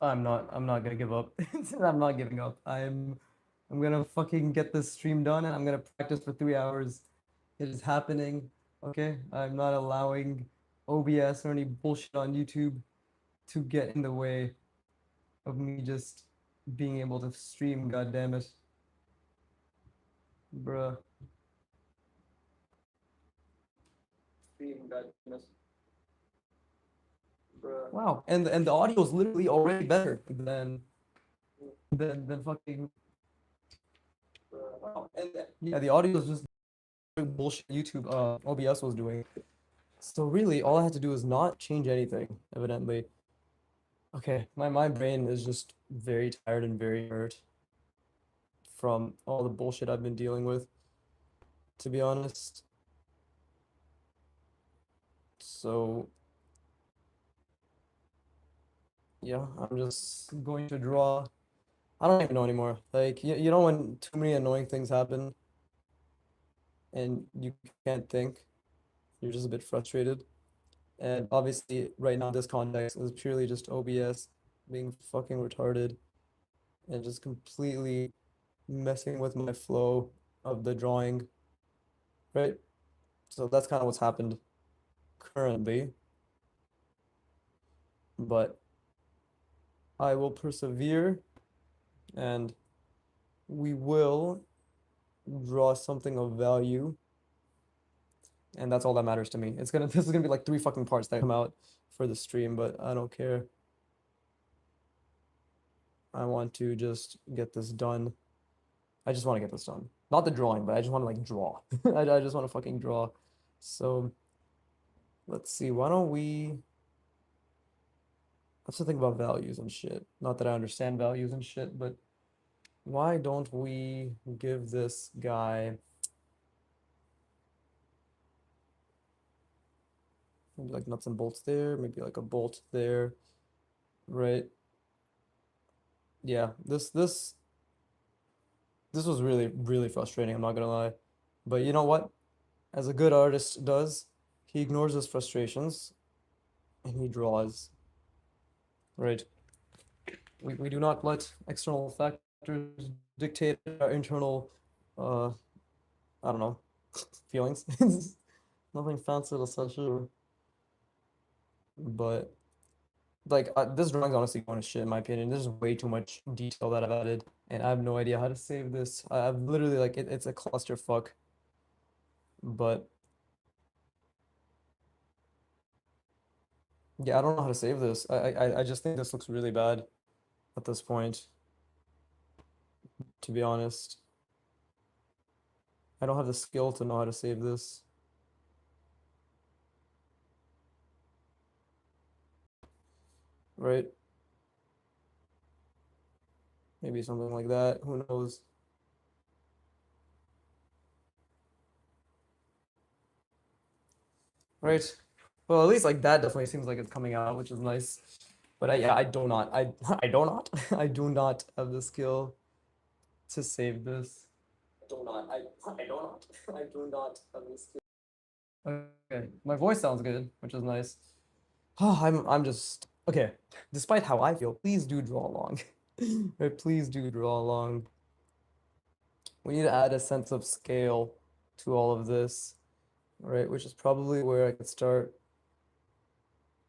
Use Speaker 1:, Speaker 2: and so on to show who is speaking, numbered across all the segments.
Speaker 1: I'm not gonna give up. I'm not giving up. I'm gonna fucking get this stream done and I'm gonna practice for 3 hours. It is happening. Okay? I'm not allowing OBS or any bullshit on YouTube to get in the way of me just being able to stream, god damn it. Bruh. Stream, god damn it. Bruh. Wow. And the audio is literally already better than fucking wow. And yeah, the audio is just bullshit YouTube OBS was doing. So really, all I had to do is not change anything, evidently. Okay, my brain is just very tired and very hurt from all the bullshit I've been dealing with, to be honest. So yeah, I'm just going to draw. I don't even know anymore. Like you know when too many annoying things happen and you can't think, you're just a bit frustrated. And obviously, right now, this context is purely just OBS being fucking retarded and just completely messing with my flow of the drawing, right? So that's kind of what's happened currently, but I will persevere and we will draw something of value, and that's all that matters to me. This is gonna be like 3 fucking parts that come out for the stream, but I don't care. I want to just get this done. I just want to get this done. Not the drawing, but I just want to like draw. I just want to fucking draw. So let's see. Why don't we? Let's think about values and shit. Not that I understand values and shit, but why don't we give this guy maybe like nuts and bolts there, maybe like a bolt there, right? Yeah, this was really frustrating, I'm not gonna lie. But you know what? As a good artist does, he ignores his frustrations and he draws, right? We do not let external factors dictate our internal uh I don't know feelings. Nothing fancy to such sure. But like this drawing's honestly going to shit in my opinion. There's way too much detail that I've added, and I have no idea how to save this. I've literally like it's a clusterfuck. But yeah, I don't know how to save this. I just think this looks really bad at this point, to be honest. I don't have the skill to know how to save this. Right? Maybe something like that. Who knows? Right? Well, at least like that definitely seems like it's coming out, which is nice. But yeah, I do not. I do not. I do not have the skill to save this. Do not. I do not. I do not have the skill. Okay, my voice sounds good, which is nice. Oh, I'm just okay. Despite how I feel, please do draw along. Right, please do draw along. We need to add a sense of scale to all of this, right? Which is probably where I could start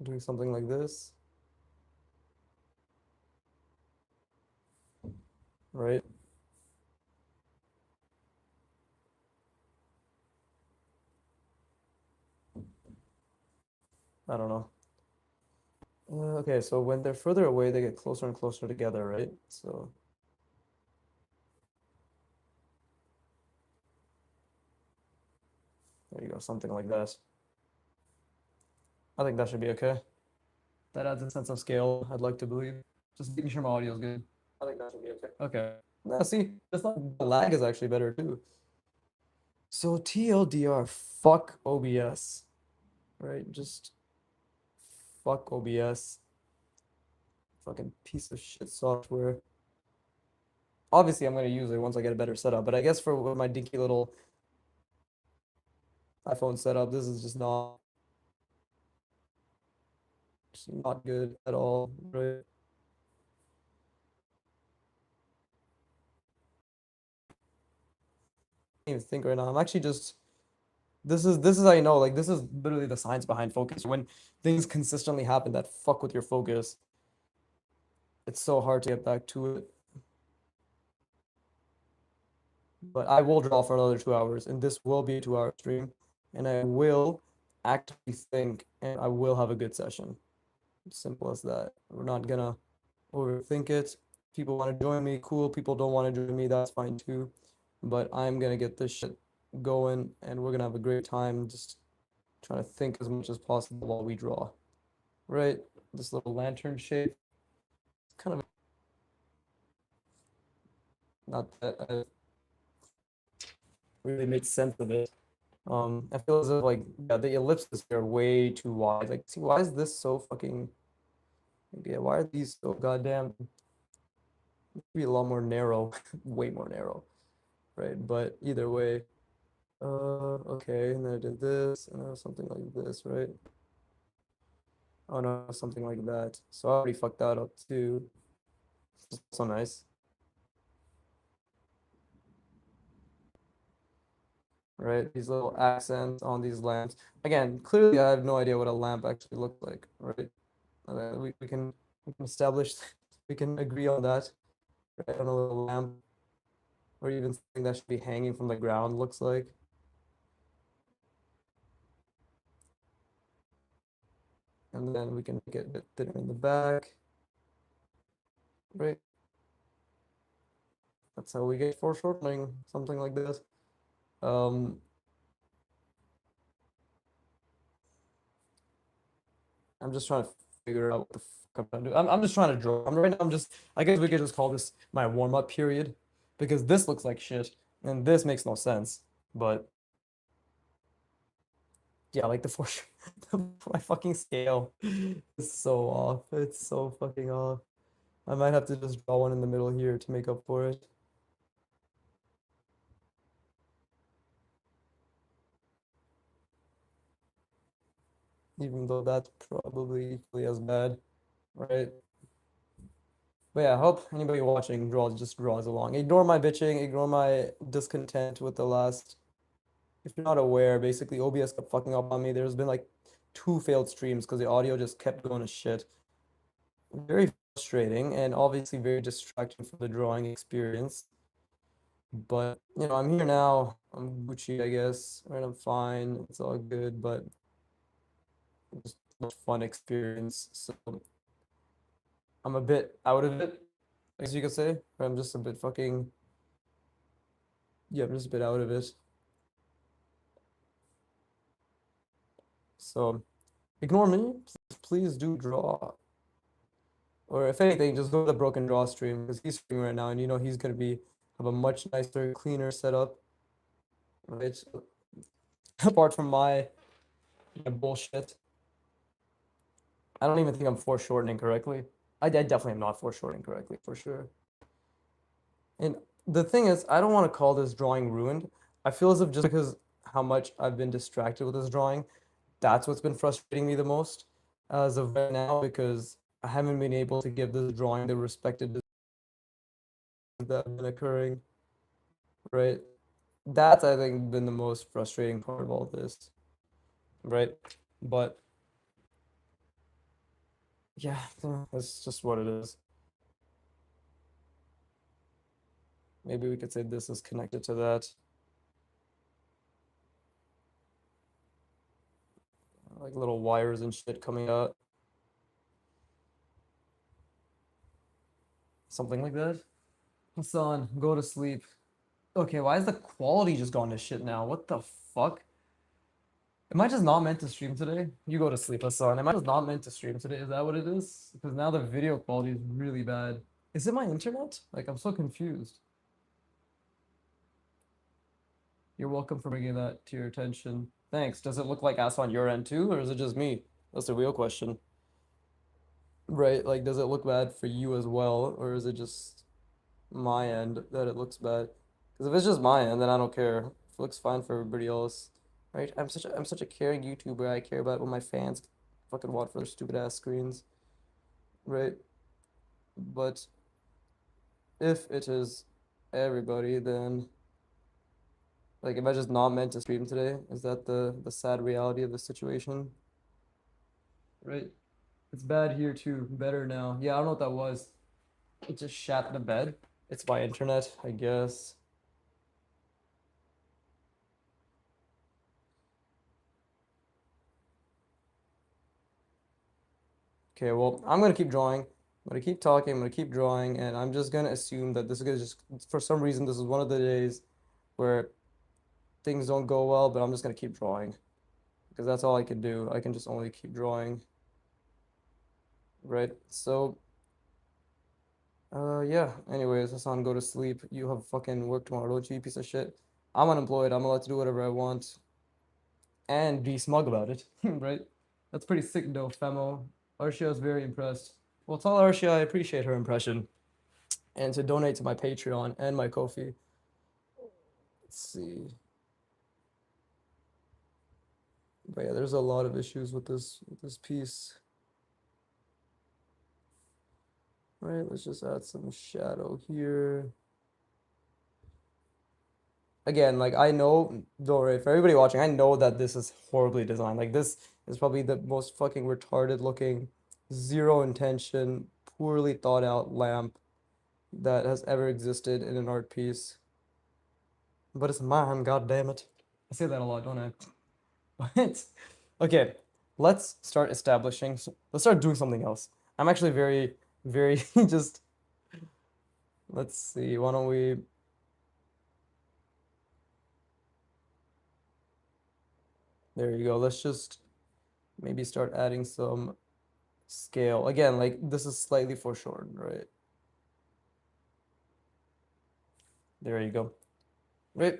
Speaker 1: doing something like this, right? I don't know. Okay, so when they're further away, they get closer and closer together, right? So there you go, something like that. I think that should be okay. That adds a sense of scale, I'd like to believe. Just making sure my audio is good. I think that should be okay. Okay. Now, see, it's not the lag is actually better too. So TLDR, fuck OBS, right? Just fuck OBS. Fucking piece of shit software. Obviously, I'm gonna use it once I get a better setup, but I guess for my dinky little iPhone setup, this is just not good at all, right? even think right now. I'm actually just this is how you know, like this is literally the science behind focus. When things consistently happen that fuck with your focus, it's so hard to get back to it. But I will draw for another 2 hours, and this will be a 2 hour stream, and I will actively think, and I will have a good session. Simple as that. We're not gonna overthink it. People want to join me, cool. People don't want to join me, that's fine too. But I'm gonna get this shit going, and we're gonna have a great time just trying to think as much as possible while we draw. Right? This little lantern shape. Kind of not that I really made sense of it. I feel as if like yeah, the ellipses here are way too wide. Like, see, why is this so fucking yeah? Why are these so goddamn? Be a lot more narrow, way more narrow, right? But either way, okay. And then I did this, and then something like this, right? Oh no, something like that. So I already fucked that up too. So nice, right? These little accents on these lamps. Again, clearly I have no idea what a lamp actually looks like, right? We can establish, we can agree on that, right? On a little lamp, or even something that should be hanging from the ground looks like. And then we can make it a bit thinner in the back, right? That's how we get foreshortening, something like this. Um, I'm just trying to figure out what the fuck I'm gonna do. I'm just trying to draw. Right now, I guess we could just call this my warm-up period because this looks like shit and this makes no sense. But yeah, like the foreshortening, my fucking scale is so off. It's so fucking off. I might have to just draw one in the middle here to make up for it. Even though that's probably equally as bad, right? But yeah, I hope anybody watching draws along. Ignore my bitching, ignore my discontent with the last. If you're not aware, basically OBS kept fucking up on me. There's been like 2 failed streams because the audio just kept going to shit. Very frustrating and obviously very distracting from the drawing experience. But I'm here now. I'm Gucci, I guess. Right, I'm fine. It's all good, but just a fun experience. So I'm a bit out of it, as you could say. I'm just a bit fucking yeah, I'm just a bit out of it. So ignore me. Please do draw. Or if anything, just go to the Broken Draw stream because he's streaming right now and he's gonna have a much nicer, cleaner setup. Right? Apart from my bullshit. I don't even think I'm foreshortening correctly. I definitely am not foreshortening correctly, for sure. And the thing is, I don't want to call this drawing ruined. I feel as if just because how much I've been distracted with this drawing, that's what's been frustrating me the most as of right now because I haven't been able to give this drawing the respected that have been occurring, right? That's, I think, been the most frustrating part of all this, right? But yeah, that's just what it is. Maybe we could say this is connected to that. Like little wires and shit coming out. Something like that. Son, go to sleep. Okay, why is the quality just gone to shit now? What the fuck? Am I just not meant to stream today? You go to sleep, Hassan. Am I just not meant to stream today? Is that what it is? Because now the video quality is really bad. Is it my internet? Like, I'm so confused. You're welcome for bringing that to your attention. Thanks. Does it look like ass on your end too, or is it just me? That's the real question. Right, like, does it look bad for you as well, or is it just my end that it looks bad? Because if it's just my end, then I don't care. If it looks fine for everybody else, right? I'm such a caring YouTuber. I care about what my fans fucking want for their stupid ass screens, right? But if it is everybody, then Like, am I just not meant to stream today? Is that the sad reality of the situation? Right? It's bad here too. Better now. Yeah, I don't know what that was. It just shat the bed. It's my internet, I guess. Okay, well, I'm gonna keep drawing. I'm gonna keep talking. I'm gonna keep drawing, and I'm just gonna assume that this is gonna just, for some reason, this is one of the days where things don't go well, but I'm just gonna keep drawing because that's all I can do. I can just only keep drawing, right? So, yeah. Anyways, Hassan, go to sleep. You have fucking work tomorrow, don't you, you piece of shit? I'm unemployed. I'm allowed to do whatever I want and be smug about it, right? That's pretty sick, though, Femo. Arshia is very impressed. Well, tell Arshia I appreciate her impression and to donate to my Patreon and my Ko-fi. Let's see. But yeah, there's a lot of issues with this piece. Right, let's just add some shadow here. Again, like I know, don't worry, for everybody watching, I know that this is horribly designed. Like this is probably the most fucking retarded looking, zero intention, poorly thought out lamp that has ever existed in an art piece. But it's mine, god damn it. I say that a lot, don't I? But okay, let's start establishing. Let's start doing something else. I'm actually very, very just. Let's see. Why don't we? There you go. Let's just maybe start adding some scale. Again, like this is slightly foreshortened, right? There you go. Right?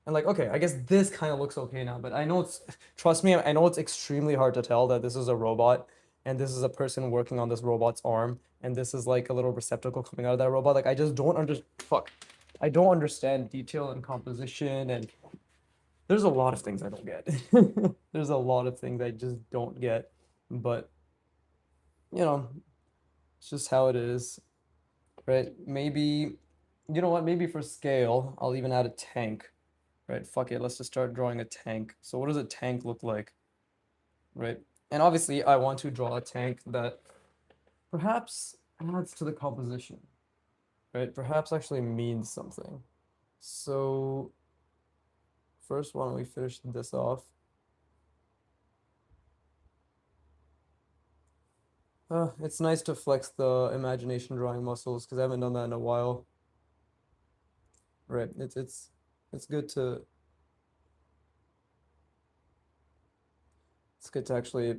Speaker 1: And like, okay, I guess this kind of looks okay now, but I know it's, trust me, I know it's extremely hard to tell that this is a robot and this is a person working on this robot's arm and this is like a little receptacle coming out of that robot. Like, I just don't I don't understand detail and composition, and there's a lot of things I don't get. There's a lot of things I just don't get, but you know, it's just how it is, right? Maybe, you know what? Maybe for scale, I'll even add a tank. Right, fuck it, let's just start drawing a tank. So what does a tank look like? Right? And obviously I want to draw a tank that perhaps adds to the composition. Right? Perhaps actually means something. So first, why don't we finish this off? It's nice to flex the imagination drawing muscles because I haven't done that in a while. Right, it's good to actually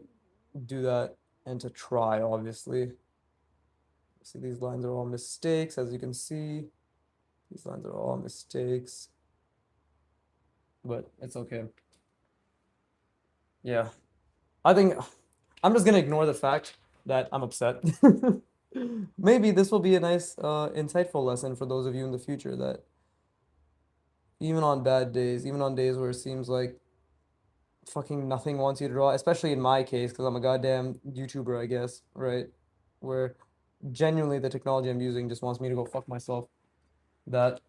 Speaker 1: do that and to try, obviously. See, these lines are all mistakes, as you can see. These lines are all mistakes, but it's okay. Yeah, I think I'm just gonna ignore the fact that I'm upset. Maybe this will be a nice, insightful lesson for those of you in the future that even on bad days, even on days where it seems like fucking nothing wants you to draw, especially in my case, because I'm a goddamn YouTuber, I guess, right? Where genuinely the technology I'm using just wants me to go fuck myself. That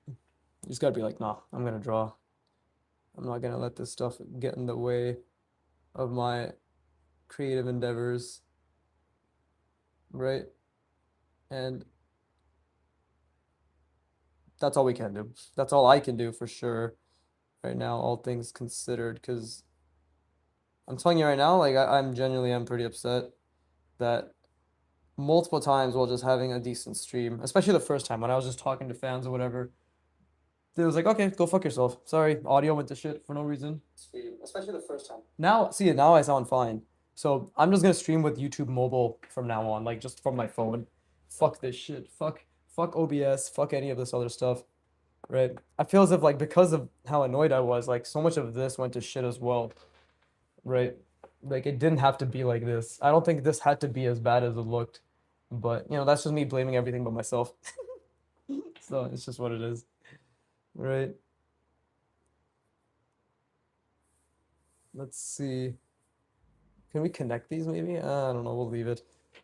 Speaker 1: you just gotta be like, nah, I'm gonna draw. I'm not gonna let this stuff get in the way of my creative endeavors, right? And that's all we can do. That's all I can do for sure right now, all things considered, because I'm telling you right now, like I'm genuinely I'm pretty upset that multiple times while just having a decent stream, especially the first time when I was just talking to fans or whatever, it was like, okay, go fuck yourself. Sorry, audio went to shit for no reason. Especially the first time. Now, see, now I sound fine. So I'm just gonna stream with YouTube mobile from now on, like just from my phone. Fuck this shit. Fuck OBS. Fuck any of this other stuff. Right? I feel as if like because of how annoyed I was, like so much of this went to shit as well. Right? Like it didn't have to be like this. I don't think this had to be as bad as it looked. But you know, that's just me blaming everything but myself. So it's just what it is. Right? Let's see. Can we connect these maybe? I don't know. We'll leave it.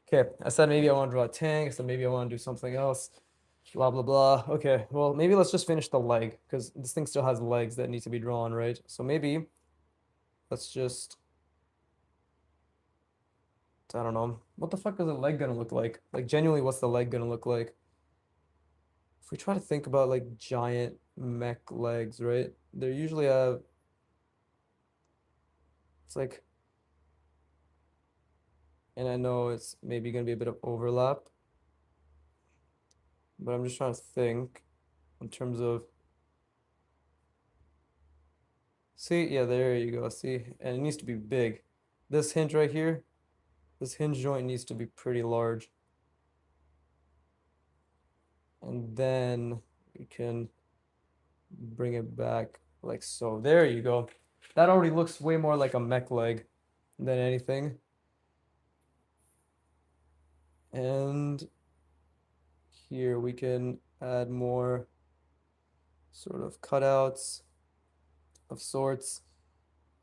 Speaker 1: Okay. I said maybe I want to draw a tank. I said maybe I want to do something else. Blah blah blah. Okay, well maybe let's just finish the leg because this thing still has legs that need to be drawn, right? So maybe let's just, I don't know. What the fuck is a leg gonna look like? Like genuinely, what's the leg gonna look like? If we try to think about like giant mech legs, right? They usually have, it's like, and I know it's maybe gonna be a bit of overlap, but I'm just trying to think in terms of, see, yeah, there you go. See, and it needs to be big. This hinge right here, this hinge joint needs to be pretty large. And then we can bring it back like so. There you go. That already looks way more like a mech leg than anything. And here we can add more sort of cutouts of sorts,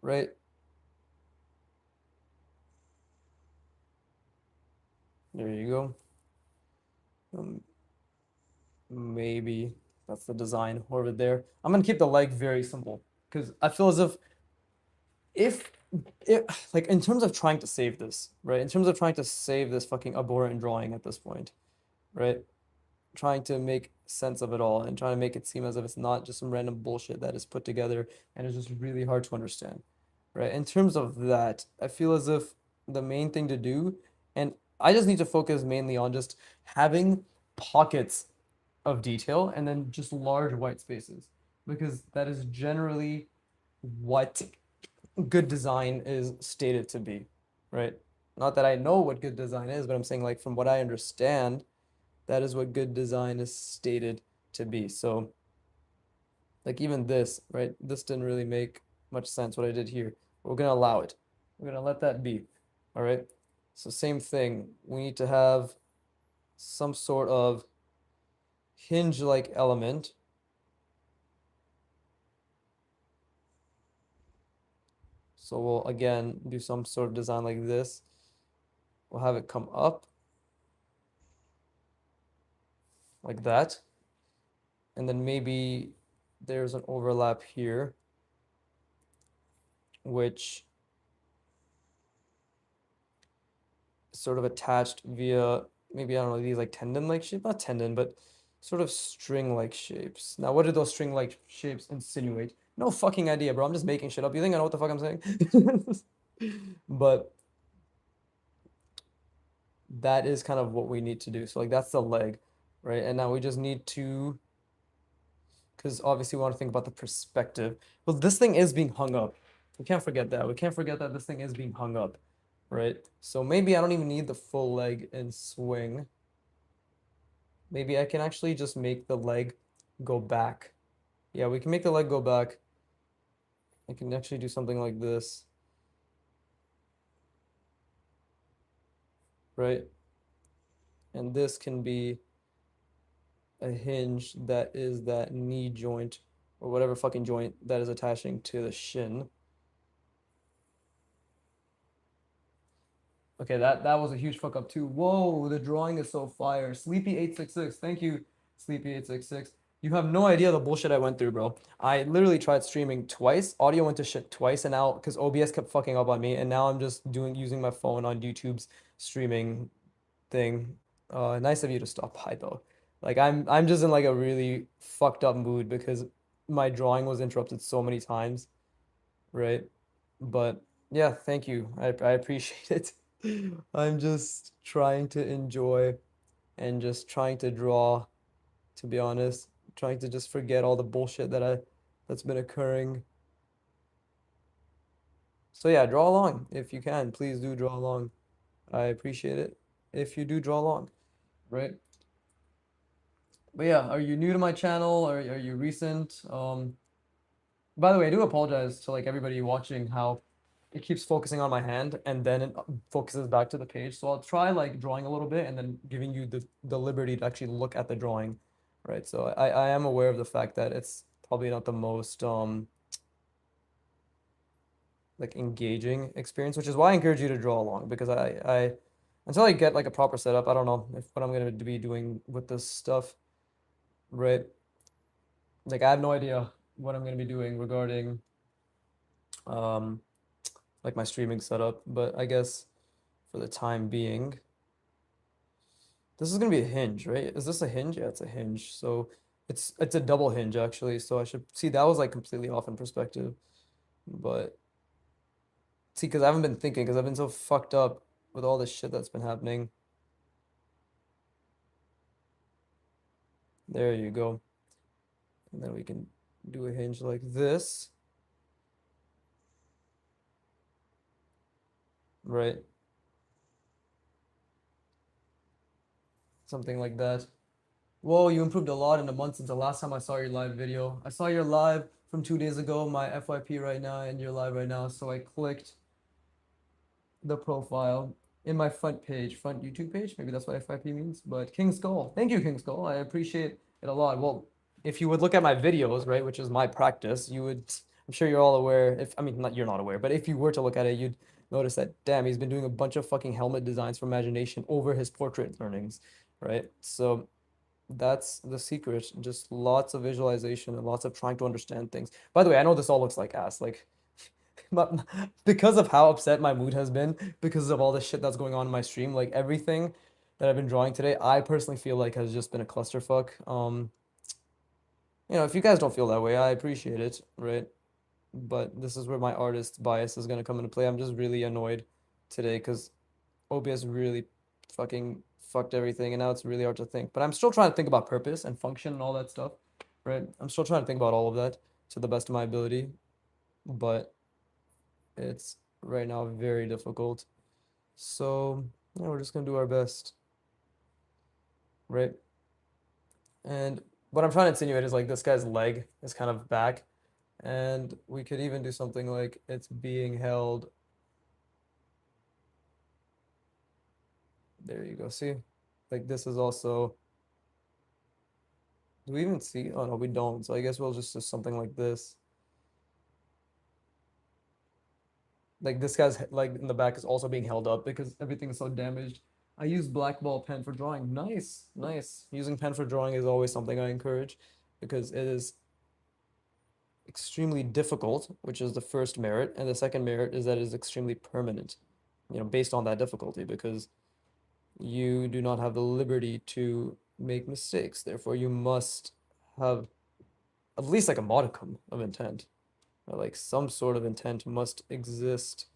Speaker 1: right? There you go. Um, maybe that's the design over there. I'm gonna keep the leg very simple because I feel as if it, like in terms of trying to save this, right? In terms of trying to save this fucking abhorrent drawing at this point, right? Trying to make sense of it all and trying to make it seem as if it's not just some random bullshit that is put together and is just really hard to understand, right? In terms of that, I feel as if the main thing to do, and I just need to focus mainly on just having pockets of detail and then just large white spaces because that is generally what good design is stated to be, right? Not that I know what good design is, but I'm saying like from what I understand, that is what good design is stated to be. So like even this, right? This didn't really make much sense what I did here. We're gonna allow it. We're gonna let that be. All right. So same thing. We need to have some sort of hinge-like element. So we'll again do some sort of design like this. We'll have it come up like that. And then maybe there's an overlap here, which is sort of attached via maybe, I don't know, these like tendon-like shape, not tendon, but sort of string-like shapes. Now, what do those string-like shapes insinuate? No fucking idea, bro. I'm just making shit up. You think I know what the fuck I'm saying? But that is kind of what we need to do. So like that's the leg, right? And now we just need to, because obviously we want to think about the perspective. Well, this thing is being hung up. We can't forget that. We can't forget that this thing is being hung up, right? So maybe I don't even need the full leg and swing. Maybe I can actually just make the leg go back. Yeah, we can make the leg go back. I can actually do something like this, right? And this can be a hinge that is that knee joint or whatever fucking joint that is attaching to the shin. Okay, that was a huge fuck up too. Whoa, the drawing is so fire. Sleepy866, thank you, Sleepy866. You have no idea the bullshit I went through, bro. I literally tried streaming twice. Audio went to shit twice, and now because OBS kept fucking up on me, and now I'm just using my phone on YouTube's streaming thing. Nice of you to stop by though. Like I'm just in like a really fucked up mood because my drawing was interrupted so many times, right? But yeah, thank you. I appreciate it. I'm just trying to enjoy and just trying to draw, to be honest, trying to just forget all the bullshit that's been occurring. So yeah, draw along if you can. Please do draw along. I appreciate it if you do draw along, right? But yeah, are you new to my channel or are you recent? By the way, I do apologize to like everybody watching how it keeps focusing on my hand and then it focuses back to the page. So I'll try like drawing a little bit and then giving you the liberty to actually look at the drawing, right? So I am aware of the fact that it's probably not the most like engaging experience, which is why I encourage you to draw along because I until I get like a proper setup, I don't know if what I'm gonna be doing with this stuff. right? Like I have no idea what I'm gonna be doing regarding um like my streaming setup, but I guess for the time being, this is gonna be a hinge, right? Is this a hinge? Yeah, it's a hinge. So it's a double hinge actually. So I should see that was like completely off in perspective. But see, because I haven't been thinking, because I've been so fucked up with all this shit that's been happening. There you go. And then we can do a hinge like this, right? Something like that. Whoa, you improved a lot in a month since the last time I saw your live video. I saw your live from 2 days ago, my FYP right now, and your live right now. So I clicked the profile in my front page, front YouTube page. Maybe that's what FYP means. But King Skull, thank you, King Skull. I appreciate it a lot. Well, if you would look at my videos, right, which is my practice, you would. I'm sure you're all aware. If I mean, not you're not aware, but if you were to look at it, you'd notice that damn, he's been doing a bunch of fucking helmet designs for Imagination over his portrait learnings, right? So that's the secret. Just lots of visualization and lots of trying to understand things. By the way, I know this all looks like ass, like but because of how upset my mood has been, because of all the shit that's going on in my stream, like everything that I've been drawing today, I personally feel like has just been a clusterfuck. If you guys don't feel that way, I appreciate it, right? But this is where my artist bias is gonna come into play. I'm just really annoyed today because OBS really fucking fucked everything, and now it's really hard to think. But I'm still trying to think about purpose and function and all that stuff, right? I'm still trying to think about all of that to the best of my ability, but it's right now very difficult. So, yeah, we're just gonna do our best, right? And what I'm trying to insinuate is like this guy's leg is kind of back, and we could even do something like it's being held. There you go. See? Like this is also, do we even see? Oh no, we don't. So I guess we'll just do something like this. Like this guy's leg in the back is also being held up because everything is so damaged. I use black ball pen for drawing. Nice, nice. Using pen for drawing is always something I encourage because it is extremely difficult, which is the first merit, and the second merit is that it is extremely permanent, based on that difficulty, because you do not have the liberty to make mistakes. Therefore, you must have at least like a modicum of intent, or like some sort of intent must exist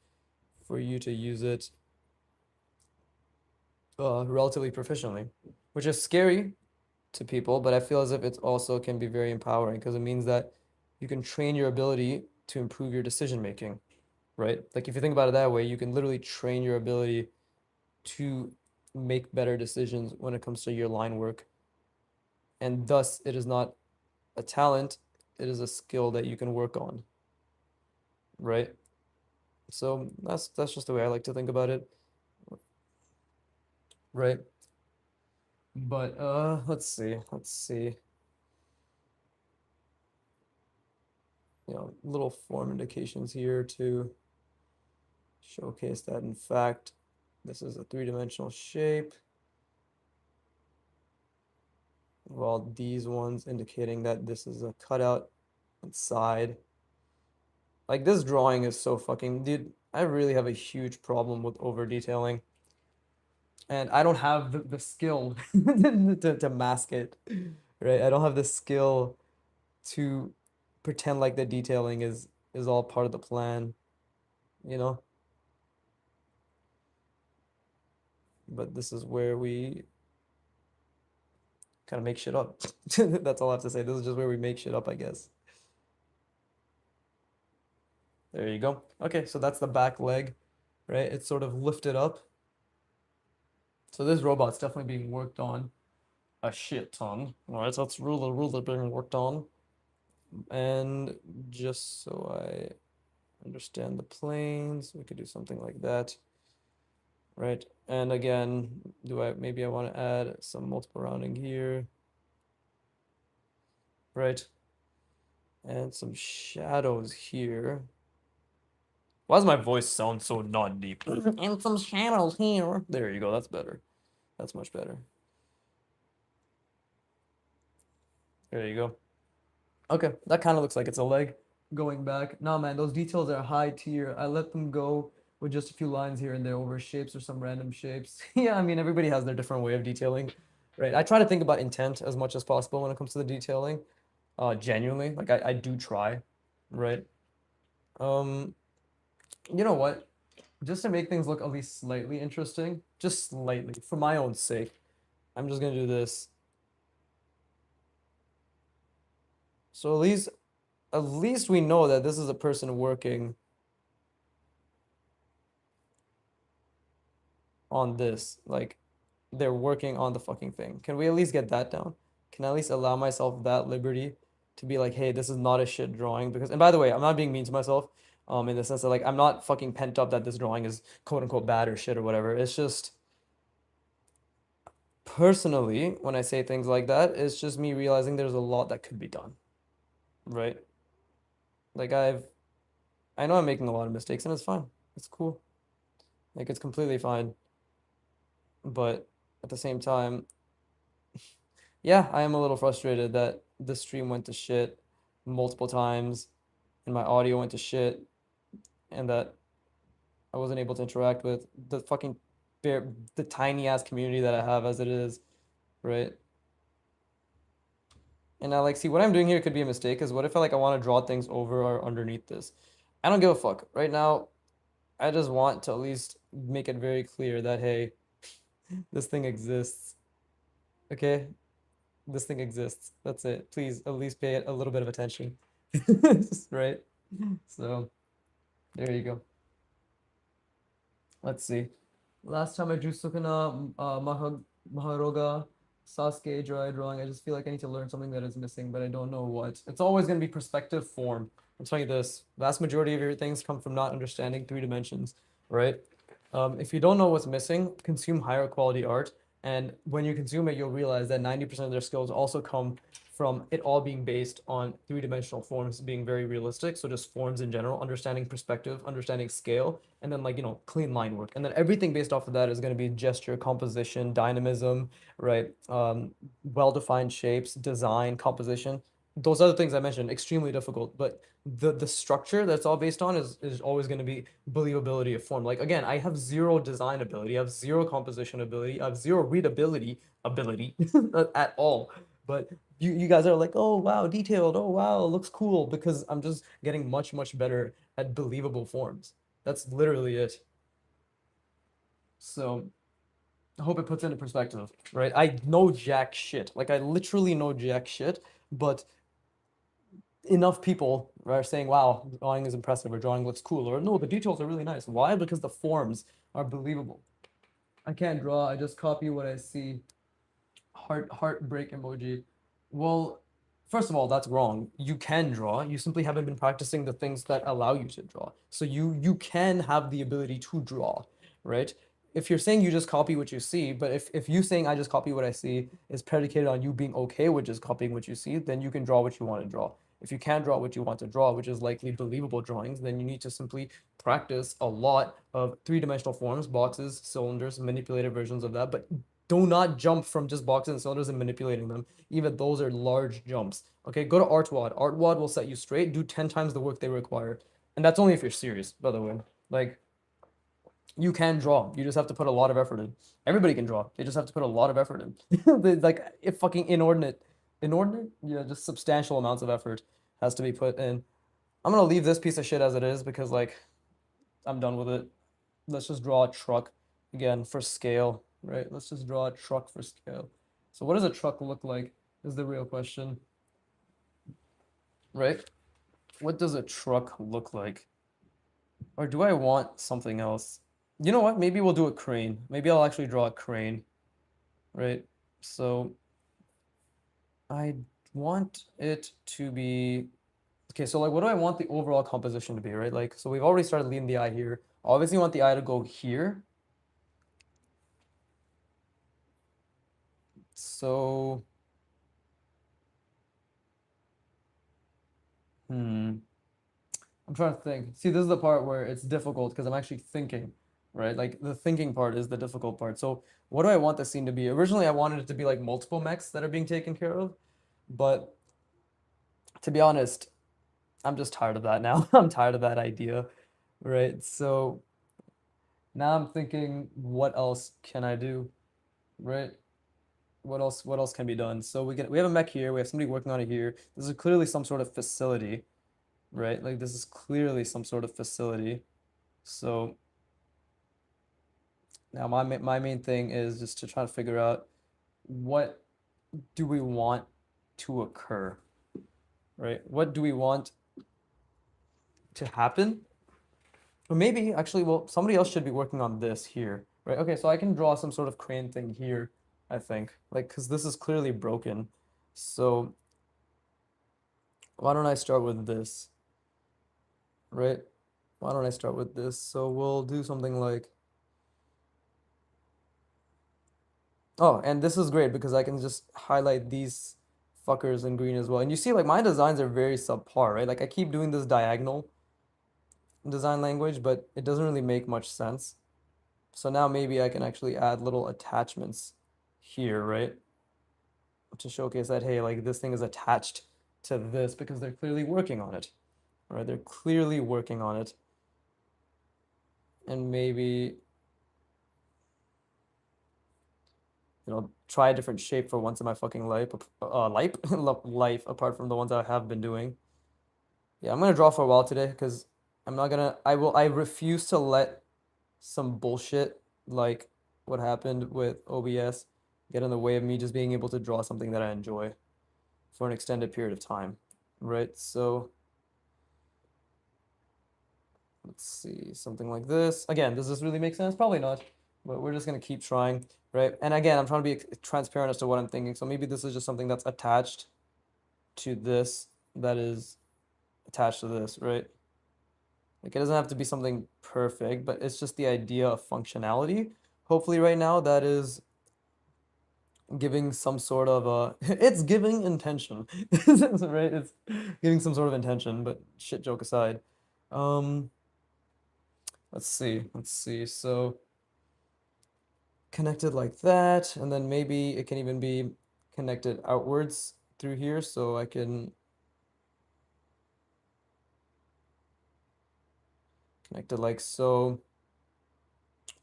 Speaker 1: for you to use it relatively proficiently, which is scary to people, but I feel as if it also can be very empowering because it means that you can train your ability to improve your decision making, right? Like if you think about it that way, you can literally train your ability to make better decisions when it comes to your line work. And thus, it is not a talent, it is a skill that you can work on, right? So that's just the way I like to think about it, right? But let's see. Little form indications here to showcase that in fact this is a three-dimensional shape, while these ones indicating that this is a cutout inside. Like this drawing is so fucking, dude, I really have a huge problem with over detailing, and I don't have the skill to mask it, right? I don't have the skill to pretend like the detailing is all part of the plan, you know? But this is where we kind of make shit up. That's all I have to say. This is just where we make shit up, I guess. There you go. Okay, so that's the back leg, right? It's sort of lifted up. So this robot's definitely being worked on a shit ton. All right, so that's really being worked on. And just so I understand the planes, we could do something like that, right? And again, maybe I want to add some multiple rounding here, right? And some shadows here. Why does my voice sound so not deep? And some shadows here. There you go. That's better. That's much better. There you go. Okay, that kind of looks like it's a leg going back. Nah, man, those details are high tier. I let them go with just a few lines here and there over shapes or some random shapes. Yeah, I mean, everybody has their different way of detailing, right? I try to think about intent as much as possible when it comes to the detailing. Genuinely, like I do try, right? Um, you know what? Just to make things look at least slightly interesting, just slightly, for my own sake, I'm just gonna do this. So at least we know that this is a person working on this. Like they're working on the fucking thing. Can we at least get that down? Can I at least allow myself that liberty to be like, hey, this is not a shit drawing? Because, and by the way, I'm not being mean to myself, in the sense that like I'm not fucking pent up that this drawing is quote unquote bad or shit or whatever. It's just personally, when I say things like that, it's just me realizing there's a lot that could be done, right? Like I know I'm making a lot of mistakes and it's fine. It's cool. Like it's completely fine. But at the same time, yeah, I am a little frustrated that the stream went to shit multiple times and my audio went to shit and that I wasn't able to interact with the fucking bare, the tiny ass community that I have as it is, right? And I like see what I'm doing here could be a mistake because what if I like I want to draw things over or underneath this? I don't give a fuck. Right now, I just want to at least make it very clear that hey, this thing exists. Okay? This thing exists. That's it. Please at least pay it a little bit of attention. Right? So there you go. Let's see. Last time I drew Sukuna Maharoga Sasuke drawing. I just feel like I need to learn something that is missing, but I don't know what. It's always going to be perspective form. I'm telling you this. Vast majority of your things come from not understanding three dimensions, right? If you don't know what's missing, consume higher quality art. And when you consume it, you'll realize that 90% of their skills also come from it all being based on three-dimensional forms being very realistic. So just forms in general, understanding perspective, understanding scale, and then like, clean line work. And then everything based off of that is going to be gesture, composition, dynamism, right? Well-defined shapes, design, composition. Those other things I mentioned, extremely difficult, but the structure that's all based on is always going to be believability of form. Like again, I have zero design ability, I have zero composition ability, I have zero readability ability at all. But you guys are like, oh wow, detailed, oh wow, it looks cool because I'm just getting much, much better at believable forms. That's literally it. So I hope it puts into perspective, right? I know jack shit. Like I literally know jack shit, but enough people are saying, wow, drawing is impressive or drawing looks cool or no, the details are really nice. Why? Because the forms are believable. I can't draw, I just copy what I see. Heartbreak emoji. Well, first of all, that's wrong. You can draw. You simply haven't been practicing the things that allow you to draw. So you can have the ability to draw, right? If you're saying you just copy what you see, but if you saying I just copy what I see is predicated on you being okay with just copying what you see, then you can draw what you want to draw. If you can't draw what you want to draw, which is likely believable drawings, then you need to simply practice a lot of three-dimensional forms, boxes, cylinders, manipulated versions of that, but do not jump from just boxes and cylinders and manipulating them. Even those are large jumps. Okay, go to Artwad. Artwad will set you straight. Do 10 times the work they require. And that's only if you're serious, by the way. Like, you can draw. You just have to put a lot of effort in. Everybody can draw. They just have to put a lot of effort in. Like, if fucking inordinate? Yeah, just substantial amounts of effort has to be put in. I'm gonna leave this piece of shit as it is because, like, I'm done with it. Let's just draw a truck again for scale, right? Let's just draw a truck for scale. So what does a truck look like is the real question, right? What does a truck look like? Or do I want something else? You know what? Maybe we'll do a crane. Maybe I'll actually draw a crane, right? So I want it to be okay. So like, what do I want the overall composition to be, right? Like, so we've already started leading the eye here. Obviously, want the eye to go here. So, hmm. I'm trying to think. See, this is the part where it's difficult because I'm actually thinking, right? Like the thinking part is the difficult part. So what do I want the scene to be? Originally, I wanted it to be like multiple mechs that are being taken care of, but to be honest, I'm just tired of that now. I'm tired of that idea, right? So now I'm thinking, what else can I do, right? What else can be done? So we have a mech here, we have somebody working on it here. This is clearly some sort of facility, right? Like this is clearly some sort of facility. So now my main thing is just to try to figure out what do we want to occur, right? What do we want to happen? Or maybe actually, well, somebody else should be working on this here, right? Okay, so I can draw some sort of crane thing here, I think, like because this is clearly broken. So why don't I start with this, right? Why don't I start with this? So we'll do something like, oh, and this is great because I can just highlight these fuckers in green as well. And you see, like my designs are very subpar, right? Like I keep doing this diagonal design language, but it doesn't really make much sense. So now maybe I can actually add little attachments here, right? To showcase that, hey, like this thing is attached to this because they're clearly working on it, right? They're clearly working on it. And maybe, try a different shape for once in my fucking life apart from the ones I have been doing. Yeah, I'm gonna draw for a while today because I refuse to let some bullshit like what happened with OBS get in the way of me just being able to draw something that I enjoy for an extended period of time, right? So let's see, something like this. Again, does this really make sense? Probably not, but we're just gonna keep trying, right? And again, I'm trying to be transparent as to what I'm thinking. So maybe this is just something that's attached to this, that is attached to this, right? Like it doesn't have to be something perfect, but it's just the idea of functionality. Hopefully right now that is giving some sort of it's giving intention. Right? It's giving some sort of intention, but shit joke aside. Um let's see. So connected like that, and then maybe it can even be connected outwards through here, so I can connect it like so.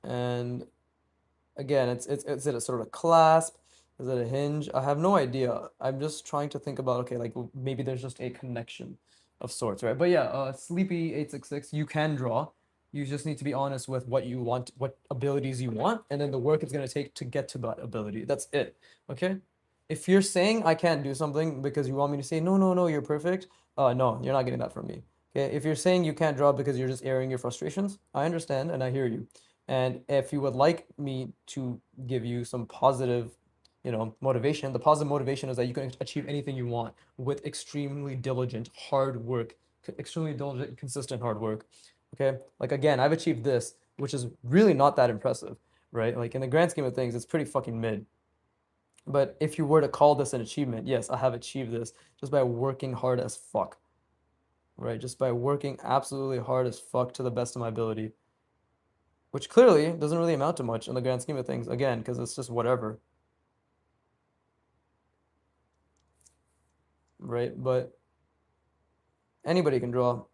Speaker 1: And again, is it a sort of a clasp? Is it a hinge? I have no idea. I'm just trying to think about, okay, like maybe there's just a connection of sorts, right? But yeah, Sleepy 866, you can draw. You just need to be honest with what you want, what abilities you want, and then the work it's gonna take to get to that ability. That's it. Okay? If you're saying I can't do something because you want me to say no, no, no, you're perfect, no, you're not getting that from me. Okay? If you're saying you can't draw because you're just airing your frustrations, I understand and I hear you. And if you would like me to give you some positive, motivation, the positive motivation is that you can achieve anything you want with extremely diligent, hard work, extremely diligent, consistent hard work. Okay. Like again, I've achieved this, which is really not that impressive, right? Like in the grand scheme of things, it's pretty fucking mid. But if you were to call this an achievement, yes, I have achieved this just by working hard as fuck, right? Just by working absolutely hard as fuck to the best of my ability, which clearly doesn't really amount to much in the grand scheme of things, again, because it's just whatever, right? But anybody can draw,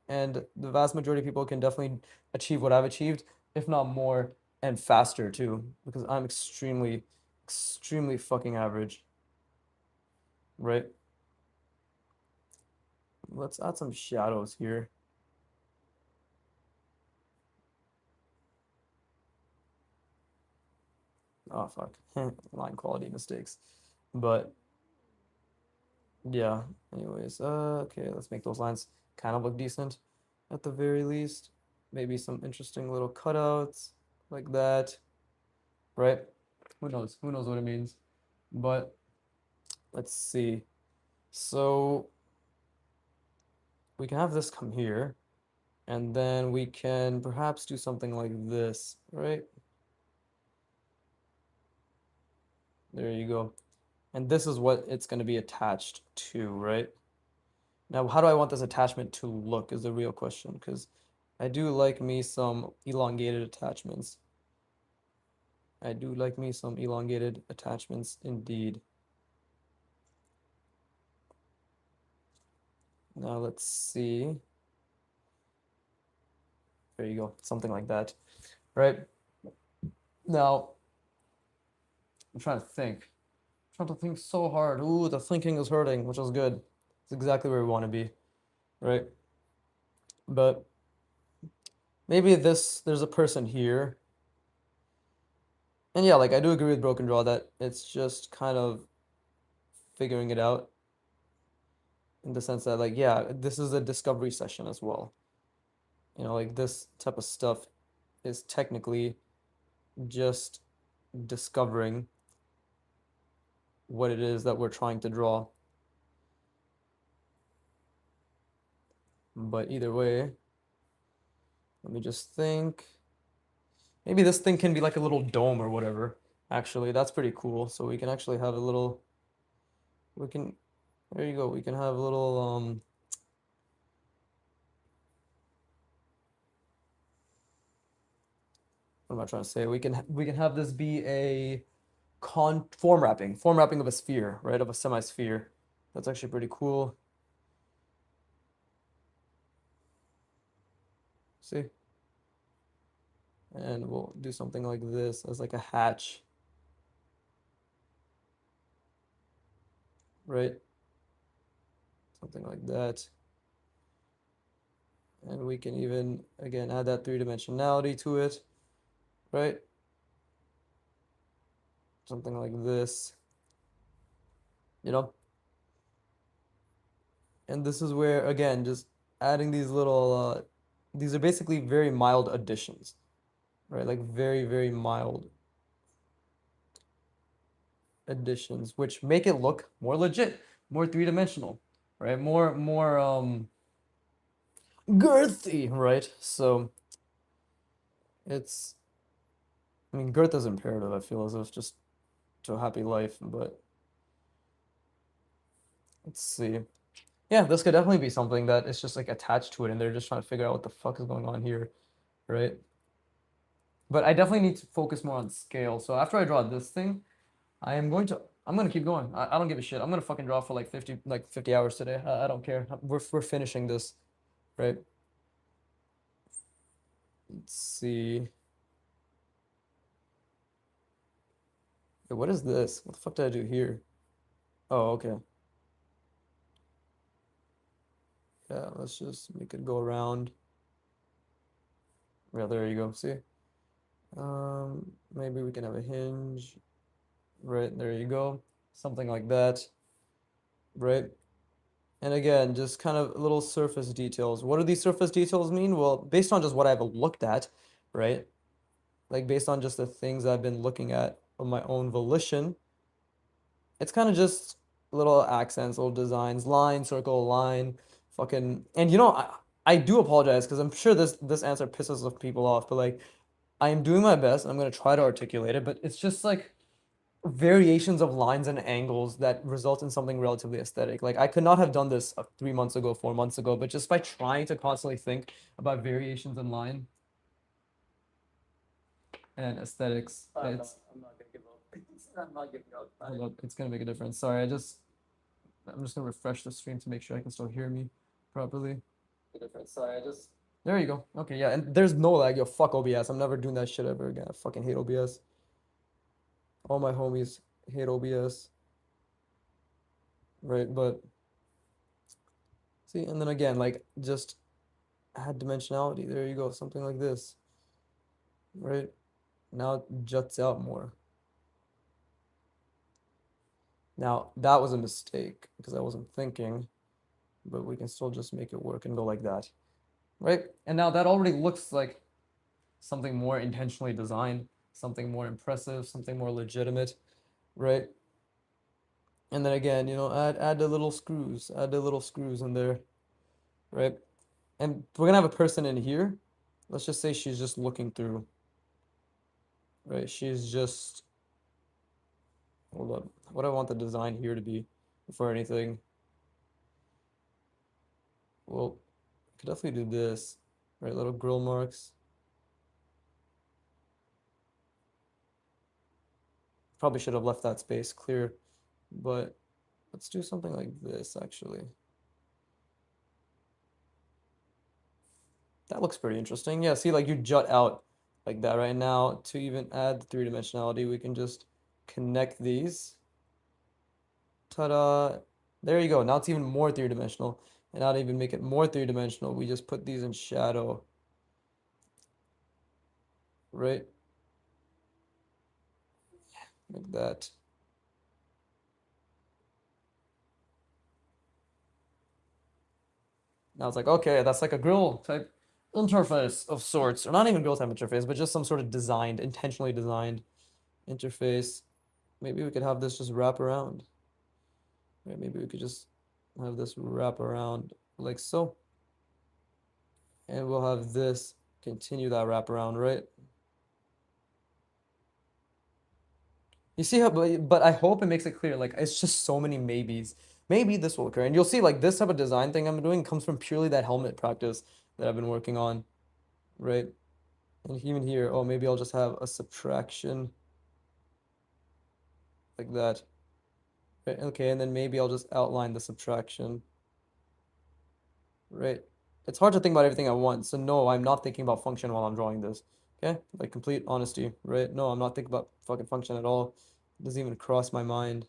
Speaker 1: and the vast majority of people can definitely achieve what I've achieved, if not more, and faster too, because I'm extremely, extremely fucking average, right? Let's add some shadows here. Oh, fuck. Line quality mistakes. But yeah, anyways, okay, let's make those lines kind of look decent at the very least. Maybe some interesting little cutouts like that, right? Who knows? Who knows what it means? But let's see. So we can have this come here, and then we can perhaps do something like this, right? There you go. And this is what it's going to be attached to, right? Now, how do I want this attachment to look is the real question, because I do like me some elongated attachments. I do like me some elongated attachments indeed. Now let's see. There you go, something like that, right? Now, I'm trying to think. I'm trying to think so hard. Ooh, the thinking is hurting, which is good. It's exactly where we want to be, right? But maybe there's a person here. And yeah, like I do agree with Broken Draw that it's just kind of figuring it out in the sense that like, yeah, this is a discovery session as well. You know, like this type of stuff is technically just discovering what it is that we're trying to draw. But either way, let me just think. Maybe this thing can be like a little dome or whatever. Actually, that's pretty cool. So we can actually have a little, we can, there you go. We can have a little, what am I trying to say? We can have this be a form wrapping of a sphere, right? Of a semi-sphere. That's actually pretty cool. See? And we'll do something like this as like a hatch, right? Something like that. And we can even, again, add that three-dimensionality to it, right? Something like this, you know? And this is where, again, just adding these little, these are basically very mild additions, right? Like very, very mild additions, which make it look more legit, more three-dimensional, right? More girthy, right? So it's, I mean, girth is imperative, I feel, as if just to a happy life, but let's see. Yeah, this could definitely be something that is just like attached to it and they're just trying to figure out what the fuck is going on here, right? But I definitely need to focus more on scale. So after I draw this thing, I'm gonna keep going. I don't give a shit. I'm gonna fucking draw for like 50 hours today. I don't care. We're finishing this, right? Let's see. Wait, what is this? What the fuck did I do here? Oh, okay. Yeah, let's just make it go around. Yeah, there you go. See? Maybe we can have a hinge. Right, there you go. Something like that, right? And again, just kind of little surface details. What do these surface details mean? Well, based on just what I've looked at, right? Like based on just the things I've been looking at of my own volition, it's kind of just little accents, little designs, line, circle, line, fucking. And you know, I do apologize because I'm sure this answer pisses of people off, but like I am doing my best and I'm gonna try to articulate it, but it's just like variations of lines and angles that result in something relatively aesthetic. Like I could not have done this 3 months ago, 4 months ago, but just by trying to constantly think about variations in line and aesthetics, I'm not gonna give up. I'm not giving up. Hold up, it's gonna make a difference. Sorry, I'm just gonna refresh the stream to make sure I can still hear me properly. The difference. Sorry, there you go. Okay, yeah, and there's no lag. Yo, fuck OBS. I'm never doing that shit ever again. I fucking hate OBS. All my homies hate OBS. Right, but see, and then again, like just add dimensionality. There you go, something like this, right? Now it juts out more. Now that was a mistake because I wasn't thinking, but we can still just make it work and go like that, right? And now that already looks like something more intentionally designed, something more impressive, something more legitimate, right? And then again, you know, add the little screws in there, right? And we're gonna have a person in here. Let's just say she's just looking through, right? She's just, hold up. What do I want the design here to be before anything? Well, I could definitely do this, right? Little grill marks. Probably should have left that space clear, but let's do something like this actually. That looks pretty interesting. Yeah, see, like you jut out like that right now. To even add the three-dimensionality, we can just connect these. Ta-da! There you go. Now it's even more three-dimensional. And now to even make it more three-dimensional, we just put these in shadow, right? Like that. Now it's like, okay, that's like a grill type interface of sorts. Or not even grill type interface, but just some sort of designed, intentionally designed interface. Maybe we could have this just wrap around. Right, maybe we could just have this wrap around like so. And we'll have this continue that wrap around, right? You see how, but I hope it makes it clear. Like, it's just so many maybes. Maybe this will occur. And you'll see, like, this type of design thing I'm doing comes from purely that helmet practice that I've been working on, right? And even here, oh, maybe I'll just have a subtraction like that. Right, okay, and then maybe I'll just outline the subtraction, right? It's hard to think about everything at once. So no, I'm not thinking about function while I'm drawing this. Okay? Like complete honesty, right? No, I'm not thinking about fucking function at all. It doesn't even cross my mind.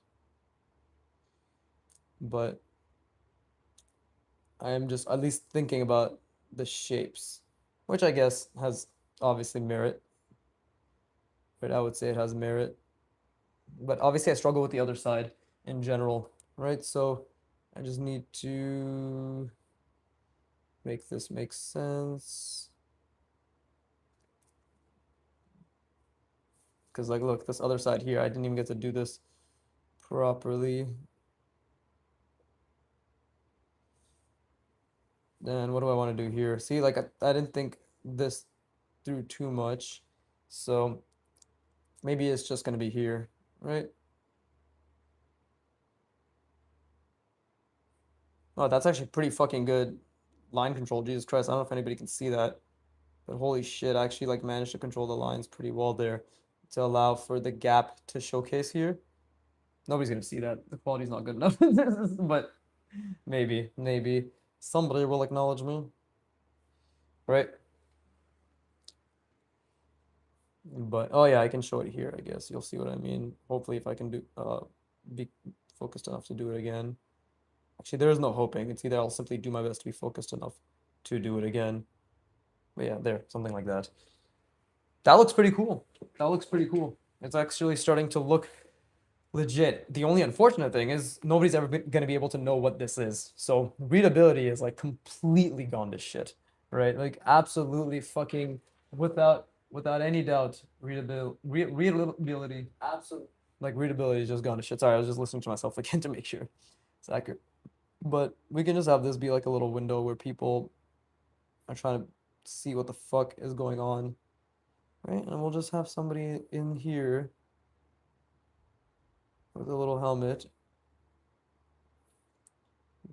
Speaker 1: But I am just at least thinking about the shapes, which I guess has obviously merit. Right? I would say it has merit. But obviously I struggle with the other side in general, right? So I just need to make this make sense. Because like, look, this other side here, I didn't even get to do this properly. Then what do I want to do here? See, like I didn't think this through too much. So maybe it's just going to be here, right? Oh, that's actually pretty fucking good line control. Jesus Christ, I don't know if anybody can see that. But holy shit, I actually like managed to control the lines pretty well there to allow for the gap to showcase here. Nobody's going to see that. The quality's not good enough. But maybe somebody will acknowledge me, right? But oh yeah, I can show it here, I guess. You'll see what I mean. Hopefully if I can do be focused enough to do it again. Actually, there is no hoping. It's either I'll simply do my best to be focused enough to do it again. But yeah, there, something like that. That looks pretty cool. That looks pretty cool. It's actually starting to look legit. The only unfortunate thing is nobody's ever going to be able to know what this is. So readability is like completely gone to shit, right? Like absolutely fucking without any doubt, readability, absolutely, like readability is just gone to shit. Sorry, I was just listening to myself again to make sure it's accurate. But we can just have this be like a little window where people are trying to see what the fuck is going on, right? And we'll just have somebody in here with a little helmet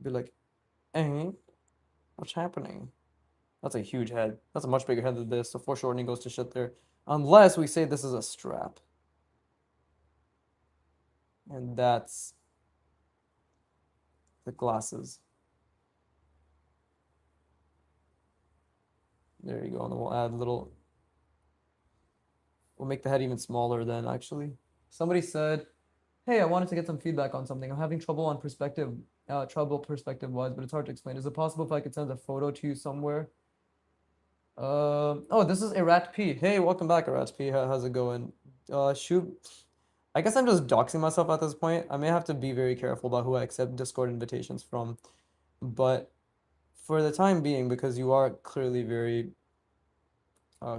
Speaker 1: be like, hey, what's happening? That's a huge head. That's a much bigger head than this. So foreshortening goes to shit there. Unless we say this is a strap. And that's the glasses. There you go. And then we'll add little. We'll make the head even smaller then, actually. Somebody said, hey, I wanted to get some feedback on something. I'm having trouble on perspective, perspective-wise, but it's hard to explain. Is it possible if I could send a photo to you somewhere? Oh, this is Erat P. Hey, welcome back, Erat P. How's it going? Shoot. I guess I'm just doxing myself at this point. I may have to be very careful about who I accept Discord invitations from. But for the time being, because you are clearly very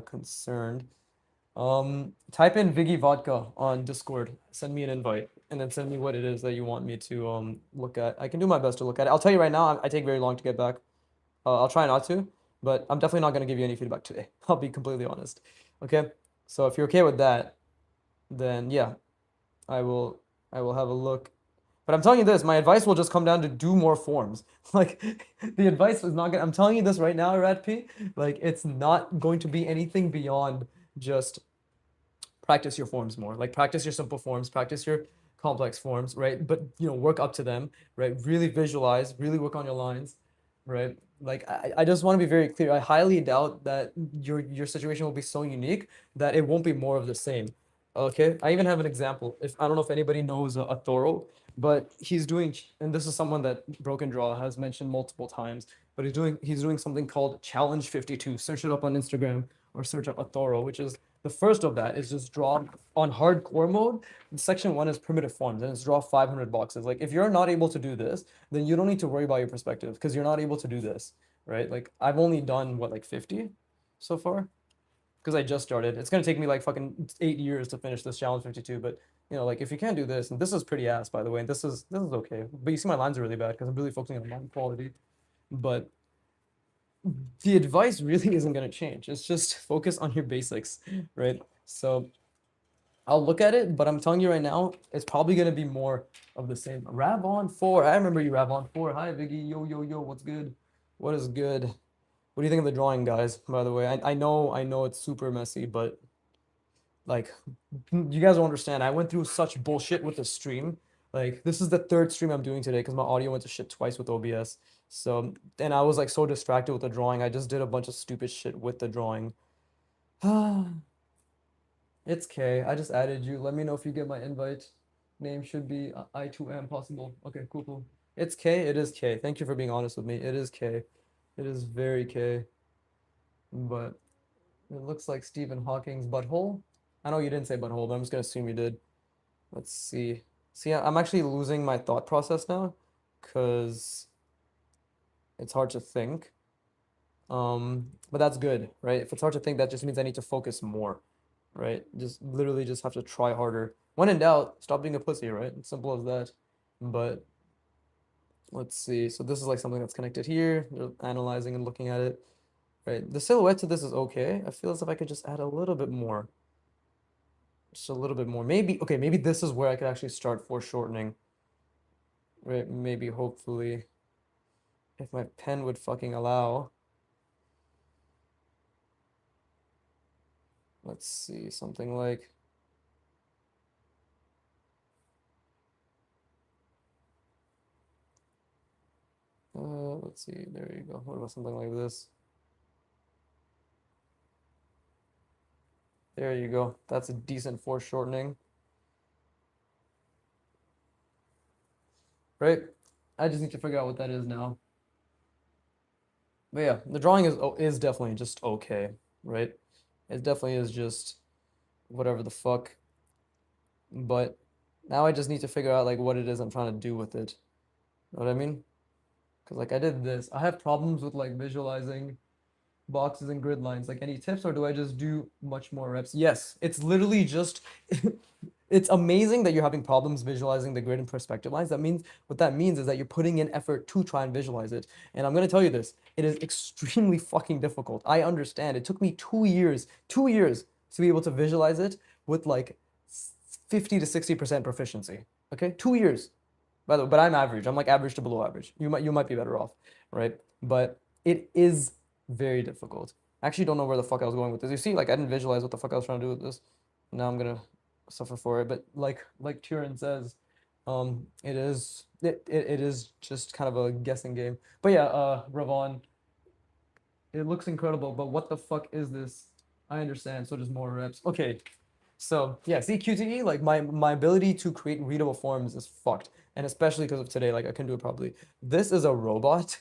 Speaker 1: concerned, type in Viggy Vodka on Discord. Send me an invite, and then send me what it is that you want me to look at. I can do my best to look at it. I'll tell you right now, I take very long to get back. I'll try not to, but I'm definitely not going to give you any feedback today. I'll be completely honest. Okay? So if you're okay with that, then yeah, I will have a look. But I'm telling you this, my advice will just come down to do more forms. Like the advice is not gonna, I'm telling you this right now, Rat P, like it's not going to be anything beyond just practice your forms more. Like practice your simple forms, practice your complex forms, right? But you know, work up to them, right? Really visualize, really work on your lines. right? Like I just want to be very clear. I highly doubt that your situation will be so unique that it won't be more of the same. Okay, I even have an example. If I don't know if anybody knows a Thoro, but he's doing, and this is someone that Broken Draw has mentioned multiple times, but he's doing something called Challenge 52. Search it up on Instagram or search up a Thoro, which is the first of that is just draw on hardcore mode. Section one is primitive forms, and it's draw 500 boxes. Like if you're not able to do this, then you don't need to worry about your perspective because you're not able to do this, right? Like I've only done what, like 50 so far because I just started. It's gonna take me like fucking 8 years to finish this challenge 52. But like if you can't do this, and this is pretty ass by the way, and this is okay. But you see my lines are really bad because I'm really focusing on line quality. But the advice really isn't gonna change. It's just focus on your basics, right? So I'll look at it, but I'm telling you right now, it's probably gonna be more of the same. Ravon 4. I remember you, Ravon 4. Hi, Viggy. Yo, yo, yo. What's good? What is good? What do you think of the drawing, guys? By the way, I know it's super messy, but like, you guys don't understand. I went through such bullshit with the stream. Like, this is the third stream I'm doing today because my audio went to shit twice with OBS. So, and I was like so distracted with the drawing. I just did a bunch of stupid shit with the drawing. It's K. I just added you. Let me know if you get my invite. Name should be I2M possible. Okay, cool, cool. It's K. It is K. Thank you for being honest with me. It is K. It is very K. But it looks like Stephen Hawking's butthole. I know you didn't say butthole, but I'm just gonna assume you did. Let's see. See, I'm actually losing my thought process now, because it's hard to think. But that's good, right? If it's hard to think, that just means I need to focus more, right? Just literally just have to try harder. When in doubt, stop being a pussy, right? It's simple as that. But let's see. So this is like something that's connected here. You're analyzing and looking at it, right? The silhouette to this is okay. I feel as if I could just add a little bit more. Just a little bit more. Maybe, okay, maybe this is where I could actually start foreshortening, right? Maybe, hopefully, if my pen would fucking allow. Let's see, something like, let's see, there you go. What about something like this? There you go. That's a decent foreshortening, right? I just need to figure out what that is now. But yeah, the drawing is definitely just okay, right? It definitely is just whatever the fuck. But now I just need to figure out like what it is I'm trying to do with it. Know what I mean? Because like I did this. I have problems with like visualizing boxes and grid lines. Like any tips, or do I just do much more reps? Yes, it's literally just it's amazing that you're having problems visualizing the grid and perspective lines. That means what that means is that you're putting in effort to try and visualize it. And I'm gonna tell you this, it is extremely fucking difficult. I understand. It took me 2 years to be able to visualize it with like 50 to 60% proficiency. Okay, 2 years. By the way, but I'm average. I'm like average to below average. You might be better off, right? But it is very difficult. I actually don't know where the fuck I was going with this. You see, like I didn't visualize what the fuck I was trying to do with this. Now I'm gonna suffer for it. But like Tyrion says, it is just kind of a guessing game. But yeah, Ravon, it looks incredible, but what the fuck is this? I understand, so just more reps. Okay, so yeah, see QTE, like my ability to create readable forms is fucked. And especially because of today, like I can do it properly. This is a robot.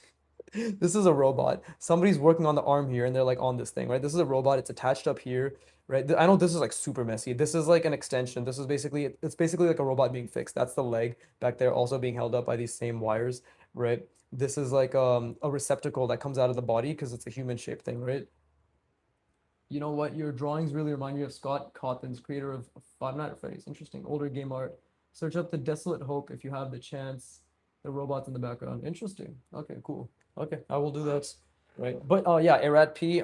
Speaker 1: This is a robot. Somebody's working on the arm here and they're like on this thing, right? This is a robot, it's attached up here, right? I know this is like super messy. This is like an extension. This is basically it's basically like a robot being fixed. That's the leg back there also being held up by these same wires, right? This is like a receptacle that comes out of the body because it's a human shaped thing, right? You know what? Your drawings really remind me of Scott Cawthon's, creator of Five Nights at Freddy's. Interesting. Older game art. Search up the Desolate Hope if you have the chance. The robots in the background. Interesting. Okay, cool. Okay, I will do that. Right. But yeah, Irad P,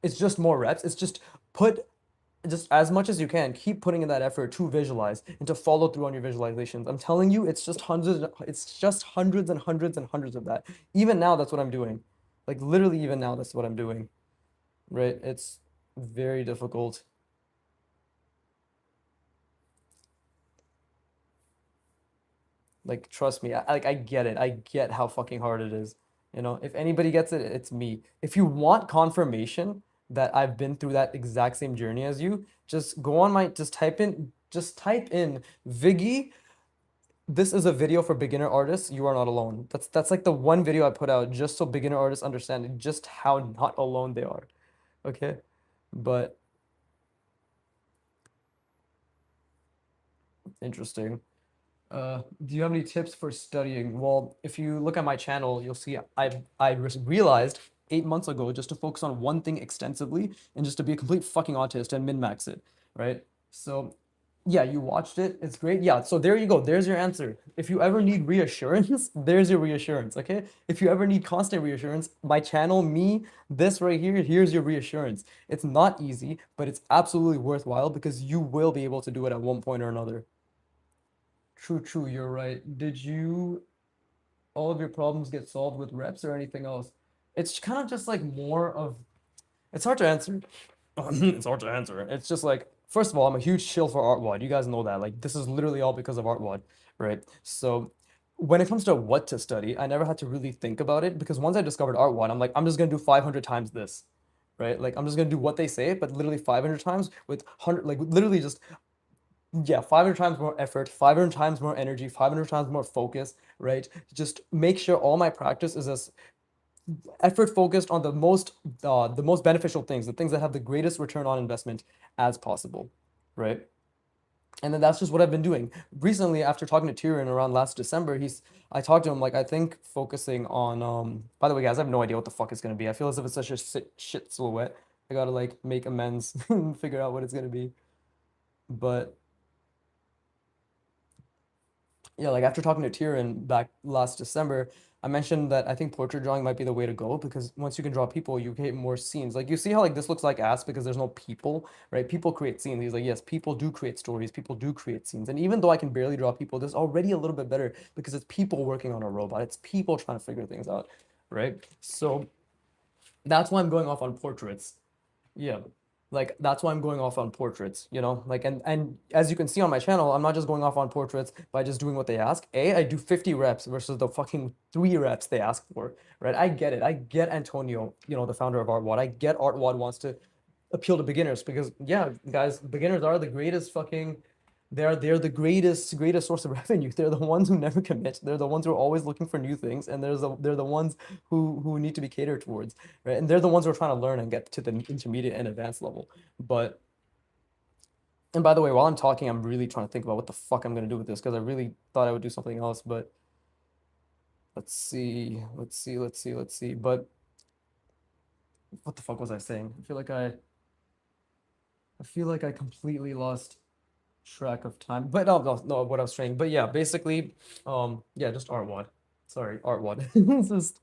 Speaker 1: it's just more reps. It's put just as much as you can, keep putting in that effort to visualize and to follow through on your visualizations. I'm telling you, it's just hundreds and hundreds and hundreds of that. Even now, that's what I'm doing. Like literally even now, that's what I'm doing. Right? It's very difficult. Like, trust me, I get it. I get how fucking hard it is. You know, if anybody gets it, it's me. If you want confirmation that I've been through that exact same journey as you, just go on my, just type in Viggy. This is a video for beginner artists. You are not alone. That's like the one video I put out just so beginner artists understand just how not alone they are. Okay? But interesting. Do you have any tips for studying? Well, if you look at my channel, you'll see realized 8 months ago just to focus on one thing extensively and just to be a complete fucking autist and min-max it, right? So, yeah, you watched it. It's great. Yeah, so there you go. There's your answer. If you ever need reassurance, there's your reassurance, okay? If you ever need constant reassurance, my channel, me, this right here, here's your reassurance. It's not easy, but it's absolutely worthwhile because you will be able to do it at one point or another. True, true, you're right. Did you all of your problems get solved with reps or anything else? It's kind of just like more of it's hard to answer. It's hard to answer. It's just like first of all, I'm a huge shill for ArtWad. You guys know that. Like this is literally all because of ArtWad, right? So when it comes to what to study, I never had to really think about it because once I discovered ArtWad, I'm like, I'm just gonna do 500 times this, right? Like I'm just gonna do what they say, but literally 500 times with 100, like literally just yeah, 500 times more effort, 500 times more energy, 500 times more focus, right? Just make sure all my practice is as effort focused on the most beneficial things, the things that have the greatest return on investment as possible, right? And then that's just what I've been doing. Recently, after talking to Tyrion around last December, I talked to him like I think focusing on by the way, guys, I have no idea what the fuck it's gonna be. I feel as if it's such a shit silhouette. I gotta like make amends and figure out what it's gonna be. But yeah, like after talking to Tyrion back last December, I mentioned that I think portrait drawing might be the way to go because once you can draw people, you create more scenes. Like you see how like this looks like ass because there's no people, right? People create scenes. He's like, yes, people do create stories, people do create scenes. And even though I can barely draw people, there's already a little bit better because it's people working on a robot. It's people trying to figure things out, right? So that's why I'm going off on portraits. Yeah. Like that's why I'm going off on portraits, you know? Like and as you can see on my channel, I'm not just going off on portraits by just doing what they ask. I do 50 reps versus the fucking 3 reps they ask for, right? I get it. I get Antonio, you know, the founder of ArtWad. I get ArtWad wants to appeal to beginners because yeah, guys, beginners are the greatest fucking they're the greatest source of revenue. They're the ones who never commit. They're the ones who are always looking for new things, and they're the ones who need to be catered towards, right? And they're the ones who are trying to learn and get to the intermediate and advanced level. But and by the way, while I'm talking, I'm really trying to think about what the fuck I'm gonna do with this because I really thought I would do something else, but let's see. But what the fuck was I saying? I feel like I completely lost track of time. But no, what I was saying. But yeah, basically, yeah, just Artwad. Sorry, Artwad. It's just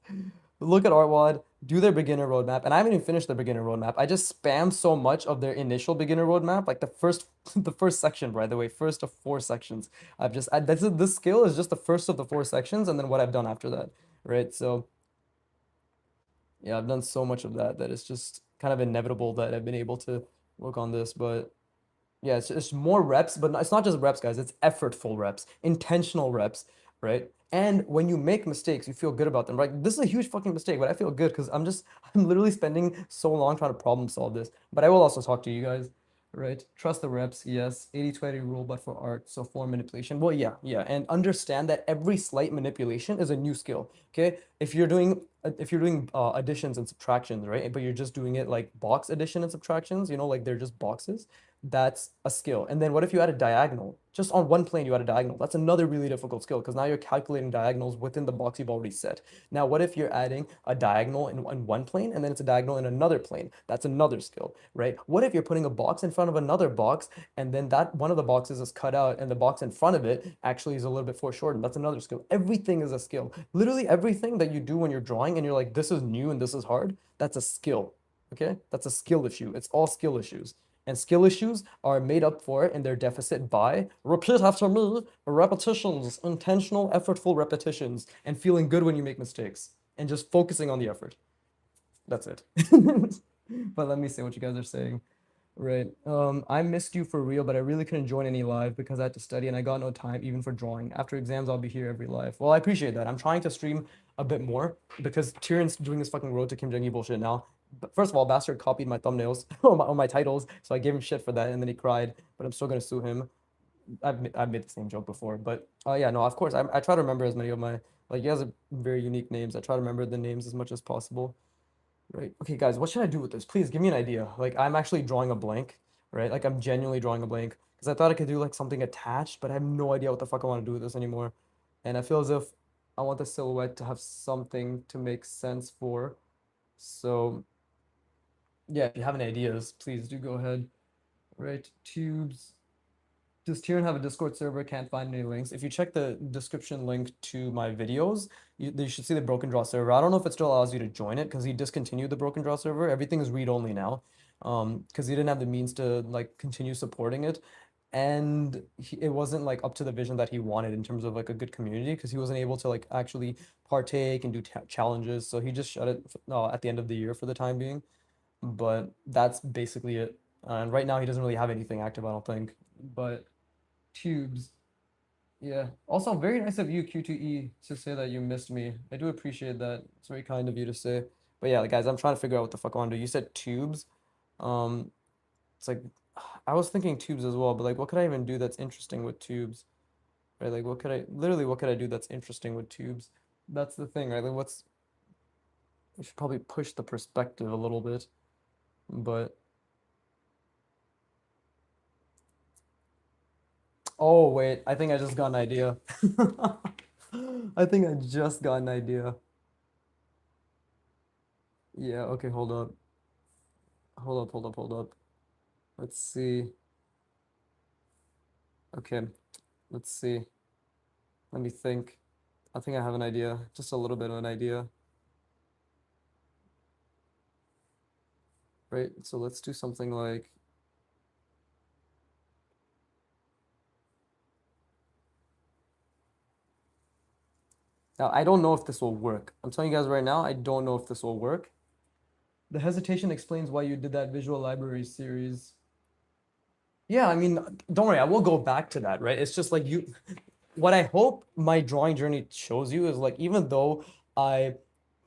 Speaker 1: look at Artwad, do their beginner roadmap, and I haven't even finished their beginner roadmap. I just spam so much of their initial beginner roadmap, like the first, the first section, by the way, first of 4 sections. This skill is just the first of the 4 sections, and then what I've done after that, right? So yeah, I've done so much of that that it's just kind of inevitable that I've been able to work on this, but. Yeah, it's more reps, but it's not just reps, guys. It's effortful reps, intentional reps, right? And when you make mistakes, you feel good about them, right? This is a huge fucking mistake, but I feel good because I'm literally spending so long trying to problem solve this. But I will also talk to you guys, right? Trust the reps, yes. 80/20 rule, but for art, so form manipulation. Well, yeah, yeah. And understand that every slight manipulation is a new skill, okay? If you're doing additions and subtractions, right? But you're just doing it like box addition and subtractions, you know, like they're just boxes, that's a skill. And then what if you add a diagonal? Just on one plane, you add a diagonal. That's another really difficult skill because now you're calculating diagonals within the box you've already set. Now, what if you're adding a diagonal in one plane and then it's a diagonal in another plane? That's another skill, right? What if you're putting a box in front of another box and then that one of the boxes is cut out and the box in front of it actually is a little bit foreshortened? That's another skill. Everything is a skill. Literally everything that you do when you're drawing and you're like, this is new and this is hard, that's a skill, okay? That's a skill issue. It's all skill issues. And skill issues are made up for in their deficit by repeat after me, repetitions, intentional, effortful repetitions, and feeling good when you make mistakes, and just focusing on the effort. That's it. But let me see what you guys are saying. Right. I missed you for real, but I really couldn't join any live because I had to study and I got no time even for drawing. After exams, I'll be here every live. Well, I appreciate that. I'm trying to stream a bit more because Tyrion's doing this fucking road to Kim Jong-un bullshit now. But first of all, Bastard copied my thumbnails on my titles, so I gave him shit for that, and then he cried. But I'm still gonna sue him. I've made the same joke before, but yeah, no, of course, I try to remember as many of my like he has a very unique names. I try to remember the names as much as possible. Right. Okay, guys, what should I do with this? Please give me an idea. Like, I'm actually drawing a blank, right? Like, I'm genuinely drawing a blank because I thought I could do like something attached, but I have no idea what the fuck I want to do with this anymore. And I feel as if I want the silhouette to have something to make sense for. So, yeah, if you have any ideas, please do go ahead. Right. Tubes. Does Tyrion have a Discord server? Can't find any links. If you check the description link to my videos, you should see the Broken Draw server. I don't know if it still allows you to join it because he discontinued the Broken Draw server. Everything is read only now, because he didn't have the means to like continue supporting it, and it wasn't like up to the vision that he wanted in terms of like a good community because he wasn't able to like actually partake and do challenges. So he just shut it at the end of the year for the time being. But that's basically it. And right now he doesn't really have anything active, I don't think. But tubes. Yeah. Also, very nice of you, Q2E, to say that you missed me. I do appreciate that. It's very kind of you to say. But yeah, guys, I'm trying to figure out what the fuck I want to do. You said tubes. Um, it's like I was thinking tubes as well, but like what could I even do that's interesting with tubes? Right? Like what could I do that's interesting with tubes? That's the thing, right? Like we should probably push the perspective a little bit, but oh wait, I think I just got an idea. I think I just got an idea. Yeah, okay, hold up. Hold up. Let's see. Okay, let's see. Let me think. I think I have an idea. Just a little bit of an idea. Right? So let's do something like now I don't know if this will work. I'm telling you guys right now, I don't know if this will work. The hesitation explains why you did that visual library series. Yeah, I mean, don't worry, I will go back to that, right? It's just like what I hope my drawing journey shows you is like even though I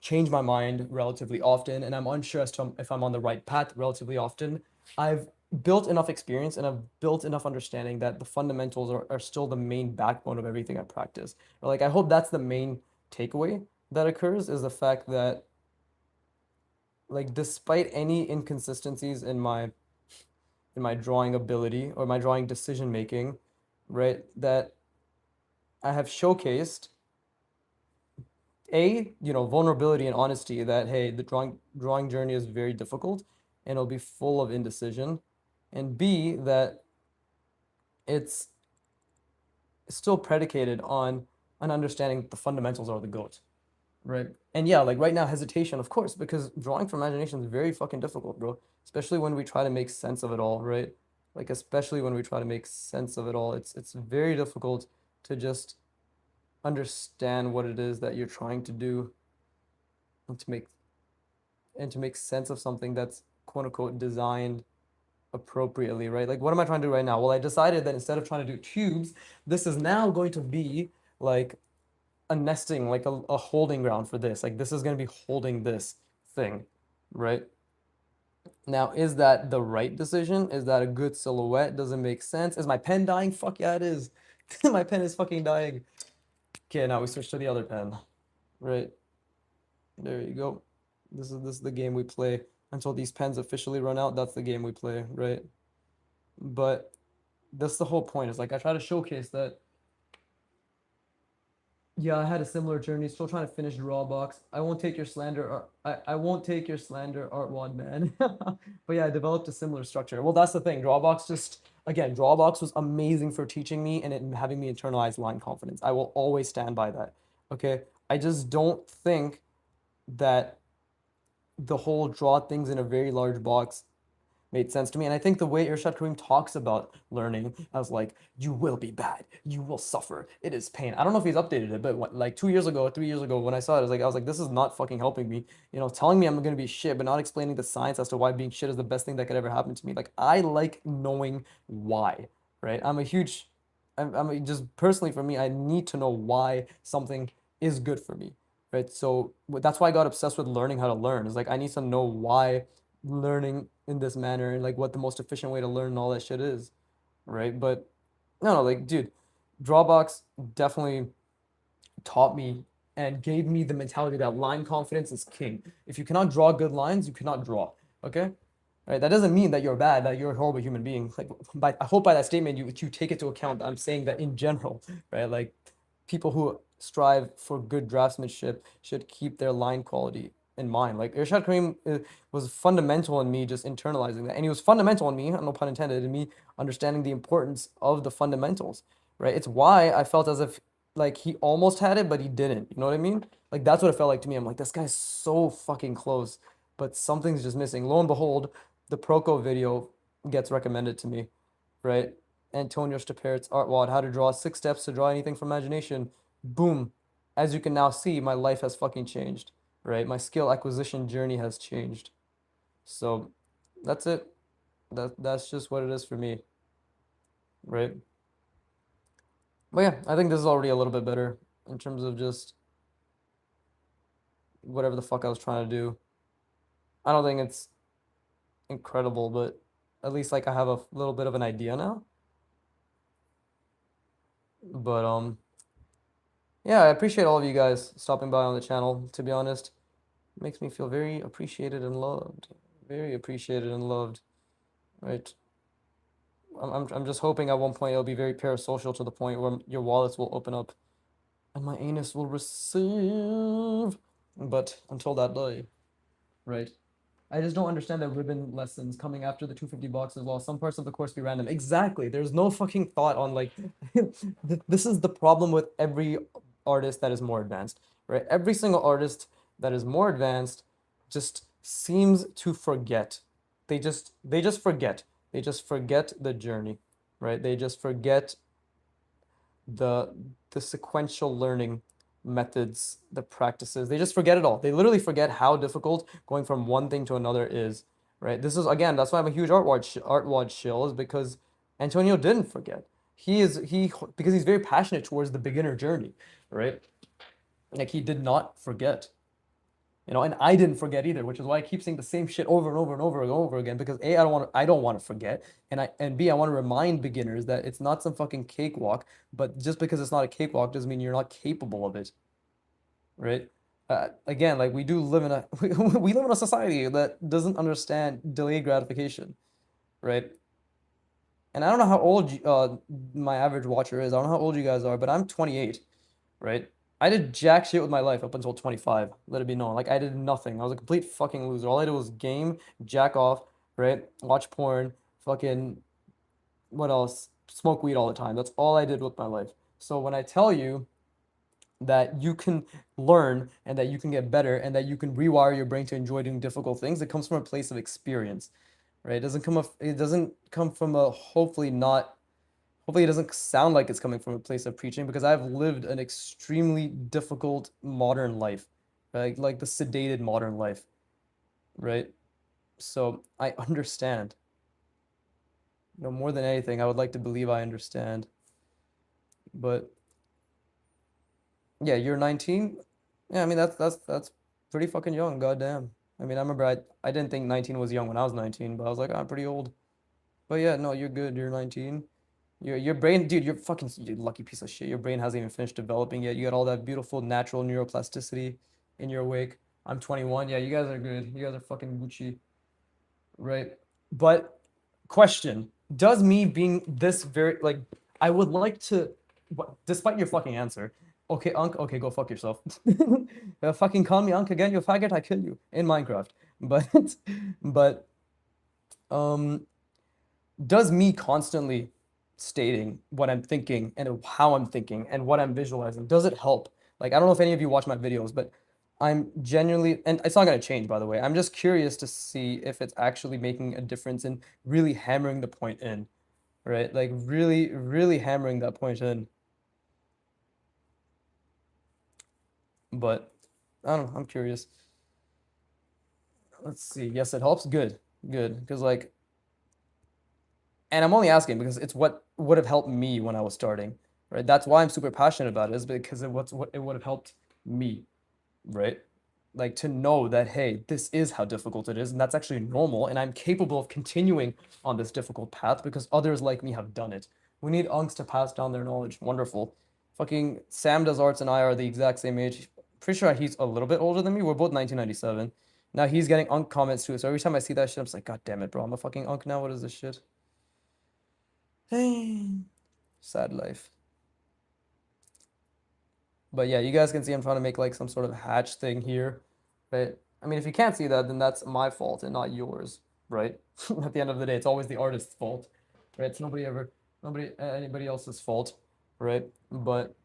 Speaker 1: change my mind relatively often and I'm unsure as to if I'm on the right path relatively often, I've built enough experience and I've built enough understanding that the fundamentals are still the main backbone of everything I practice. Like I hope that's the main takeaway that occurs is the fact that like despite any inconsistencies in my drawing ability or my drawing decision making, right, that I have showcased vulnerability and honesty that hey, the drawing journey is very difficult and it'll be full of indecision, and B, that it's still predicated on an understanding that the fundamentals are the goat, right? And yeah, like right now, hesitation, of course, because drawing from imagination is very fucking difficult, bro. Especially when we try to make sense of it all, right? Like especially when we try to make sense of it all, it's very difficult to just understand what it is that you're trying to do and to make sense of something that's quote unquote designed appropriately, right? Like what am I trying to do right now? Well, I decided that instead of trying to do tubes, this is now going to be like a nesting, like a holding ground for this. Like this is going to be holding this thing, right? Now, is that the right decision? Is that a good silhouette? Does it make sense? Is my pen dying? Fuck yeah, it is. My pen is fucking dying. Okay, now we switch to the other pen. Right. There you go. This is the game we play until these pens officially run out. That's the game we play, right? But that's the whole point. Is like I try to showcase that. Yeah, I had a similar journey. Still trying to finish Drawbox. I won't take your slander. I won't take your slander, Artwad man. But yeah, I developed a similar structure. Well, that's the thing. Drawbox just again, Drawbox was amazing for teaching me and it having me internalize line confidence. I will always stand by that. Okay, I just don't think that the whole draw things in a very large box made sense to me. And I think the way Irshad Karim talks about learning as like, you will be bad, you will suffer, it is pain. I don't know if he's updated it, but what, like 2 years ago, 3 years ago, when I saw it, I was like, this is not fucking helping me. Telling me I'm gonna be shit, but not explaining the science as to why being shit is the best thing that could ever happen to me. Like, I like knowing why, right? Just personally for me, I need to know why something is good for me, right? So that's why I got obsessed with learning how to learn. It's like I need to know why learning in this manner and like what the most efficient way to learn and all that shit is, right? But no, like, dude, Drawbox definitely taught me and gave me the mentality that line confidence is king. If you cannot draw good lines, you cannot draw. Okay? Right? That doesn't mean that you're bad, that you're a horrible human being. I hope by that statement you take into account that I'm saying that in general, right? Like people who strive for good draftsmanship should keep their line quality in mind. Like Irshad Karim was fundamental in me just internalizing that, and he was fundamental in me, no pun intended, in me understanding the importance of the fundamentals. Right? It's why I felt as if like he almost had it, but he didn't. You know what I mean? Like that's what it felt like to me. I'm like, this guy's so fucking close, but something's just missing. Lo and behold, the Proco video gets recommended to me, right? Antonio Staperit's Art Wad, How to Draw 6 Steps to Draw Anything from Imagination. Boom. As you can now see, my life has fucking changed, right? My skill acquisition journey has changed. So that's it. That's just what it is for me, right? But yeah, I think this is already a little bit better in terms of just whatever the fuck I was trying to do. I don't think it's incredible, but at least like I have a little bit of an idea now. But yeah, I appreciate all of you guys stopping by on the channel, to be honest. It makes me feel very appreciated and loved. Very appreciated and loved. Right? I'm just hoping at one point it'll be very parasocial to the point where your wallets will open up and my anus will receive. But until that day, right? I just don't understand the ribbon lessons coming after the 250 boxes while some parts of the course be random. Exactly. There's no fucking thought on like this is the problem with every artist that is more advanced, right? Every single artist that is more advanced just seems to forget. They just forget. They just forget the journey, right? They just forget the the sequential learning methods, the practices. They just forget it all. They literally forget how difficult going from one thing to another is, right? This is again, that's why I'm a huge art watch shill, is because Antonio didn't forget. He because he's very passionate towards the beginner journey, right? Like he did not forget. And I didn't forget either, which is why I keep saying the same shit over and over and over and over again, because A, I don't want to forget, and B, I want to remind beginners that it's not some fucking cakewalk, but just because it's not a cakewalk doesn't mean you're not capable of it, right? Again, like we do live in a we live in a society that doesn't understand delayed gratification, right? And I don't know how old my average watcher is. I don't know how old you guys are, but I'm 28, right? I did jack shit with my life up until 25. Let it be known. Like I did nothing. I was a complete fucking loser. All I did was game, jack off, right? Watch porn, fucking what else? Smoke weed all the time. That's all I did with my life. So when I tell you that you can learn and that you can get better and that you can rewire your brain to enjoy doing difficult things, it comes from a place of experience, right? It doesn't come from a hopefully it doesn't sound like it's coming from a place of preaching, because I've lived an extremely difficult modern life, right? Like the sedated modern life, right? So I understand. More than anything, I would like to believe I understand. But yeah, you're 19. Yeah, I mean that's pretty fucking young, goddamn. I mean, I remember I didn't think 19 was young when I was 19, but I was like, I'm pretty old. But yeah, no, you're good. You're 19. Your brain, dude, you're fucking you lucky piece of shit. Your brain hasn't even finished developing yet. You got all that beautiful natural neuroplasticity in your wake. I'm 21. Yeah, you guys are good. You guys are fucking Gucci, right? But question, does me being this very like I would like to despite your fucking answer. Okay, Unc, okay, go fuck yourself. Fucking call me Unc again, you faggot, I kill you in Minecraft. But but um does me constantly stating what I'm thinking and how I'm thinking and what I'm visualizing, does it help? Like, I don't know if any of you watch my videos, but I'm genuinely, and it's not going to change, by the way. I'm just curious to see if it's actually making a difference in really hammering the point in, right? Like really, really hammering that point in. But I don't know, I'm curious. Let's see. Yes, it helps. Good, good. Because like, and I'm only asking because it's what would have helped me when I was starting, right? That's why I'm super passionate about it, is because what it would have helped me, right? Like to know that, hey, this is how difficult it is, and that's actually normal, and I'm capable of continuing on this difficult path because others like me have done it. We need unks to pass down their knowledge. Wonderful. Fucking Sam does arts and I are the exact same age. Pretty sure he's a little bit older than me. We're both 1997. Now he's getting unk comments too. So every time I see that shit, I'm just like, God damn it, bro. I'm a fucking unk now. What is this shit? Sad life. But yeah, you guys can see I'm trying to make like some sort of hatch thing here, right? I mean, if you can't see that, then that's my fault and not yours, right? At the end of the day, it's always the artist's fault, right? It's nobody, anybody else's fault, right? But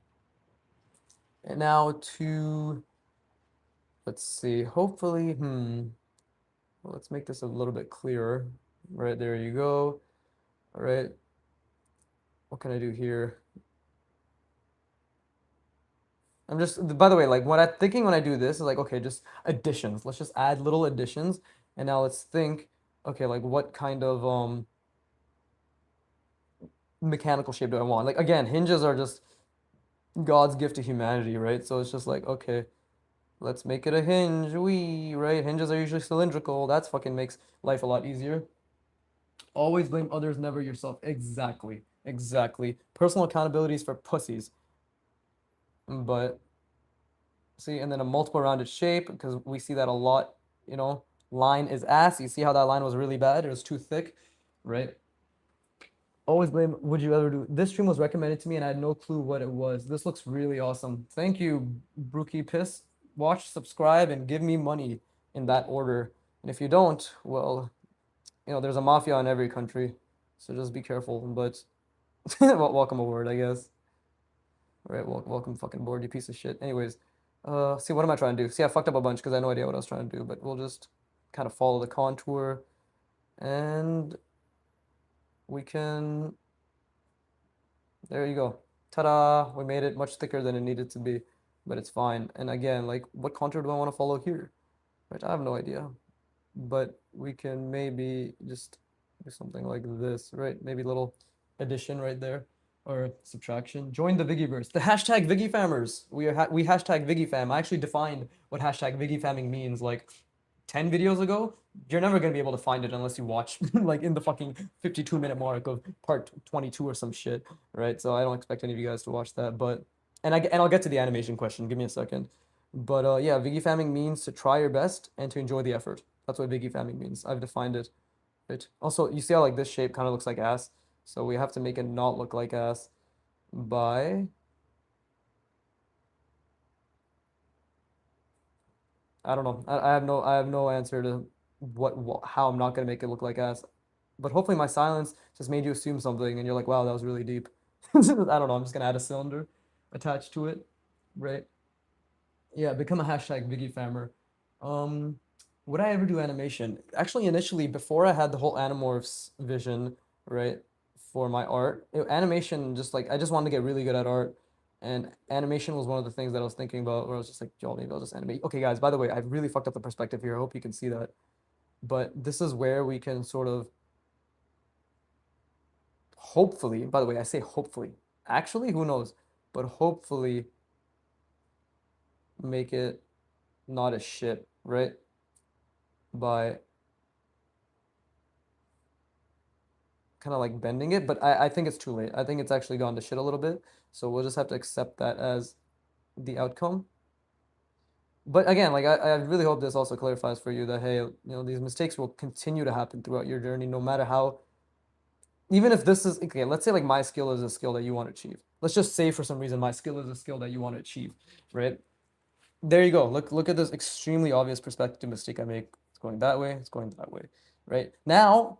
Speaker 1: now to, let's see, hopefully, well, let's make this a little bit clearer, right? There you go, all right? What can I do here? I'm just, by the way, like what I'm thinking when I do this is like, okay, just additions. Let's just add little additions. And now let's think, okay, like what kind of mechanical shape do I want? Like again, hinges are just God's gift to humanity, right? So it's just like, okay, let's make it a hinge. Right? Hinges are usually cylindrical. That's fucking makes life a lot easier. Always blame others, never yourself. Exactly. Exactly. Personal accountability is for pussies. But see, and then a multiple rounded shape because we see that a lot, you know. Line is ass. You see how that line was really bad? It was too thick, right? Always blame would you ever do. This stream was recommended to me and I had no clue what it was. This looks really awesome. Thank you, Brookie Piss. Watch, subscribe, and give me money in that order. And if you don't, well, you know, there's a mafia in every country. So just be careful. But welcome aboard, I guess. All right, welcome fucking board, you piece of shit. Anyways, see, what am I trying to do? See, I fucked up a bunch because I had no idea what I was trying to do, but we'll just kind of follow the contour and we can, there you go. Ta-da, we made it much thicker than it needed to be, but it's fine. And again, like, what contour do I want to follow here? Right, I have no idea, but we can maybe just do something like this, right? Maybe a little addition right there or subtraction. Join the Vigiverse. The hashtag VigiFammers. We hashtag VigiFam. I actually defined what hashtag VigiFamming means like 10 videos ago. You're never gonna be able to find it unless you watch like in the fucking 52-minute mark of part 22 or some shit, right? So I don't expect any of you guys to watch that, but and I'll get to the animation question. Give me a second. But yeah, Vigifamming means to try your best and to enjoy the effort. That's what Vigifamming means. I've defined it. Right. Also, you see how like this shape kind of looks like ass? So we have to make it not look like ass by, I don't know. I have no answer to how I'm not gonna make it look like ass. But hopefully my silence just made you assume something and you're like, wow, that was really deep. I don't know. I'm just gonna add a cylinder attached to it, right? Yeah, become a hashtag VigiFammer. Um, would I ever do animation? Actually, initially, before I had the whole Animorphs vision, right, for my art, animation just like I just wanted to get really good at art, and animation was one of the things that I was thinking about. Where I was just like, yo, maybe I'll just animate. Okay, guys, by the way, I've really fucked up the perspective here. I hope you can see that. But this is where we can sort of hopefully, by the way, I say hopefully. Actually, who knows? But hopefully make it not as shit, right? By kind of like bending it, but I think it's too late. I think it's actually gone to shit a little bit. So we'll just have to accept that as the outcome. But again, like I really hope this also clarifies for you that hey, you know, these mistakes will continue to happen throughout your journey, no matter how, even if this is okay, let's say like my skill is a skill that you want to achieve. Let's just say for some reason my skill is a skill that you want to achieve, right? There you go. Look at this extremely obvious perspective mistake I make. It's going that way, it's going that way, right? Now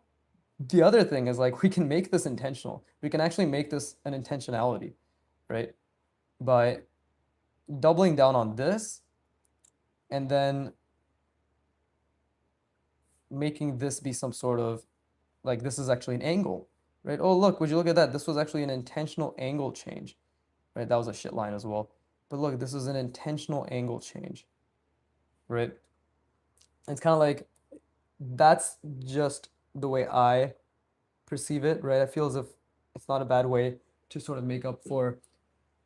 Speaker 1: the other thing is like we can make this intentional. We can actually make this an intentionality, right? By doubling down on this and then making this be some sort of like this is actually an angle, right? Oh, look, would you look at that? This was actually an intentional angle change, right? That was a shit line as well. But look, this is an intentional angle change, right? It's kind of like that's just the way I perceive it, right? I feel as if it's not a bad way to sort of make up for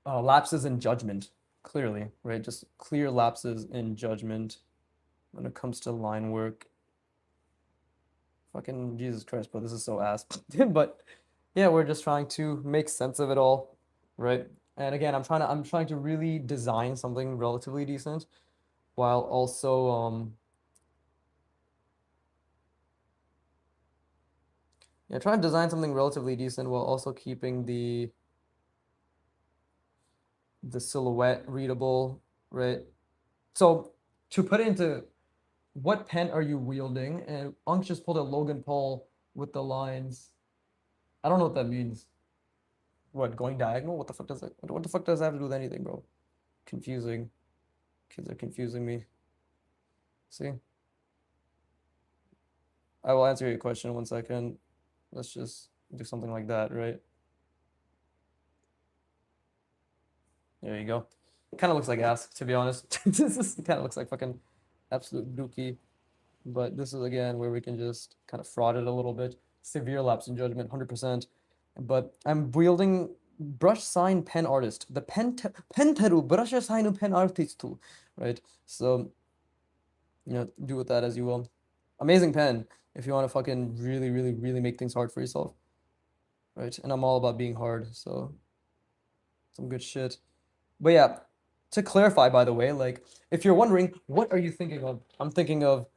Speaker 1: lapses in judgment, clearly, right? Just clear lapses in judgment when it comes to line work. Fucking Jesus Christ, bro, this is so ass. But yeah, we're just trying to make sense of it all, right? And again, I'm trying to really design something relatively decent while also yeah, trying to design something relatively decent while also keeping the silhouette readable, right? So to put it into what pen are you wielding? And Unk just pulled a Logan Paul with the lines. I don't know what that means. What, going diagonal? What the fuck does that? What the fuck does that have to do with anything, bro? Confusing. Kids are confusing me. See, I will answer your question in 1 second. Let's just do something like that, right? There you go. Kind of looks like ass, to be honest. This kind of looks like fucking absolute dookie. But this is again where we can just kind of fraud it a little bit. Severe lapse in judgment, 100%. But I'm wielding brush sign pen artist. The pentaru brush sign pen artist too, right? So do with that as you will. Amazing pen if you want to fucking really, really, really make things hard for yourself, right? And I'm all about being hard, so some good shit. But yeah, to clarify, by the way, like if you're wondering, what are you thinking of? I'm thinking of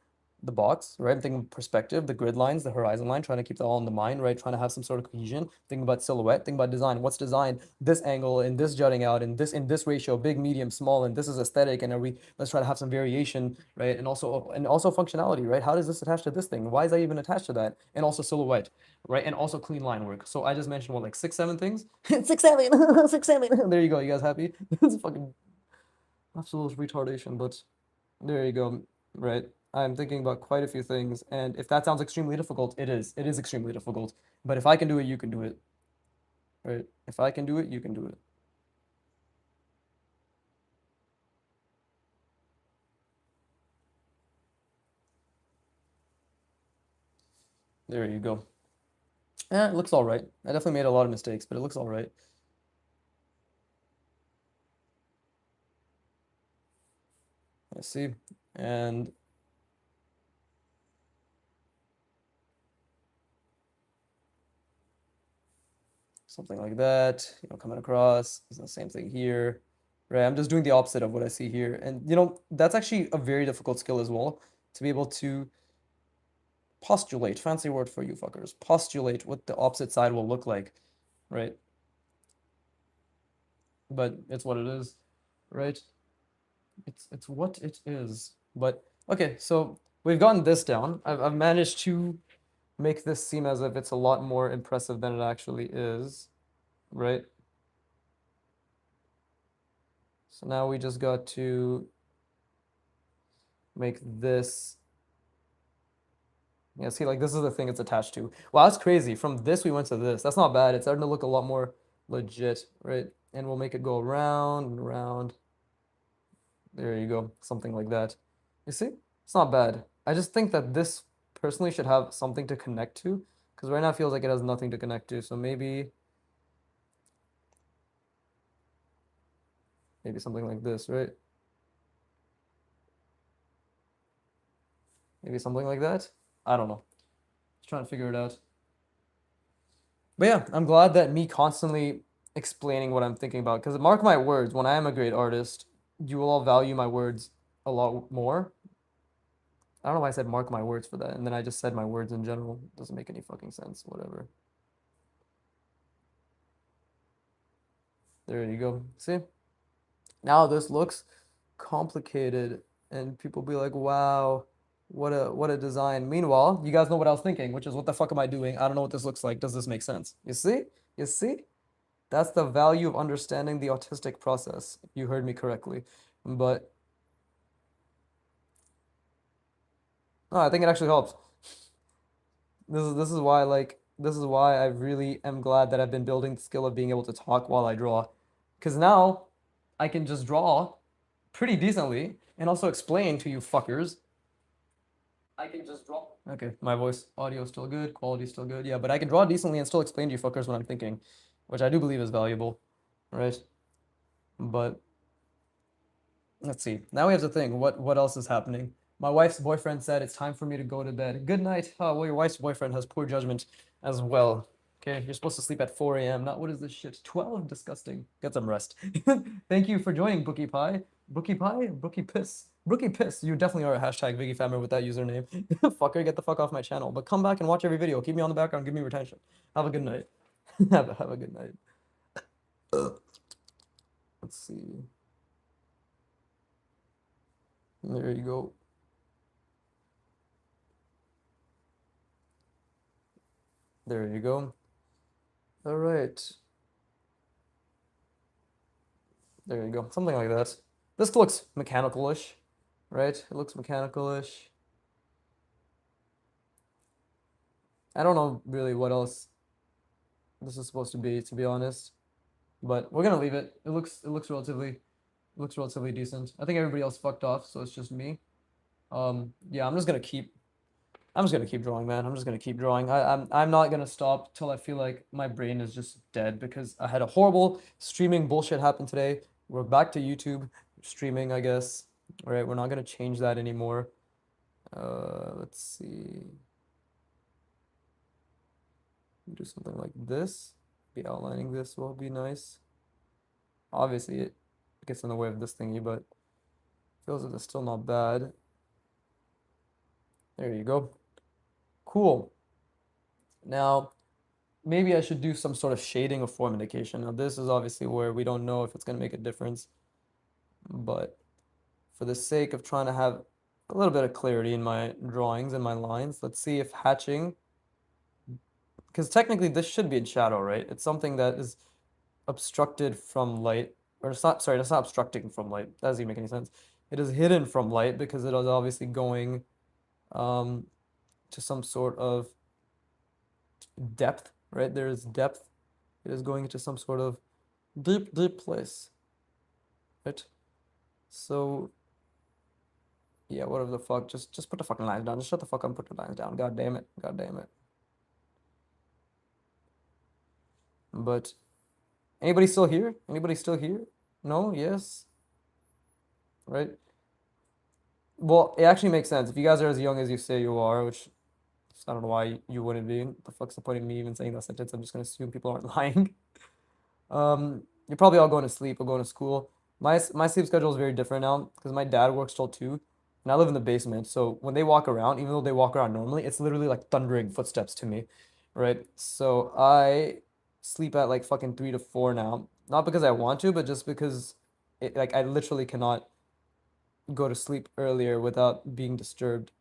Speaker 1: the box, right? I'm thinking perspective, the grid lines, the horizon line, trying to keep that all in the mind, right? Trying to have some sort of cohesion. Thinking about silhouette, thinking about design. What's design? This angle and this jutting out and this ratio, big, medium, small, and this is aesthetic. And let's try to have some variation, right? And also functionality, right? How does this attach to this thing? Why is that even attached to that? And also silhouette, right? And also clean line work. So I just mentioned what, like 6, 7 things? 6, 7, 6, 7. There you go. You guys happy? It's fucking absolute retardation, but there you go. Right. I'm thinking about quite a few things, and if that sounds extremely difficult, it is. It is extremely difficult. But if I can do it, you can do it. Right? If I can do it, you can do it. There you go. It looks all right. I definitely made a lot of mistakes, but it looks all right. I see. And something like that, coming across. It's the same thing here. Right? I'm just doing the opposite of what I see here. And that's actually a very difficult skill as well, to be able to postulate, fancy word for you fuckers, postulate what the opposite side will look like, right? But it's what it is, right? It's what it is. But okay, so we've gotten this down. I've managed to make this seem as if it's a lot more impressive than it actually is, right? So now we just got to make this. Yeah, see, like this is the thing it's attached to. Wow, that's crazy. From this we went to this. That's not bad. It's starting to look a lot more legit, right? And we'll make it go around and around. There you go, something like that. You see? It's not bad. I just think that this personally should have something to connect to, because right now it feels like it has nothing to connect to. So maybe something like this, right? Maybe something like that. I don't know. Just trying to figure it out. But yeah, I'm glad that me constantly explaining what I'm thinking about, because mark my words, when I am a great artist, you will all value my words a lot more. I don't know why I said mark my words for that, and then I just said my words in general. Doesn't make any fucking sense. Whatever. There you go. See? Now this looks complicated, and people be like, "Wow, what a design." Meanwhile, you guys know what I was thinking, which is, "What the fuck am I doing? I don't know what this looks like. Does this make sense?" You see? You see? That's the value of understanding the autistic process. You heard me correctly. But No, I think it actually helps. This is why I really am glad that I've been building the skill of being able to talk while I draw. Because now I can just draw pretty decently and also explain to you fuckers. I can just draw. Okay, my voice audio is still good, quality is still good. Yeah, but I can draw decently and still explain to you fuckers what I'm thinking, which I do believe is valuable, right? But let's see. Now we have to think. What else is happening? My wife's boyfriend said it's time for me to go to bed. Good night. Oh, well, your wife's boyfriend has poor judgment as well. Okay, you're supposed to sleep at 4 a.m. Not what is this shit? 12? Disgusting. Get some rest. Thank you for joining, Bookie Pie. Bookie Pie? Bookie Piss. Brookie Piss. You definitely are a hashtag Viggy Fammer with that username. Fucker, get the fuck off my channel. But come back and watch every video. Keep me on the background. Give me retention. Have a good night. have a good night. Let's see. There you go. There you go. All right. There you go. Something like that. This looks mechanical-ish, right? It looks mechanical-ish. I don't know really what else this is supposed to be honest. But we're gonna leave it. It looks relatively decent. I think everybody else fucked off, so it's just me. Yeah, I'm just gonna keep drawing, man. I'm just gonna keep drawing. I'm not gonna stop till I feel like my brain is just dead because I had a horrible streaming bullshit happen today. We're back to YouTube streaming, I guess. All right, we're not gonna change that anymore. Let's see. Do something like this. Be outlining this will be nice. Obviously, it gets in the way of this thingy, but feels like it's still not bad. There you go. Cool. Now, maybe I should do some sort of shading of form indication. Now, this is obviously where we don't know if it's going to make a difference, but for the sake of trying to have a little bit of clarity in my drawings and my lines, let's see if hatching, because technically this should be in shadow, right? It's something that is obstructed from light, or it's not, sorry, it's not obstructing from light. That doesn't even make any sense. It is hidden from light because it is obviously going to some sort of depth, right? There is depth. It is going into some sort of deep, deep place, right? So, yeah, whatever the fuck. Just put the fucking lines down. Just shut the fuck up and put the lines down. God damn it. God damn it. But anybody still here? Anybody still here? No? Yes? Right? Well, it actually makes sense. If you guys are as young as you say you are, which I don't know why you wouldn't be. What the fuck's the point of me even saying that sentence? I'm just gonna assume people aren't lying. You're probably all going to sleep or going to school. My sleep schedule is very different now because my dad works till 2, and I live in the basement. So when they walk around, even though they walk around normally, it's literally like thundering footsteps to me, right? So I sleep at like fucking 3 to 4 now. Not because I want to, but just because like I literally cannot go to sleep earlier without being disturbed.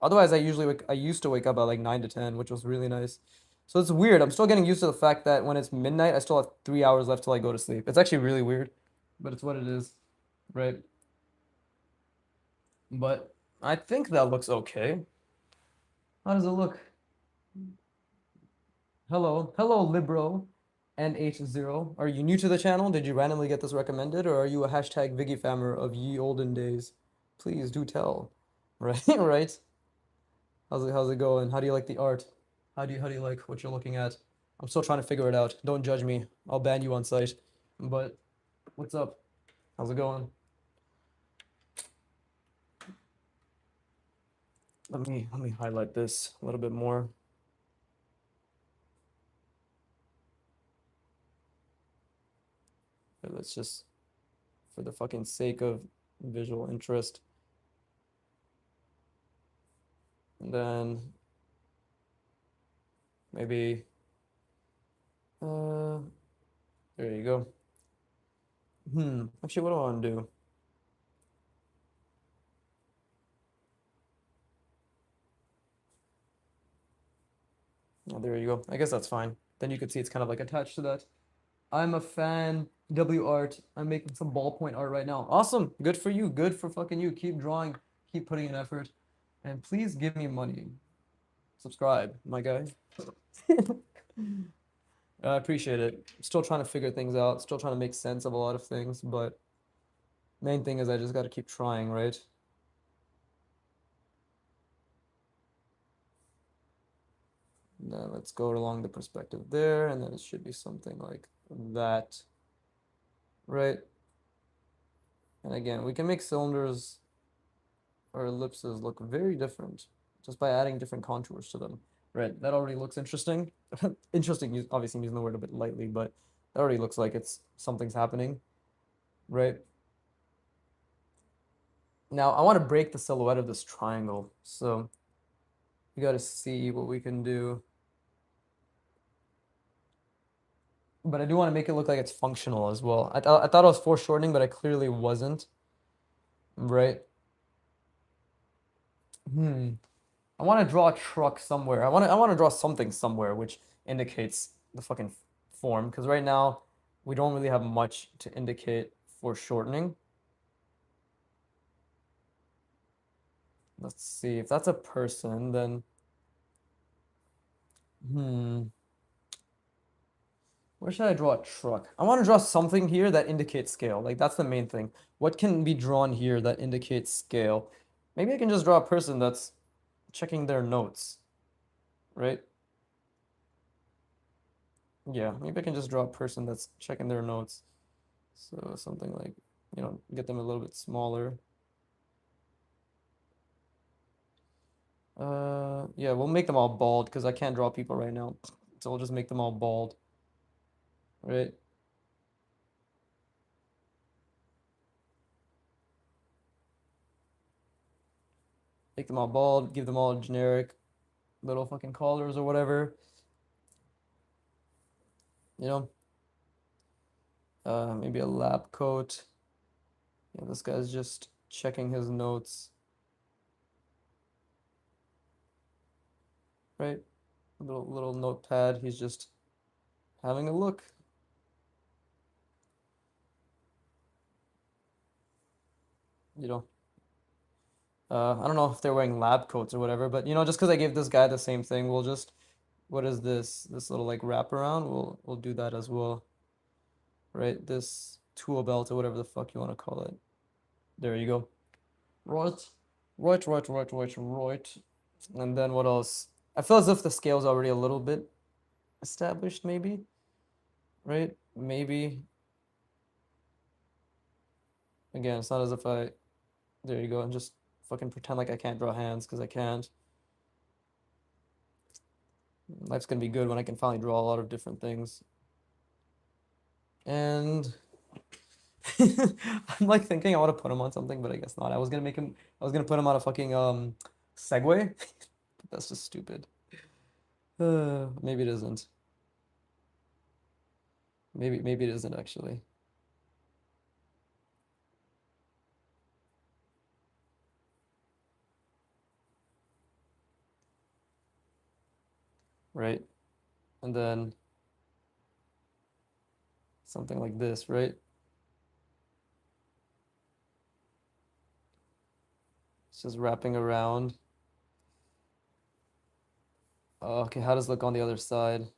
Speaker 1: Otherwise, I used to wake up at like 9 to 10, which was really nice. So it's weird. I'm still getting used to the fact that when it's midnight, I still have 3 hours left till I go to sleep. It's actually really weird, but it's what it is, right? But I think that looks okay. How does it look? Hello, hello, Libro NH0. Are you new to the channel? Did you randomly get this recommended, or are you a hashtag Viggyfammer of ye olden days? Please do tell. Right, right. How's it going? How do you like the art? How do you like what you're looking at? I'm still trying to figure it out. Don't judge me. I'll ban you on site. But what's up? How's it going? Let me highlight this a little bit more. Let's just, for the fucking sake of visual interest. And then maybe uh there you go. Actually, what do I want to do? Oh, there you go. I guess that's fine. Then you could see it's kind of like attached to that. I'm a fan. W art. I'm making some ballpoint art right now. Awesome. Good for you. Good for fucking you. Keep drawing. Keep putting in effort. And please give me money. Subscribe, my guy. I appreciate it. Still trying to figure things out, still trying to make sense of a lot of things, but main thing is I just got to keep trying, right? Now let's go along the perspective there, and then it should be something like that, right? And again, we can make cylinders or ellipses look very different just by adding different contours to them, right? That already looks interesting. Interesting, obviously I'm using the word a bit lightly, but that already looks like it's something's happening, right? Now I want to break the silhouette of this triangle, so we got to see what we can do. But I do want to make it look like it's functional as well. I thought I was foreshortening, but I clearly wasn't, right? I want to draw a truck somewhere. I want to draw something somewhere which indicates the fucking form, because right now we don't really have much to indicate foreshortening. Let's see if that's a person, then where should I draw a truck? I want to draw something here that indicates scale. Like that's the main thing. What can be drawn here that indicates scale? Maybe I can just draw a person that's checking their notes, right? Yeah, maybe I can just draw a person that's checking their notes. So something like, get them a little bit smaller. Yeah, we'll make them all bald because I can't draw people right now. So we'll just make them all bald, right? Make them all bald, give them all generic little fucking collars or whatever. You know? Maybe a lab coat. Yeah, this guy's just checking his notes, right? Little notepad. He's just having a look. You know, I don't know if they're wearing lab coats or whatever, but just because I gave this guy the same thing, we'll just, what is this? This little like wraparound. We'll do that as well, right? This tool belt or whatever the fuck you want to call it. There you go. Right, right. And then what else? I feel as if the scale's already a little bit established, maybe, right? Maybe. Again, it's not as if there you go, and just fucking pretend like I can't draw hands because I can't. Life's gonna be good when I can finally draw a lot of different things. And I'm like thinking I want to put him on something, but I guess not. I was gonna put him on a fucking Segway. But that's just stupid. Maybe it isn't. Maybe it isn't actually. Right? And then something like this, right? It's just wrapping around. Okay, how does it look on the other side?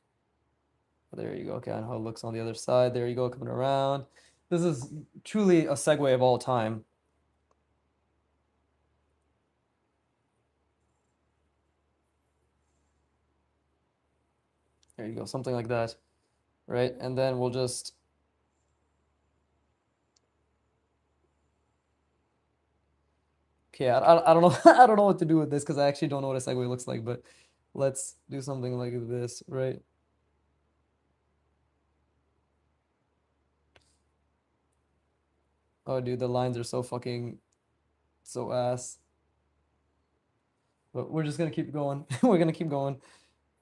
Speaker 1: There you go. Okay, I know how it looks on the other side. There you go, coming around. This is truly a Segway of all time. There you go, something like that, right? And then we'll just, okay, I don't know, I don't know what to do with this because I actually don't know what a Segway looks like, but let's do something like this, right? Oh, dude, the lines are so fucking, so ass. But we're just gonna keep going. We're gonna keep going,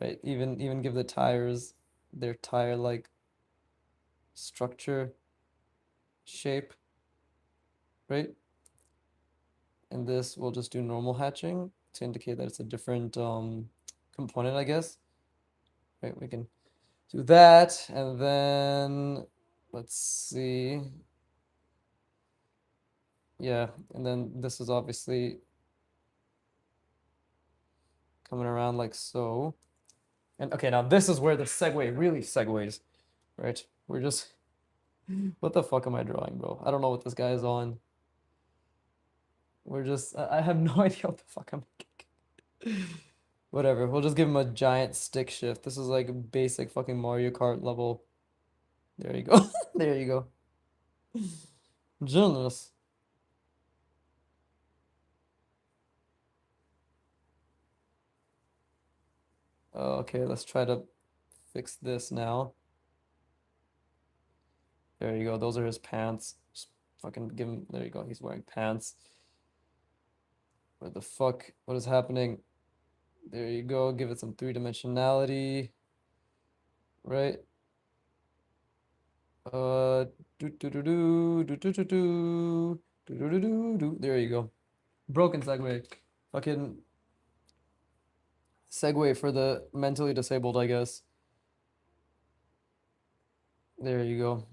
Speaker 1: right? Even give the tires their tire-like structure, shape, right? And this we'll just do normal hatching to indicate that it's a different component, I guess. Right, we can do that, and then let's see. Yeah, and then this is obviously coming around like so. And okay, now this is where the segue really segues, right? We're just, what the fuck am I drawing, bro? I don't know what this guy is on. We're just, I have no idea what the fuck I'm making. Whatever, we'll just give him a giant stick shift. This is like basic fucking Mario Kart level. There you go. There you go. Genius. Okay, let's try to fix this now. There you go. Those are his pants. Just fucking give him. There you go. He's wearing pants. What the fuck? What is happening? There you go. Give it some three-dimensionality. Right? Do do do do do do do do do do do do do. There you go. Broken segue. Fucking segue for the mentally disabled, I guess. There you go.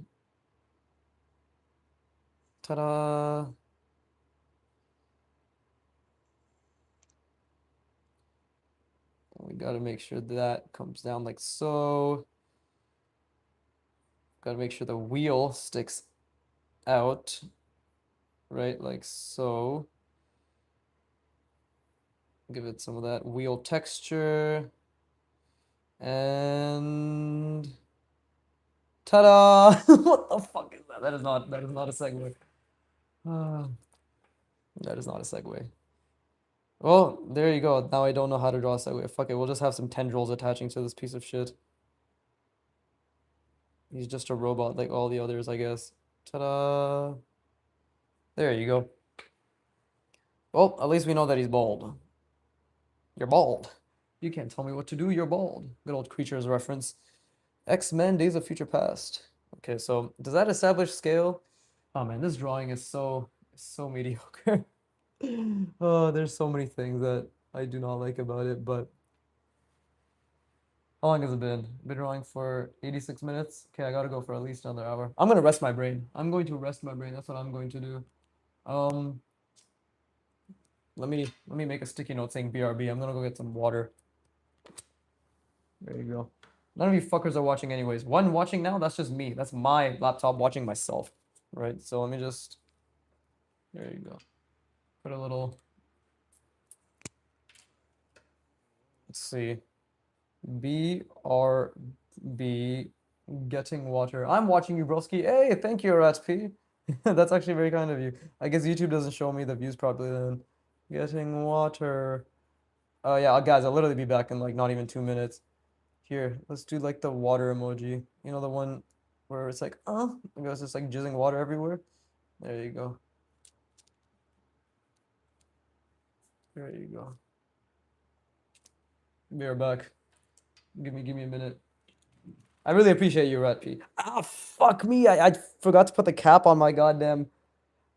Speaker 1: Ta-da! We gotta make sure that comes down like so. Gotta make sure the wheel sticks out, right? Like so. Give it some of that wheel texture. And ta-da! What the fuck is that? That is not a segue. That is not a segue. Well, there you go. Now I don't know how to draw a segue. Fuck it, we'll just have some tendrils attaching to this piece of shit. He's just a robot like all the others, I guess. Ta-da! There you go. Well, at least we know that he's bald. You're bald. You can't tell me what to do, you're bald. Good old Creatures reference. X-Men Days of Future Past. Okay, so does that establish scale? Oh man, this drawing is so mediocre. Oh, there's so many things that I do not like about it, but how long has it been? Been drawing for 86 minutes? Okay, I gotta go for at least another hour. I'm gonna rest my brain. I'm going to rest my brain. That's what I'm going to do. Let me make a sticky note saying BRB. I'm gonna go get some water. There you go. None of you fuckers are watching anyways. One watching now, that's just me. That's my laptop watching myself. Right? So let me just, there you go. Put a little, let's see. BRB, getting water. I'm watching you, broski. Hey, thank you, RatP. That's actually very kind of you. I guess YouTube doesn't show me the views properly then. Getting water. Oh yeah, guys, I'll literally be back in like not even 2 minutes. Here, let's do like the water emoji. You know the one where it's like, it goes just like jizzing water everywhere. There you go. There you go. Be right back. Give me a minute. I really appreciate you, RatP. Ah, fuck me. I forgot to put the cap on my goddamn.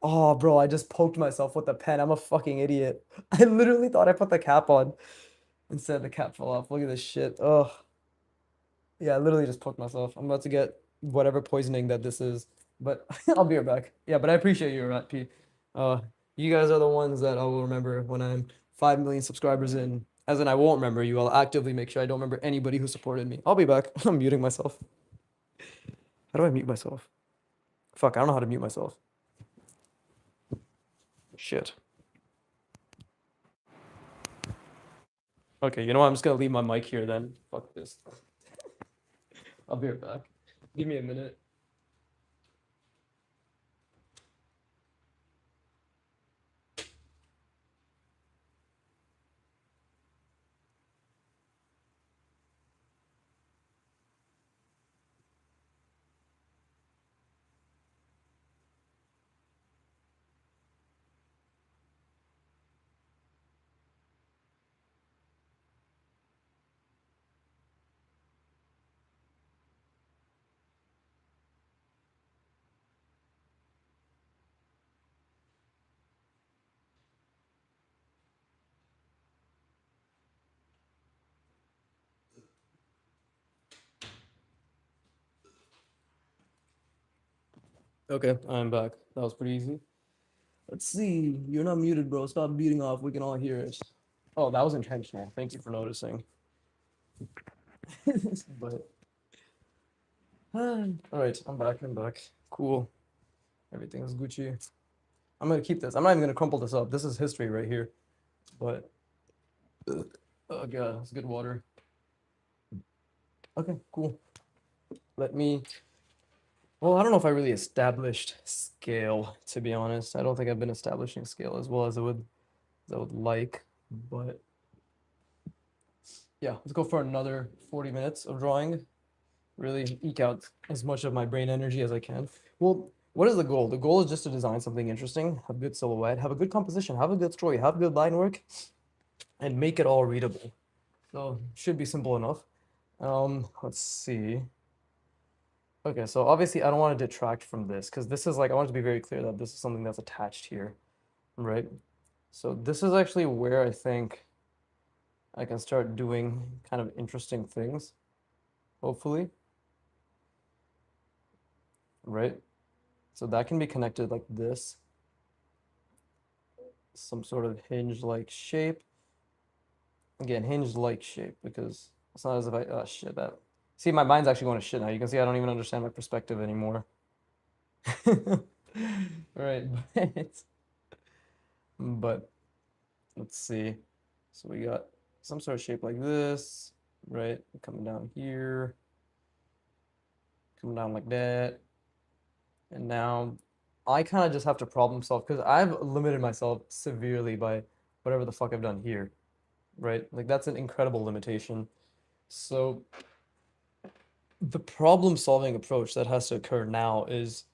Speaker 1: Oh, bro, I just poked myself with the pen. I'm a fucking idiot. I literally thought I put the cap on. Instead, the cap fell off. Look at this shit. Oh. Yeah, I literally just poked myself. I'm about to get whatever poisoning that this is. But I'll be right back. Yeah, but I appreciate you, RatP. You guys are the ones that I will remember when I'm 5 million subscribers in. As in, I won't remember you. I'll actively make sure I don't remember anybody who supported me. I'll be back. I'm muting myself. How do I mute myself? Fuck, I don't know how to mute myself. Shit. Okay, you know what? I'm just gonna leave my mic here then. Fuck this. I'll be right back. Give me a minute. Okay, I'm back. That was pretty easy. Let's see. You're not muted, bro. Stop beating off. We can all hear it. Oh, that was intentional. Thank you for noticing. But all right, I'm back. I'm back. Cool. Everything's Gucci. I'm gonna keep this. I'm not even gonna crumple this up. This is history right here. But oh god, it's good water. Okay, cool. Let me. Well, I don't know if I really established scale, to be honest. I don't think I've been establishing scale as well as I would like. But yeah, let's go for another 40 minutes of drawing. Really eke out as much of my brain energy as I can. Well, what is the goal? The goal is just to design something interesting, have a good silhouette, have a good composition, have a good story, have good line work, and make it all readable. So should be simple enough. Let's see. Okay, so obviously I don't want to detract from this because this is like I want it to be very clear that this is something that's attached here, right? So this is actually where I think I can start doing kind of interesting things, hopefully, right? So that can be connected like this, some sort of hinge-like shape. Again, hinge-like shape because it's not as if I, oh shit, that. See, my mind's actually going to shit now. You can see I don't even understand my perspective anymore. Right, but let's see. So we got some sort of shape like this, right? Coming down here, coming down like that. And now I kind of just have to problem solve because I've limited myself severely by whatever the fuck I've done here, right? Like that's an incredible limitation. So the problem solving approach that has to occur now is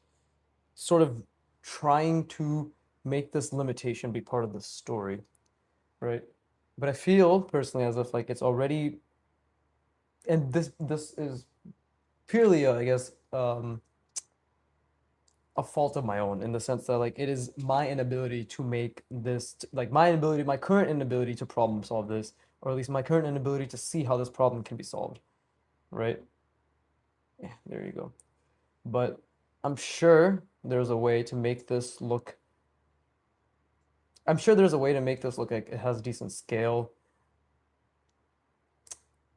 Speaker 1: sort of trying to make this limitation be part of the story, right? But I feel personally as if like it's already, and this is purely, I guess, a fault of my own in the sense that like it is my inability to make this like my current inability to problem solve this, or at least my current inability to see how this problem can be solved, right? Yeah, there you go. But I'm sure there's a way to make this look. I'm sure there's a way to make this look like it has decent scale,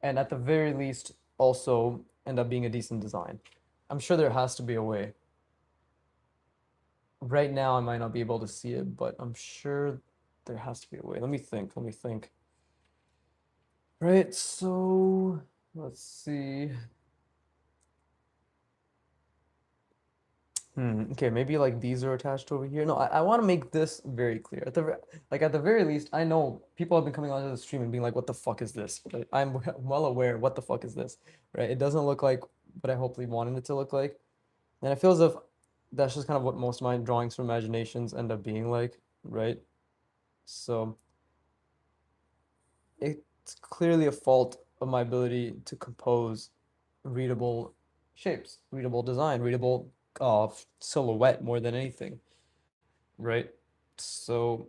Speaker 1: and at the very least, also end up being a decent design. I'm sure there has to be a way. Right now, I might not be able to see it, but I'm sure there has to be a way. Let me think. Let me think. Right, so let's see. Okay, maybe like these are attached over here. No, I want to make this very clear. At the very least, I know people have been coming onto the stream and being like, "What the fuck is this?" But I'm well aware. What the fuck is this? Right? It doesn't look like what I hopefully wanted it to look like, and it feels as if that's just kind of what most of my drawings from imaginations end up being like, right? So it's clearly a fault of my ability to compose readable shapes, readable design, readable silhouette more than anything, right? So,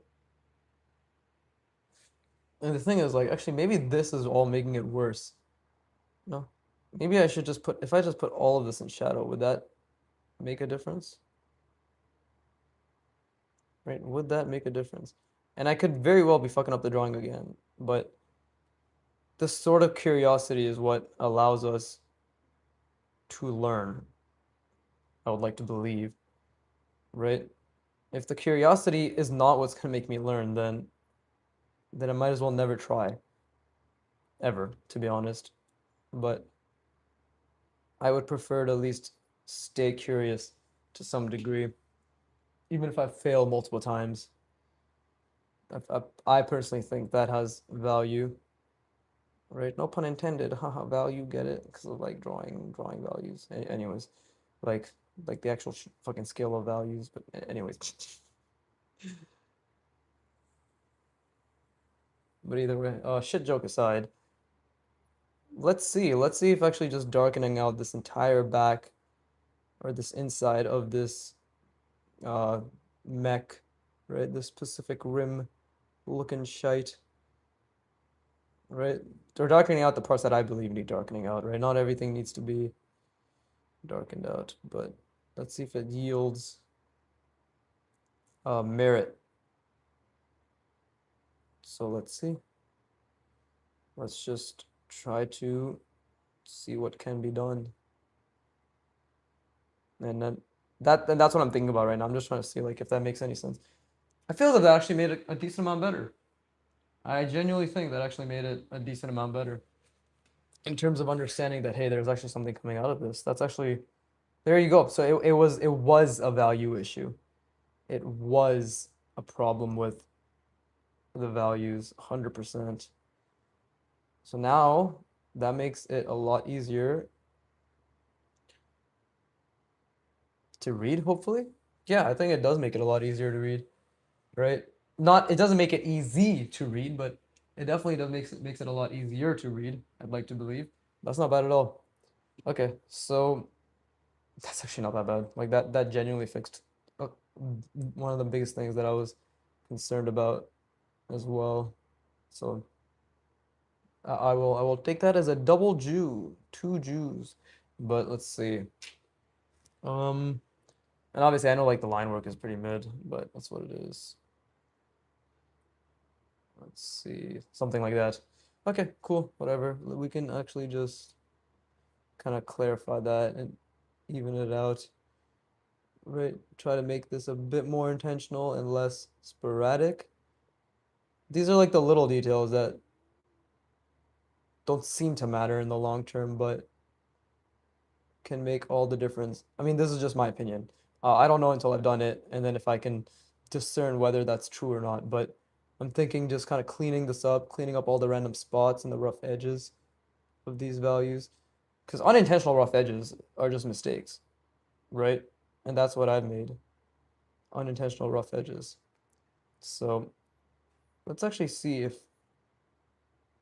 Speaker 1: and the thing is, like, actually, maybe this is all making it worse. No, maybe I should just put, if I just put all of this in shadow, would that make a difference? Right? Would that make a difference? And I could very well be fucking up the drawing again, but this sort of curiosity is what allows us to learn, I would like to believe, right? If the curiosity is not what's gonna make me learn, then I might as well never try, ever, to be honest. But I would prefer to at least stay curious to some degree, even if I fail multiple times. I personally think that has value, right? No pun intended. Haha, value, get it? Because of like drawing values. Anyways, like like the actual fucking scale of values. But anyways. But either way, shit joke aside, let's see. Let's see if actually just darkening out this entire back or this inside of this uh mech, right? This Pacific Rim looking shite, right? Or darkening out the parts that I believe need darkening out, right? Not everything needs to be darkened out, but let's see if it yields merit. So let's see. let's just try to see what can be done. And then that's what I'm thinking about right now. I'm just trying to see like if that makes any sense. I feel that actually made it a decent amount better. I genuinely think that actually made it a decent amount better in terms of understanding that hey, there's actually something coming out of this. That's actually there you go. So it was a value issue. It was a problem with the values 100%. So now that makes it a lot easier to read, hopefully. Yeah, I think it does make it a lot easier to read, right? Not, it doesn't make it easy to read, but it definitely does makes it a lot easier to read, I'd like to believe. That's not bad at all. Okay, so that's actually not that bad. Like that genuinely fixed one of the biggest things that I was concerned about as well. So I will take that as a double Jew, 2 Jews. But let's see. Um, and obviously I know like the line work is pretty mid, but that's what it is. Let's see, something like that. Okay, cool, whatever. We can actually just kind of clarify that and even it out. Right, try to make this a bit more intentional and less sporadic. These are like the little details that don't seem to matter in the long term, but can make all the difference. I mean, this is just my opinion. I don't know until I've done it, and then if I can discern whether that's true or not. But I'm thinking just kind of cleaning this up, cleaning up all the random spots and the rough edges of these values. Because unintentional rough edges are just mistakes, right? And that's what I've made. Unintentional rough edges. So let's actually see if,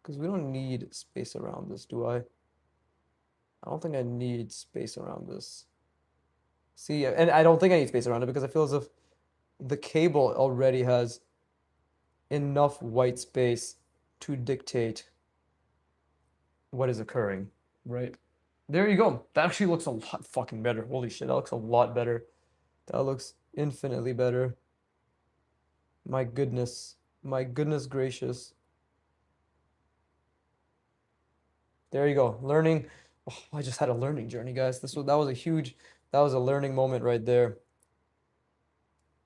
Speaker 1: because we don't need space around this, do I? I don't think I need space around this. See, and I don't think I need space around it because I feel as if the cable already has enough white space to dictate what is occurring, right? There you go. That actually looks a lot fucking better. Holy shit, that looks a lot better. That looks infinitely better. My goodness. My goodness gracious. There you go. Learning. Oh, I just had a learning journey, guys. That was a huge, that was a learning moment right there.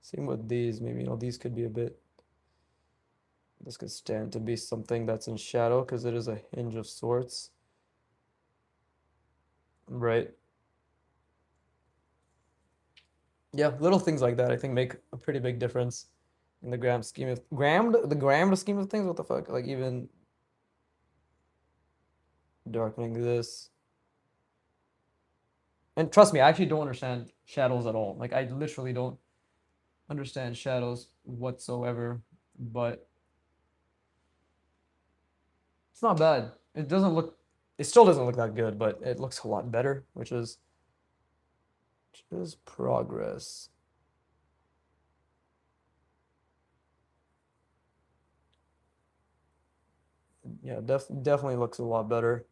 Speaker 1: Same with these. Maybe, these could be a bit, this could stand to be something that's in shadow because it is a hinge of sorts. Right. Yeah, little things like that I think make a pretty big difference in the grand scheme of the grand scheme of things. What the fuck? Like even darkening this. And trust me, I actually don't understand shadows at all. Like I literally don't understand shadows whatsoever, but it's not bad. It still doesn't look that good, but it looks a lot better, which is progress. Yeah, definitely looks a lot better.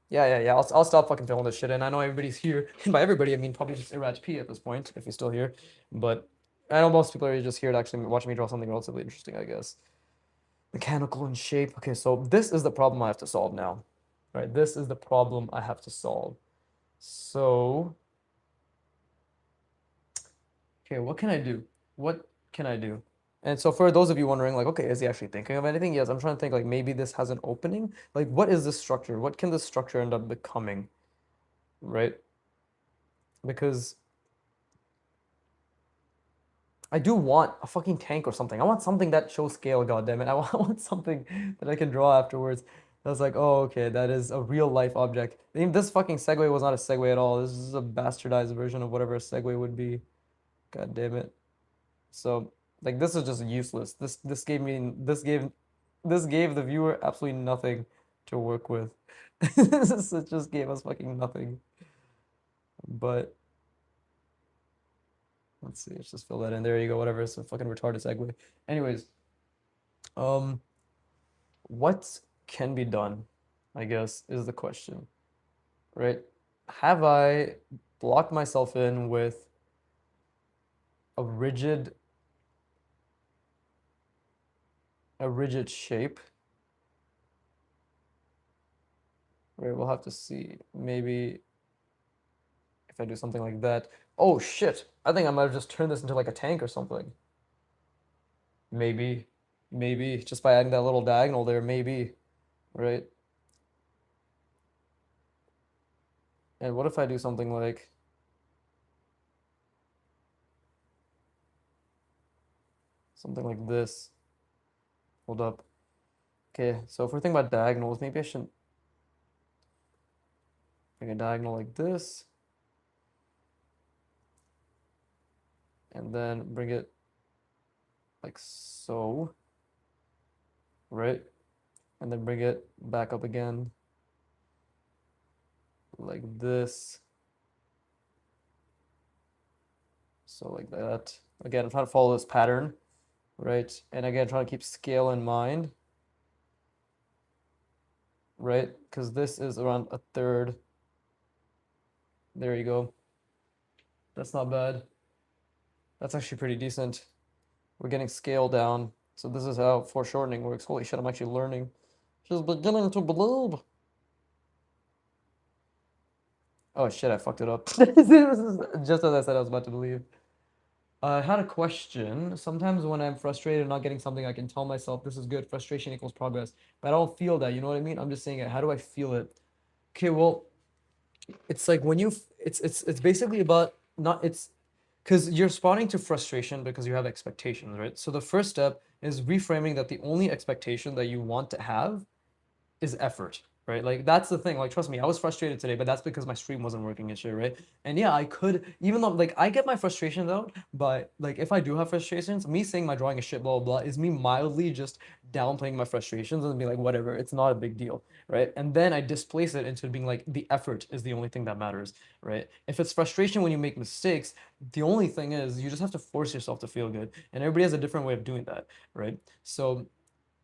Speaker 1: Yeah. I'll stop fucking filling this shit in. I know everybody's here. And by everybody, I mean probably just Iraj P at this point, if he's still here. But I know most people are just here to actually watch me draw something relatively interesting, I guess. Mechanical in shape. Okay, so this is the problem I have to solve now. Right? This is the problem I have to solve. So, okay, what can I do? What can I do? And so for those of you wondering, like, okay, is he actually thinking of anything? Yes, I'm trying to think, like, maybe this has an opening. Like, what is this structure? What can this structure end up becoming? Right? Because I do want a fucking tank or something. I want something that shows scale, goddammit. I want something that I can draw afterwards. That's like, oh, okay, that is a real life object. This fucking Segway was not a Segway at all. This is a bastardized version of whatever a Segway would be. God damn it. So, like, this is just useless. This gave the viewer absolutely nothing to work with. It just gave us fucking nothing. But let's see, let's just fill that in. There you go, whatever. It's a fucking retarded segue. Anyways, um, what can be done, I guess, is the question, right? Have I blocked myself in with a rigid shape Right, we'll have to see. Maybe if I do something like that. Oh shit! I think I might have just turned this into like a tank or something. Maybe, maybe just by adding that little diagonal there, maybe, right? And what if I do something like this? Hold up. Okay, so if we're thinking about diagonals, maybe I should make a diagonal like this, and then bring it like so, right? And then bring it back up again like this. So like that. Again, I'm trying to follow this pattern, right? And again, trying to keep scale in mind, right? Because this is around a third. There you go. That's not bad. That's actually pretty decent. We're getting scale down. So this is how foreshortening works. Holy shit, I'm actually learning. She's beginning to believe. Oh shit, I fucked it up. Just as I said I was about to believe. I had a question. Sometimes when I'm frustrated and not getting something, I can tell myself this is good. Frustration equals progress. But I don't feel that. You know what I mean? I'm just saying it. How do I feel it? Okay, well, it's like when you, it's basically about not, it's because you're responding to frustration because you have expectations, right? So the first step is reframing that the only expectation that you want to have is effort, right? Like that's the thing. Like trust me, I was frustrated today, but that's because my stream wasn't working and shit, right? And yeah, I could even though like I get my frustrations out, but like if I do have frustrations, me saying my drawing is shit, blah blah blah, is me mildly just downplaying my frustrations and being like, whatever, it's not a big deal, right? And then I displace it into being like the effort is the only thing that matters, right? If it's frustration when you make mistakes, the only thing is you just have to force yourself to feel good, and everybody has a different way of doing that, right? So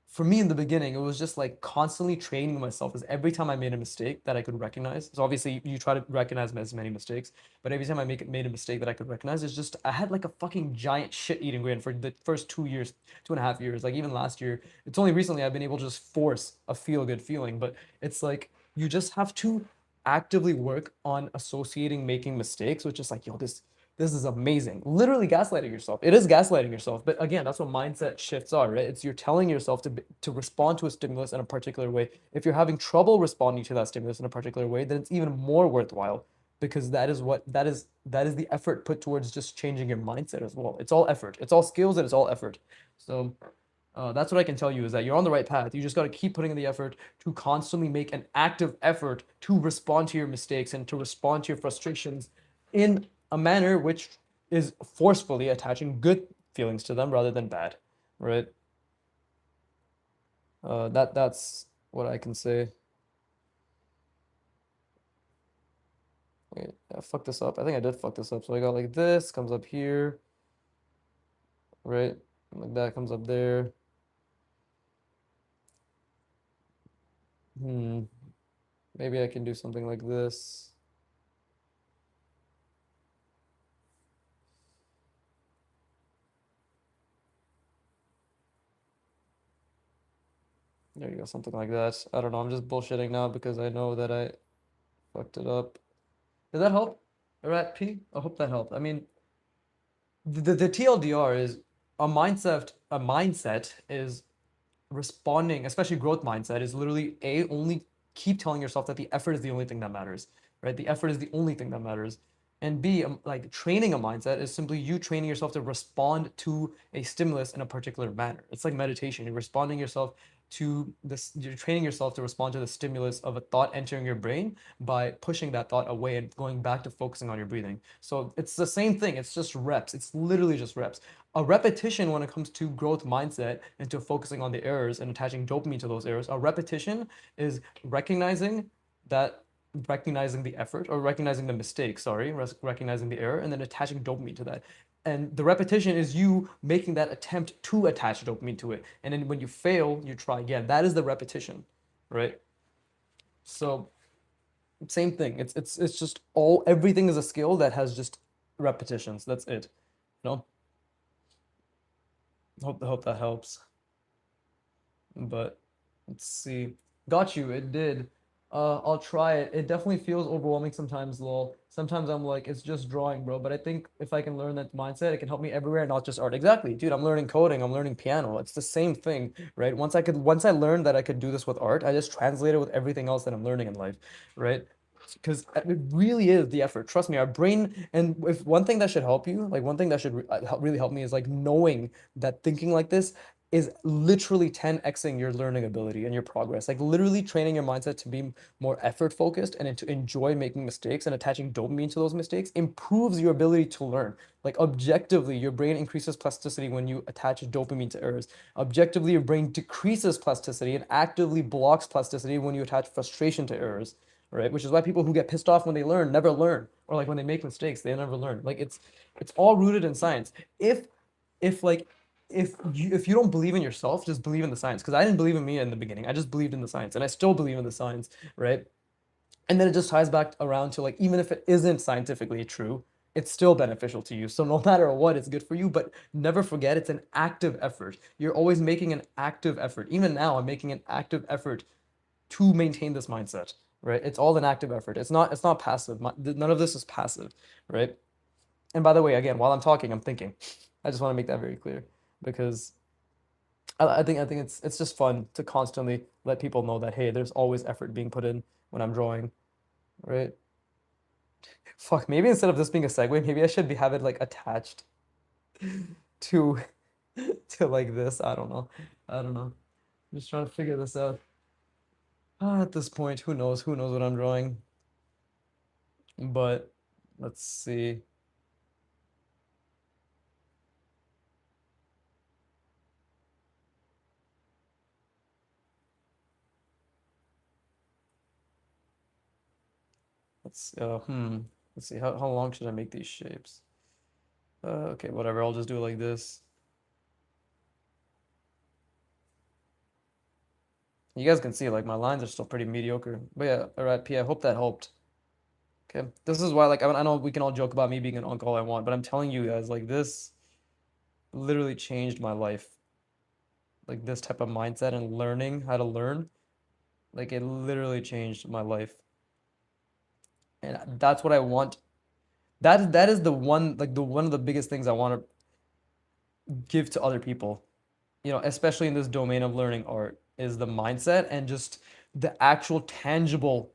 Speaker 1: for me in the beginning, it was just like constantly training myself as every time I made a mistake that I could recognize. So obviously you try to recognize as many mistakes, but every time made a mistake that I could recognize, it's just I had like a fucking giant shit eating grin for the first 2 years, 2.5 years. Like even last year, it's only recently I've been able to just force a feel good feeling. But it's like you just have to actively work on associating making mistakes, which is like, yo, this is amazing. Literally gaslighting yourself. It is gaslighting yourself. But again, that's what mindset shifts are, right? It's you're telling yourself to respond to a stimulus in a particular way. If you're having trouble responding to that stimulus in a particular way, then it's even more worthwhile because that is the effort put towards just changing your mindset as well. It's all effort. It's all skills and it's all effort. So that's what I can tell you is that you're on the right path. You just got to keep putting in the effort to constantly make an active effort to respond to your mistakes and to respond to your frustrations in a manner which is forcefully attaching good feelings to them rather than bad, right? That's what I can say. Wait, I fucked this up. I think I did fuck this up. So I got like this comes up here, right? Like that comes up there. Hmm. Maybe I can do something like this. There you go, something like that. I don't know. I'm just bullshitting now because I know that I fucked it up. Did that help? Rat P? I hope that helped. I mean, the TLDR is a mindset is responding, especially growth mindset, is literally only keep telling yourself that the effort is the only thing that matters, right? The effort is the only thing that matters. And B, like training a mindset is simply you training yourself to respond to a stimulus in a particular manner. It's like meditation. You're responding yourself to this, you're training yourself to respond to the stimulus of a thought entering your brain by pushing that thought away and going back to focusing on your breathing. So it's the same thing. It's just reps. It's literally just reps. A repetition when it comes to growth mindset and to focusing on the errors and attaching dopamine to those errors, a repetition is that recognizing the effort or recognizing the mistake, sorry, recognizing the error and then attaching dopamine to that. And the repetition is you making that attempt to attach dopamine to it. And then when you fail, you try again. That is the repetition, right? So same thing. It's just everything is a skill that has just repetitions. That's it. You know? Hope that helps. But let's see. Got you. It did. I'll try it. It definitely feels overwhelming sometimes, lol. Sometimes I'm like, it's just drawing, bro. But I think if I can learn that mindset, it can help me everywhere, not just art. Exactly, dude. I'm learning coding. I'm learning piano. It's the same thing, right? Once I learned that I could do this with art, I just translate it with everything else that I'm learning in life, right? Because it really is the effort. Trust me, our brain, and if one thing that should help you, like one thing that should really help me is like knowing that thinking like this is literally 10xing your learning ability and your progress. Like literally training your mindset to be more effort focused and to enjoy making mistakes and attaching dopamine to those mistakes improves your ability to learn. Like objectively, your brain increases plasticity when you attach dopamine to errors. Objectively, your brain decreases plasticity and actively blocks plasticity when you attach frustration to errors, right? Which is why people who get pissed off when they learn never learn, or like when they make mistakes, they never learn. Like it's all rooted in science. If like if you don't believe in yourself, just believe in the science. Because I didn't believe in me in the beginning. I just believed in the science, and I still believe in the science, right? And then it just ties back around to like even if it isn't scientifically true, it's still beneficial to you. So no matter what, it's good for you. But never forget, it's an active effort. You're always making an active effort. Even now, I'm making an active effort to maintain this mindset, right? It's all an active effort. It's not passive. None of this is passive, right? And by the way, again, while I'm talking, I'm thinking. I just want to make that very clear because I think it's just fun to constantly let people know that hey, there's always effort being put in when I'm drawing, right? Fuck, maybe instead of this being a segue, maybe I should be have it like attached to to like this. I don't know. I don't know. I'm just trying to figure this out. At this point, who knows? Who knows what I'm drawing? But let's see. Let's let's see. How long should I make these shapes? Okay, whatever. I'll just do it like this. You guys can see like my lines are still pretty mediocre. But yeah, all right, P. I hope that helped. Okay, this is why like I know we can all joke about me being an uncle all I want, but I'm telling you guys like this literally changed my life. Like this type of mindset and learning how to learn, like it literally changed my life. And that's what I want. That is the one like the one of the biggest things I want to give to other people, especially in this domain of learning art, is the mindset and just the actual tangible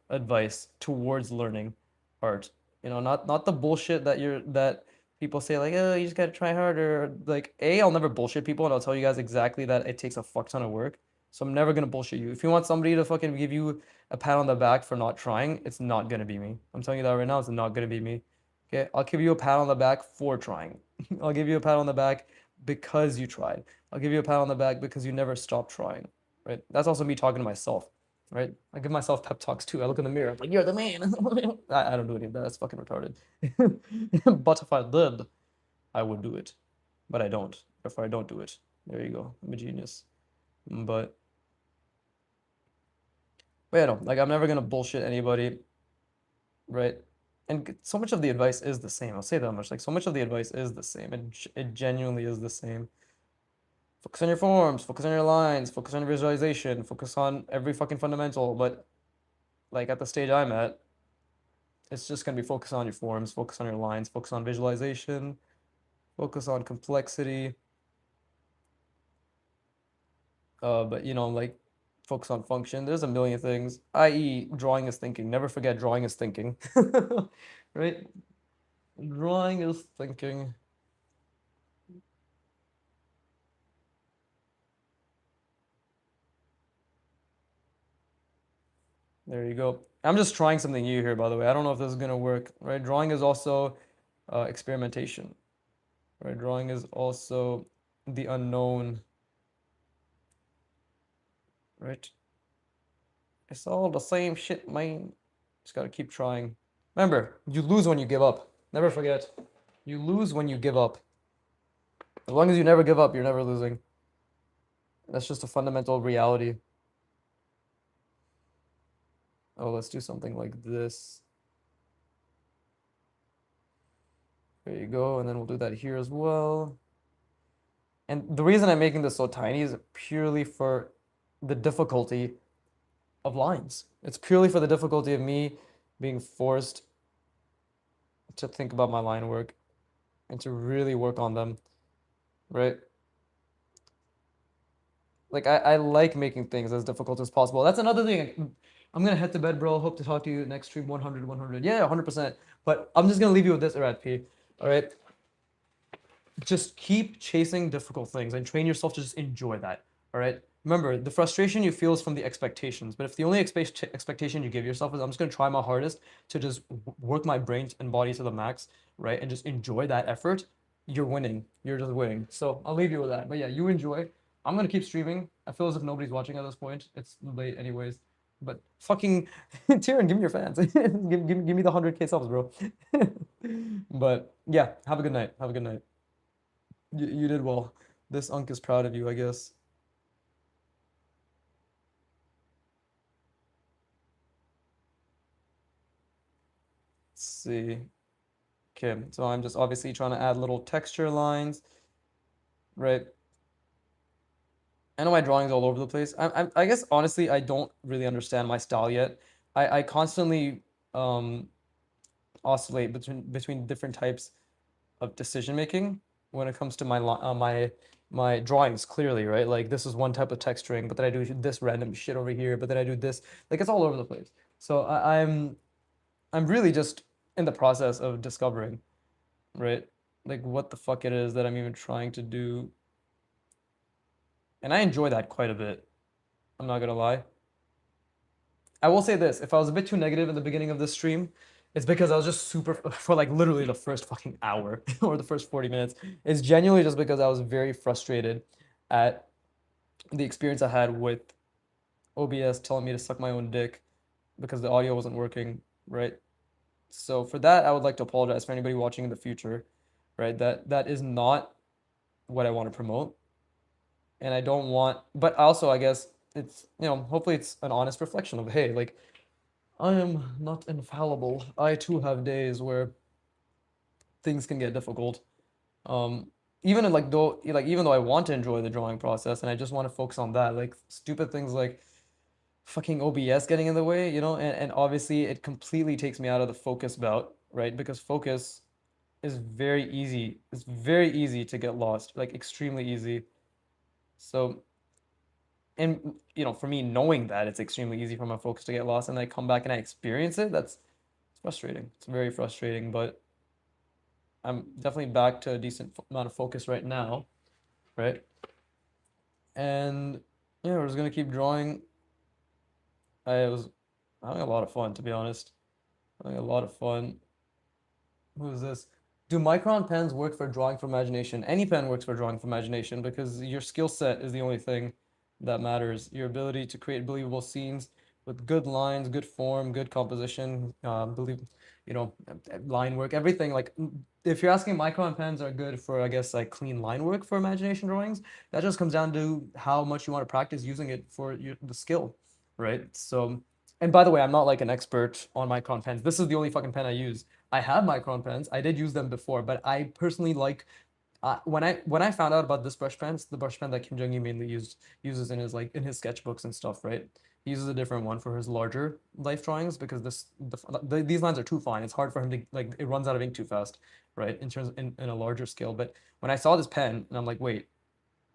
Speaker 1: advice towards learning art. Not the bullshit that people say like, oh, you just gotta try harder. Like, I'll never bullshit people, and I'll tell you guys exactly that it takes a fuck ton of work. So I'm never gonna bullshit you. If you want somebody to fucking give you a pat on the back for not trying, it's not gonna be me. I'm telling you that right now, it's not gonna be me. Okay, I'll give you a pat on the back for trying. I'll give you a pat on the back because you tried. I'll give you a pat on the back because you never stopped trying, right? That's also me talking to myself, right? I give myself pep talks too. I look in the mirror, I'm like, you're the man. I don't do any of that. That's fucking retarded. But if I did, I would do it. But I don't. Therefore, I don't do it. There you go. I'm a genius. But, but yeah, no, like I'm never gonna bullshit anybody, right? And so much of the advice is the same. I'll say that much. Like so much of the advice is the same. It genuinely is the same. Focus on your forms, focus on your lines, focus on your visualization, focus on every fucking fundamental. But like at the stage I'm at, it's just gonna be focus on your forms, focus on your lines, focus on visualization, focus on complexity. But like focus on function. There's a million things. I.e., drawing is thinking. Never forget, drawing is thinking. Right? Drawing is thinking. There you go. I'm just trying something new here, by the way. I don't know if this is gonna work. Right? Drawing is also experimentation. Right? Drawing is also the unknown, right? It's all the same shit, man. Just gotta keep trying. Remember, you lose when you give up. Never forget. You lose when you give up. As long as you never give up, you're never losing. That's just a fundamental reality. Oh, let's do something like this. There you go. And then we'll do that here as well. And the reason I'm making this so tiny is purely for the difficulty of lines. It's purely for the difficulty of me being forced to think about my line work and to really work on them, right? Like I like making things as difficult as possible. That's another thing. I'm gonna head to bed, bro. Hope to talk to you next stream. 100, 100. Yeah, 100%. But I'm just gonna leave you with this, Arad P. All right. Just keep chasing difficult things and train yourself to just enjoy that. All right. Remember, the frustration you feel is from the expectations. But if the only expectation you give yourself is, I'm just gonna try my hardest to just work my brain and body to the max, right, and just enjoy that effort, you're winning. You're just winning. So I'll leave you with that. But yeah, you enjoy. I'm gonna keep streaming. I feel as if nobody's watching at this point. It's late anyways. But fucking Tyrion, give me your fans. Give me the 100K subs, bro. But yeah, have a good night. Have a good night. You did well. This Unk is proud of you, I guess. Let's see. Okay, so I'm just obviously trying to add little texture lines, right? I know my drawing's all over the place. I guess honestly, I don't really understand my style yet. I constantly um oscillate between different types of decision making when it comes to my drawings, clearly, right? Like this is one type of texturing, but then I do this random shit over here, but then I do this. Like it's all over the place. So I'm really just in the process of discovering, right? Like what the fuck it is that I'm even trying to do. And I enjoy that quite a bit. I'm not gonna lie. I will say this, if I was a bit too negative in the beginning of this stream, it's because I was just super for like literally the first fucking hour or the first 40 minutes. It's genuinely just because I was very frustrated at the experience I had with OBS telling me to suck my own dick because the audio wasn't working, right? So for that, I would like to apologize for anybody watching in the future, right? That is not what I want to promote. And I don't want, but also I guess it's, hopefully it's an honest reflection of, hey, like I am not infallible. I too have days where things can get difficult. Um, even in even though I want to enjoy the drawing process and I just want to focus on that, like stupid things like fucking OBS getting in the way, and obviously it completely takes me out of the focus bout, right? Because focus is very easy. It's very easy to get lost, like extremely easy. So, and for me, knowing that it's extremely easy for my focus to get lost and I come back and I experience it, it's frustrating. It's very frustrating, but I'm definitely back to a decent amount of focus right now, right? And yeah, we're just gonna keep drawing. I was having a lot of fun, to be honest. Having a lot of fun. Who is this? Do micron pens work for drawing from imagination? Any pen works for drawing from imagination because your skill set is the only thing that matters. Your ability to create believable scenes with good lines, good form, good composition, you know, line work, everything. Like, if you're asking micron pens are good for, I guess, like clean line work for imagination drawings, that just comes down to how much you want to practice using it for the skill, right? So, and by the way, I'm not like an expert on micron pens. This is the only fucking pen I use. I have micron pens. I did use them before, but I personally like when I found out about this brush pen, it's the brush pen that Kim Jong Un mainly uses in his sketchbooks and stuff, right? He uses a different one for his larger life drawings because these lines are too fine. It's hard for him to like it runs out of ink too fast, right? In a larger scale. But when I saw this pen, and I'm like, wait,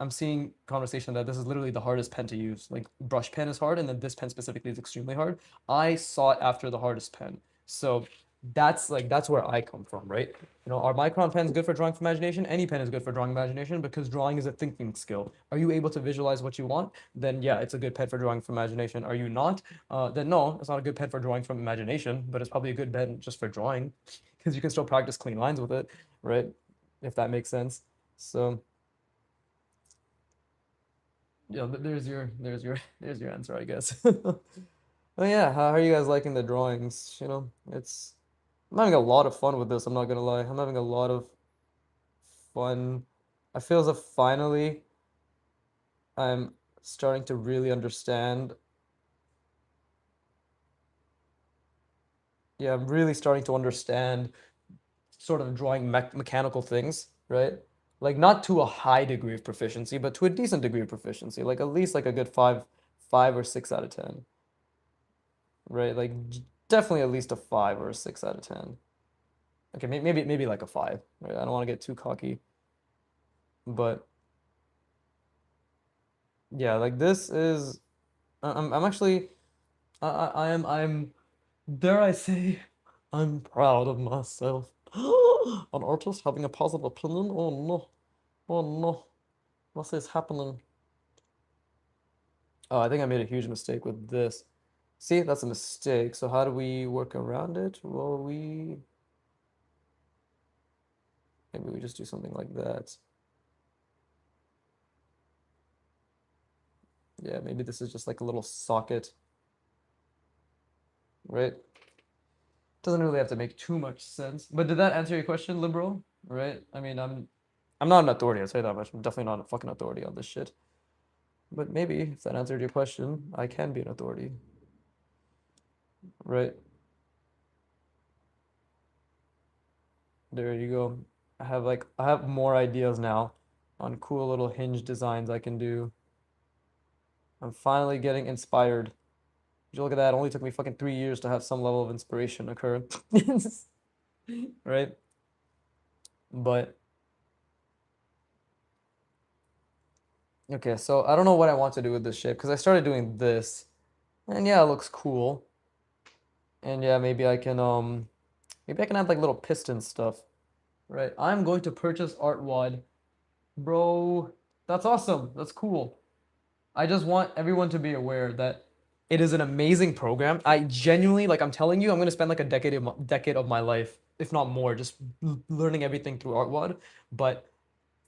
Speaker 1: I'm seeing conversation that this is literally the hardest pen to use. Like brush pen is hard, and then this pen specifically is extremely hard. I sought after the hardest pen. So that's where I come from, right? Are micron pens good for drawing from imagination? Any pen is good for drawing imagination because drawing is a thinking skill. Are you able to visualize what you want? Then yeah, it's a good pen for drawing from imagination. Are you not? Then no, it's not a good pen for drawing from imagination, but it's probably a good pen just for drawing because you can still practice clean lines with it, right? If that makes sense. So yeah, there's your answer, I guess. Oh yeah, how are you guys liking the drawings? I'm having a lot of fun with this, I'm not gonna lie. I'm having a lot of fun. I feel as if finally I'm starting to really understand. Yeah, I'm really starting to understand sort of drawing mechanical things, right? Like not to a high degree of proficiency, but to a decent degree of proficiency. Like at least like a good five or 6 out of 10. right? Like definitely at least a 5 or a 6 out of 10. Okay, maybe like a 5, right? I don't want to get too cocky, but yeah, like this is I'm actually I'm dare I say I'm proud of myself. An artist having a positive opinion? Oh no. Oh no. What is happening? Oh, I think I made a huge mistake with this. See, that's a mistake. So how do we work around it? Well, maybe we just do something like that. Yeah, maybe this is just like a little socket, right? Doesn't really have to make too much sense. But did that answer your question, liberal? Right? I mean, I'm not an authority, I'll say that much. I'm definitely not a fucking authority on this shit. But maybe if that answered your question, I can be an authority, right? There you go. I have more ideas now on cool little hinge designs I can do. I'm finally getting inspired. Would you look at that? It only took me fucking 3 years to have some level of inspiration occur. Right? But okay, so I don't know what I want to do with this shape because I started doing this. And yeah, it looks cool. And yeah, maybe I can add like little piston stuff. Right? I'm going to purchase Art Wad. Bro, that's awesome. That's cool. I just want everyone to be aware that it is an amazing program. I genuinely, like I'm telling you, I'm gonna spend like a decade of my life, if not more, just learning everything through ArtWad. But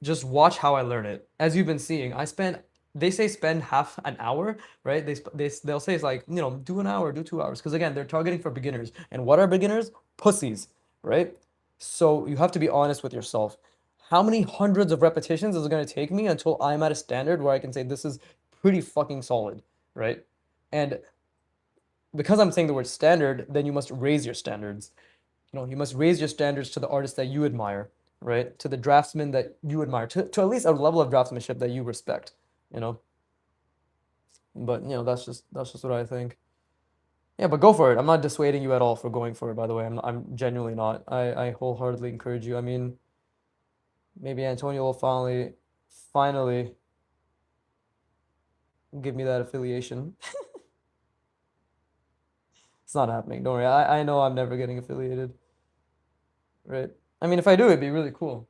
Speaker 1: just watch how I learn it. As you've been seeing, they say spend half an hour, right? They'll say it's like, do an hour, do 2 hours. Because again, they're targeting for beginners. And what are beginners? Pussies, right? So you have to be honest with yourself. How many hundreds of repetitions is it going to take me until I'm at a standard where I can say this is pretty fucking solid, right? And because I'm saying the word standard, then you must raise your standards. You must raise your standards to the artists that you admire, right? To the draftsmen that you admire, to at least a level of draftsmanship that you respect, you know. But that's just what I think. Yeah, but go for it. I'm not dissuading you at all for going for it, by the way. I'm genuinely not. I wholeheartedly encourage you. I mean, maybe Antonio will finally give me that affiliation. It's not happening. Don't worry. I know I'm never getting affiliated, right? I mean, if I do, it'd be really cool.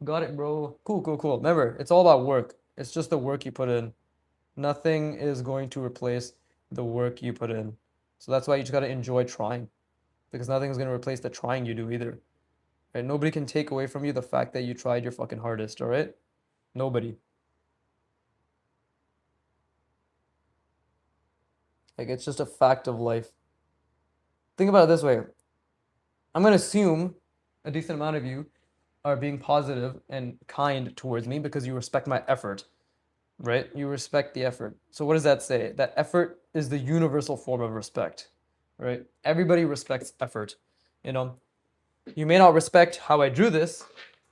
Speaker 1: Got it, bro. Cool, cool, cool. Remember, it's all about work. It's just the work you put in. Nothing is going to replace the work you put in. So that's why you just got to enjoy trying because nothing is going to replace the trying you do either. Right? Nobody can take away from you the fact that you tried your fucking hardest, all right? Nobody. Like it's just a fact of life. Think about it this way. I'm going to assume a decent amount of you are being positive and kind towards me because you respect my effort, right? You respect the effort. So what does that say? That effort is the universal form of respect, right? Everybody respects effort. You know, you may not respect how I drew this,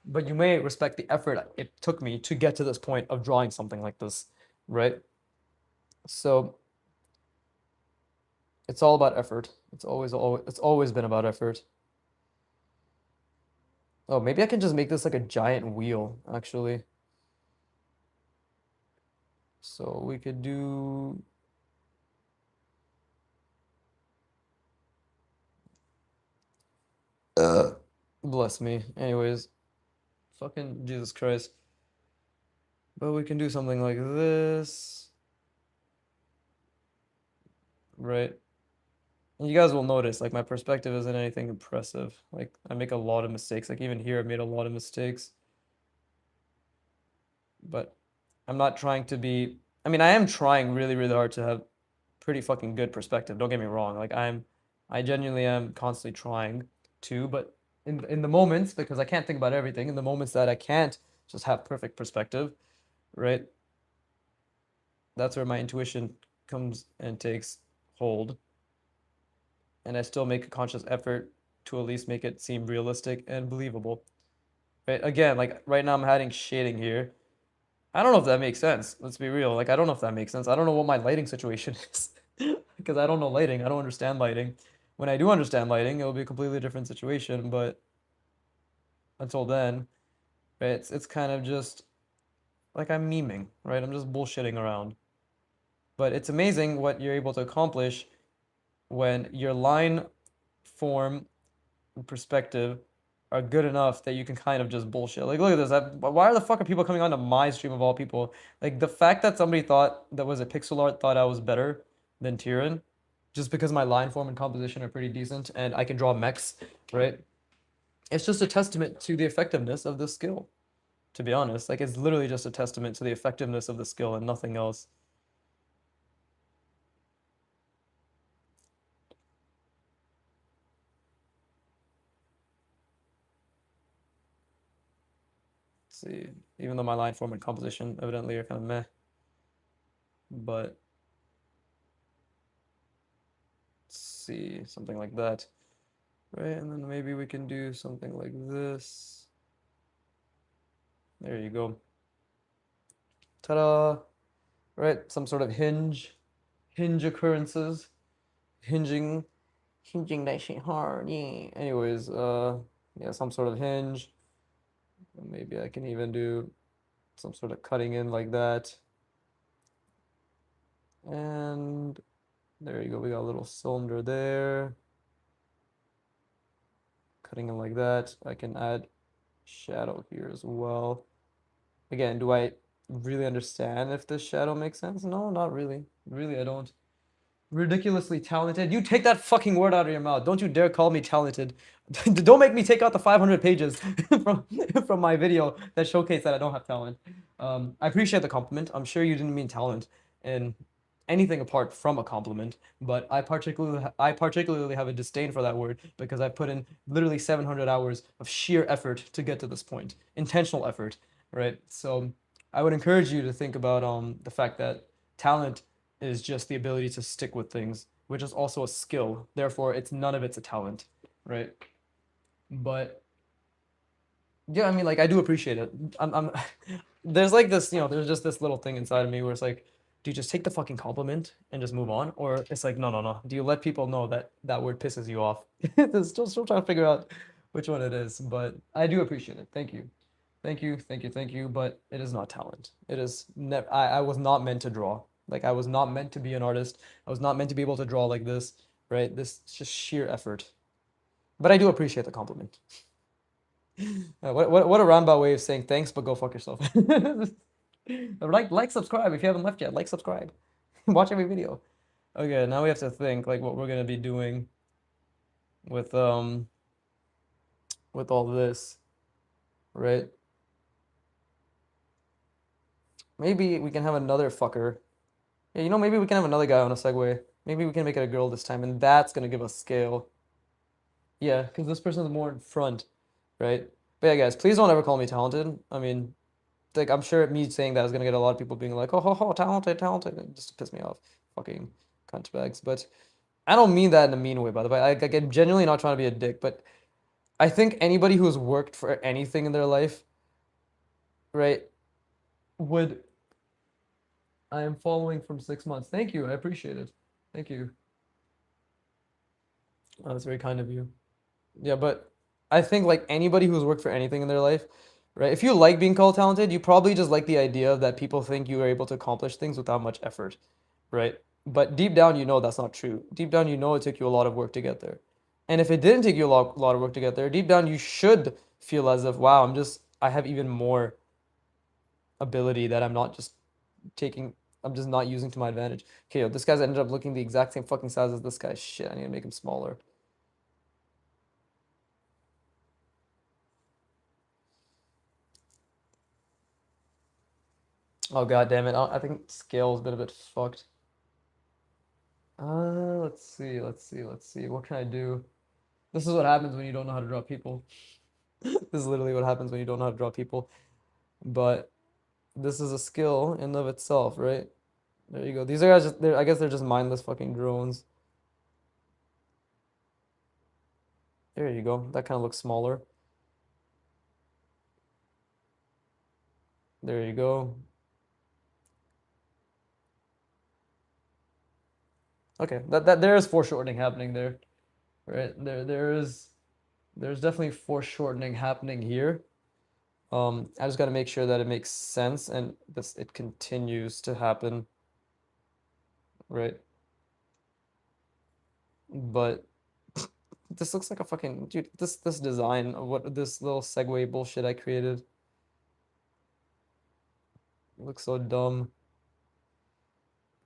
Speaker 1: but you may respect the effort it took me to get to this point of drawing something like this, right? So it's all about effort. It's always been about effort. Oh, maybe I can just make this like a giant wheel, actually. So we could do bless me. Anyways, fucking Jesus Christ. But we can do something like this, right? And you guys will notice, like, my perspective isn't anything impressive. Like, I make a lot of mistakes. Like, even here, I've made a lot of mistakes. But I'm not trying to be. I mean, I am trying really, really hard to have pretty fucking good perspective. Don't get me wrong. Like, I genuinely am constantly trying to, but in the moments, because I can't think about everything, in the moments that I can't just have perfect perspective, right? That's where my intuition comes and takes hold. And I still make a conscious effort to at least make it seem realistic and believable. Right? Again, like right now I'm adding shading here. I don't know if that makes sense. Let's be real. Like I don't know if that makes sense. I don't know what my lighting situation is. because I don't know lighting. I don't understand lighting. When I do understand lighting, it'll be a completely different situation. But until then, right, it's kind of just like I'm memeing, right? I'm just bullshitting around. But it's amazing what you're able to accomplish when your line form and perspective are good enough that you can kind of just bullshit. Like, look at this. Why the fuck are people coming onto my stream of all people? Like, the fact that somebody thought that was a pixel art thought I was better than Tyrion, just because my line form and composition are pretty decent and I can draw mechs, right? It's just a testament to the effectiveness of this skill, to be honest. Like, it's literally just a testament to the effectiveness of the skill and nothing else. Let's see, even though my line form and composition evidently are kind of meh, but let's see, something like that. Right, and then maybe we can do something like this. There you go. Ta-da! Right, some sort of hinge occurrences, hinging, hinging that shit hard. Yeah. Anyways, yeah, some sort of hinge. Maybe I can even do some sort of cutting in like that. And there you go. We got a little cylinder there. Cutting in like that. I can add shadow here as well. Again, do I really understand if this shadow makes sense? No, not really. Really, I don't. Ridiculously talented. You take that fucking word out of your mouth. Don't you dare call me talented. Don't make me take out the 500 pages from from my video that showcase that I don't have talent. I appreciate the compliment. I'm sure you didn't mean talent in anything apart from a compliment, but I particularly have a disdain for that word because I put in literally 700 hours of sheer effort to get to this point, intentional effort, right? So I would encourage you to think about the fact that talent is just the ability to stick with things, which is also a skill. Therefore, it's none of it's a talent, right? But yeah, I mean, like I do appreciate it. I'm there's like this, there's just this little thing inside of me where it's like, do you just take the fucking compliment and just move on, or it's like, no, no, no. Do you let people know that that word pisses you off? Still trying to figure out which one it is, but I do appreciate it. Thank you, thank you, thank you, thank you. But it is not talent. It is never. I was not meant to draw. Like I was not meant to be an artist. I was not meant to be able to draw like this, right? This is just sheer effort. But I do appreciate the compliment. What a roundabout way of saying thanks, but go fuck yourself. Like, subscribe if you haven't left yet. Like, subscribe. Watch every video. Okay, now we have to think like what we're gonna be doing with with all this, right? Maybe we can have another fucker. Yeah, maybe we can have another guy on a Segway. Maybe we can make it a girl this time, and that's gonna give us scale. Yeah, because this person's more in front, right? But yeah, guys, please don't ever call me talented. I mean, like I'm sure me saying that is gonna get a lot of people being like, oh, ho, ho, talented, talented, just to piss me off, fucking cunt bags. But I don't mean that in a mean way, by the way. I'm genuinely not trying to be a dick, but I think anybody who's worked for anything in their life, right, would. I am following from 6 months. Thank you, I appreciate it. Thank you. Oh, that's very kind of you. Yeah, but I think like anybody who's worked for anything in their life, right? If you like being called talented, you probably just like the idea that people think you are able to accomplish things without much effort, right? But deep down, you know that's not true. Deep down, you know it took you a lot of work to get there. And if it didn't take you a lot of work to get there, deep down, you should feel as if, wow, I have even more ability that taking, I'm just not using to my advantage. Okay, yo, this guy's ended up looking the exact same fucking size as this guy. Shit, I need to make him smaller. Oh god damn it. I think scale's been a bit fucked. Let's see. What can I do? This is what happens when you don't know how to draw people. This is literally what happens when you don't know how to draw people. But this is a skill in of itself, right? There you go. These are guys just I guess they're just mindless fucking drones. There you go. That kind of looks smaller. There you go. Okay, that there is foreshortening happening there, right? There's definitely foreshortening happening here. I just got to make sure that it makes sense and this it continues to happen, right? But this looks like a fucking dude. This design of what this little segue bullshit I created looks so dumb.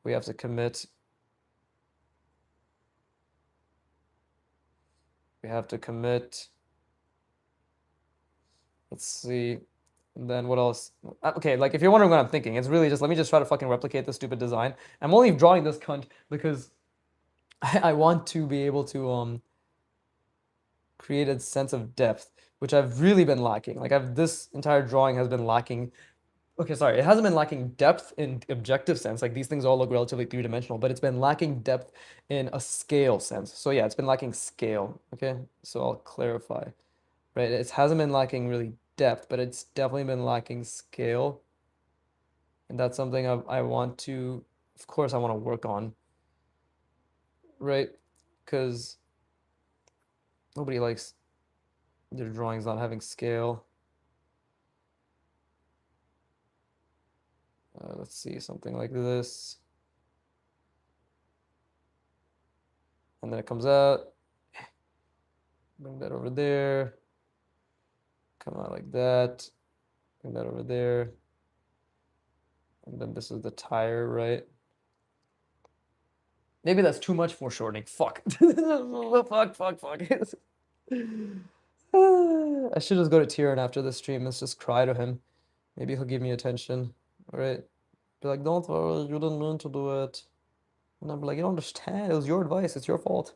Speaker 1: We have to commit. We have to commit. Let's see. And then what else? Okay, like if you're wondering what I'm thinking, it's really just let me just try to fucking replicate this stupid design. I'm only drawing this cunt because I want to be able to create a sense of depth, which I've really been lacking. Like I've this entire drawing has been lacking. Okay, sorry, it hasn't been lacking depth in objective sense. Like these things all look relatively three-dimensional, but it's been lacking depth in a scale sense. So yeah, it's been lacking scale. Okay, so I'll clarify. Right, it hasn't been lacking really depth, but it's definitely been lacking scale, and that's something I want to, of course, I want to work on. Right, because nobody likes their drawings not having scale. Let's see, something like this. And then it comes out. Bring that over there. Come out like that. Bring that over there. And then this is the tire, right? Maybe that's too much foreshortening. Fuck. Fuck. I should just go to Tyrion after the stream. Let's just cry to him. Maybe he'll give me attention. All right. Be like, don't worry, you didn't mean to do it. And I'm like, you don't understand. It was your advice. It's your fault.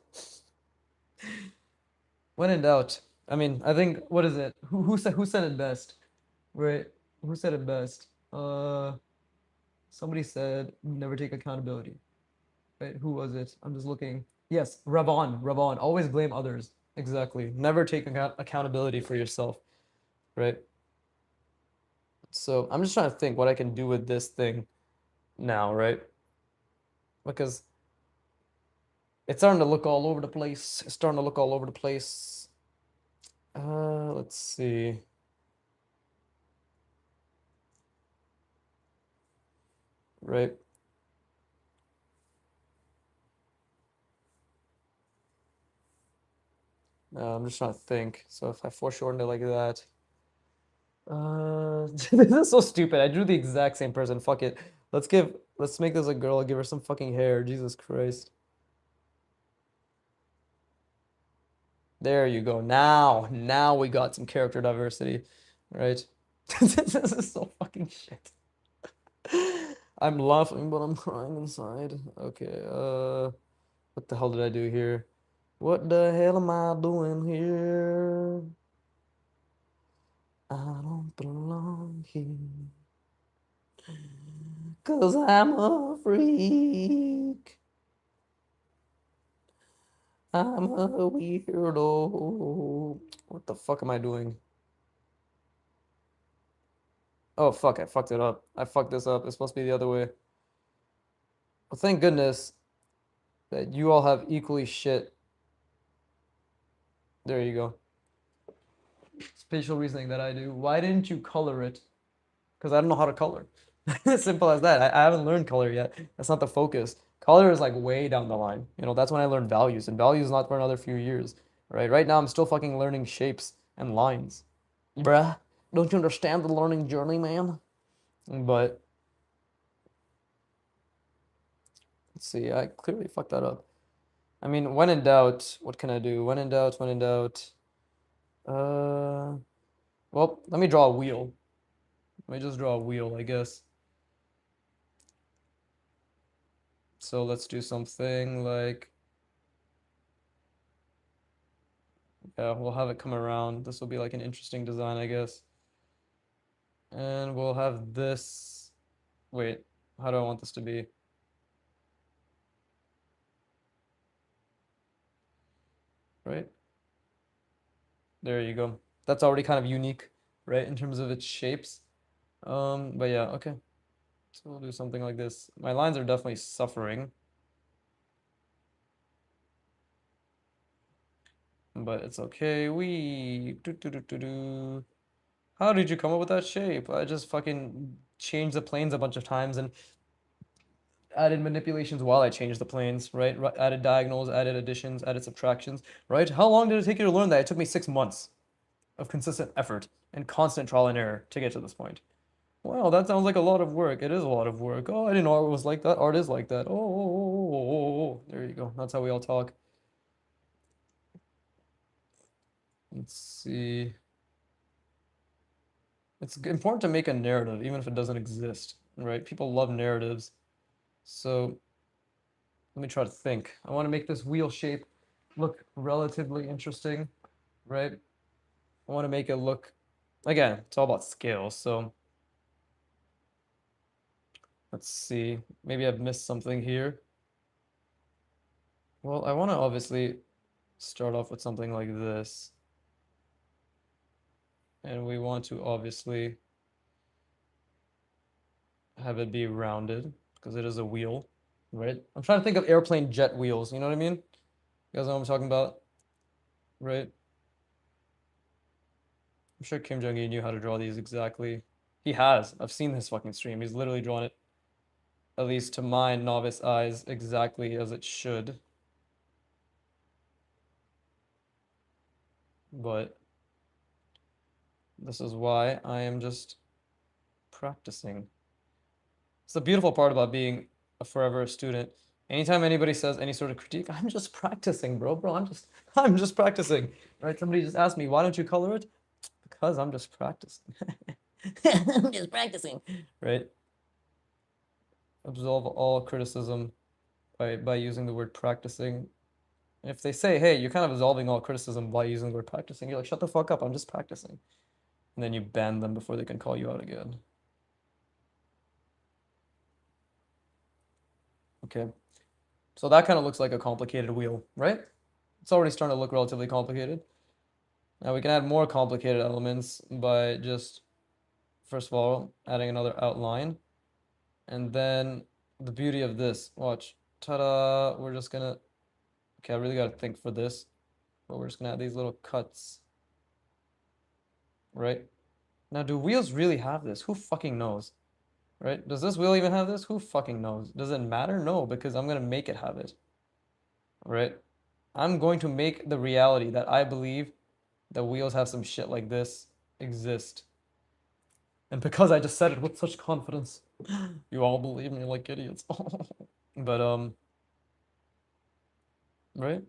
Speaker 1: When in doubt. I mean, I think what is it? Who said it best? Right? Who said it best? Somebody said never take accountability. Right? Who was it? I'm just looking. Yes, Ravon. Always blame others. Exactly. Never take accountability for yourself. Right? So I'm just trying to think what I can do with this thing now, right? Because it's starting to look all over the place. It's starting to look all over the place. Let's see. Right. I'm just trying to think. So if I foreshorten it like that. This is so stupid. I drew the exact same person. Fuck it. Let's make this a girl. Give her some fucking hair. Jesus Christ. There you go. Now we got some character diversity, right? This is so fucking shit. I'm laughing, but I'm crying inside. Okay, what the hell did I do here? What the hell am I doing here? I don't belong here. 'Cause I'm a freak. I'm a weirdo. What the fuck am I doing? Oh fuck, I fucked it up. I fucked this up. It's supposed to be the other way. Well, thank goodness that you all have equally shit. There you go. Spatial reasoning that I do. Why didn't you color it? Because I don't know how to color. Simple as that. I haven't learned color yet. That's not the focus. Color is like way down the line. You know, that's when I learn values, and values is not for another few years. Right now I'm still fucking learning shapes and lines. Bruh, don't you understand the learning journey, man? But let's see, I clearly fucked that up. I mean, when in doubt, what can I do? When in doubt, when in doubt. Uh, well, let me draw a wheel. Let me just draw a wheel, I guess. So let's do something like, yeah, we'll have it come around. This will be like an interesting design, I guess. And we'll have this. Wait, how do I want this to be? Right? There you go. That's already kind of unique, right, in terms of its shapes. But yeah, okay. So we'll do something like this. My lines are definitely suffering. but it's okay. How did you come up with that shape? I just fucking changed the planes a bunch of times and added manipulations while I changed the planes, right? Added diagonals, added additions, added subtractions, right? How long did it take you to learn that? It took me 6 months of consistent effort and constant trial and error to get to this point. Wow, that sounds like a lot of work. It is a lot of work. Oh, I didn't know art was like that. Art is like that. Oh. There you go. That's how we all talk. Let's see. It's important to make a narrative, even if it doesn't exist, right? People love narratives. So let me try to think. I want to make this wheel shape look relatively interesting, right? I want to make it look, again, it's all about scale. So let's see. Maybe I've missed something here. Well, I want to obviously start off with something like this. And we want to obviously have it be rounded because it is a wheel, right? I'm trying to think of airplane jet wheels. You know what I mean? You guys know what I'm talking about, right? I'm sure Kim Jong-un knew how to draw these exactly. He has. I've seen his fucking stream. He's literally drawn it, at least to my novice eyes, exactly as it should. But this is why I am just practicing. It's the beautiful part about being a forever student. Anytime anybody says any sort of critique, I'm just practicing, bro. I'm just practicing. Right? Somebody just asked me, why don't you color it? Because I'm just practicing. I'm just practicing. Right? Absolve all criticism by using the word practicing. And if they say, hey, you're kind of absolving all criticism by using the word practicing, you're like, shut the fuck up, I'm just practicing. And then you ban them before they can call you out again. Okay. So that kind of looks like a complicated wheel, right? It's already starting to look relatively complicated. Now we can add more complicated elements by just, first of all, adding another outline. And then the beauty of this, watch, ta-da, we're just gonna, okay, I really gotta think for this, but we're just gonna add these little cuts, right? Now, do wheels really have this? Who fucking knows, right? Does this wheel even have this? Who fucking knows? Does it matter? No, because I'm gonna make it have it, right? I'm going to make the reality that I believe that wheels have some shit like this exist. And because I just said it with such confidence, you all believe me like idiots. But right?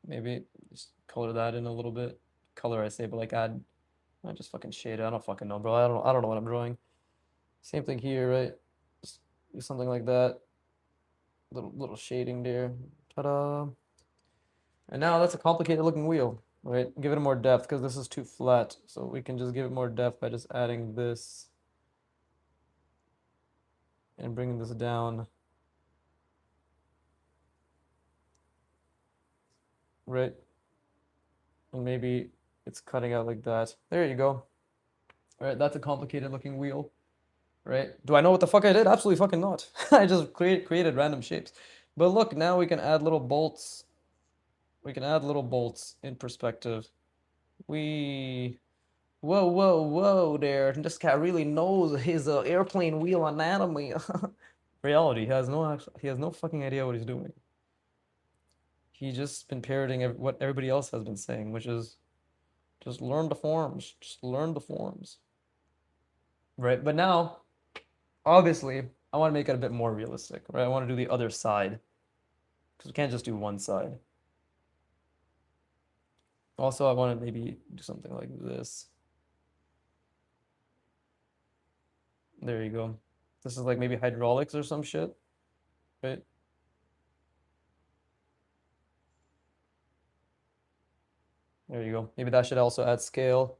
Speaker 1: Maybe just color that in a little bit. Color I say, but like add, I just fucking shade it. I don't fucking know, bro. I don't know what I'm drawing. Same thing here, right? Just do something like that. Little shading there. Ta-da. And now that's a complicated looking wheel, right? Give it more depth because this is too flat. So we can just give it more depth by just adding this and bringing this down, right? And maybe it's cutting out like that. There you go. All right, that's a complicated looking wheel, right? Do I know what the fuck I did? Absolutely fucking not. I just created random shapes. But look, now we can add little bolts. We can add little bolts in perspective. We whoa there. This guy really knows his airplane wheel anatomy. Reality, he has no fucking idea what he's doing. He's just been parroting what everybody else has been saying, which is just learn the forms. Just learn the forms. Right? But now, obviously, I want to make it a bit more realistic, right? I want to do the other side. Because we can't just do one side. Also, I want to maybe do something like this. There you go. This is like maybe hydraulics or some shit, right? There you go. Maybe that should also add scale,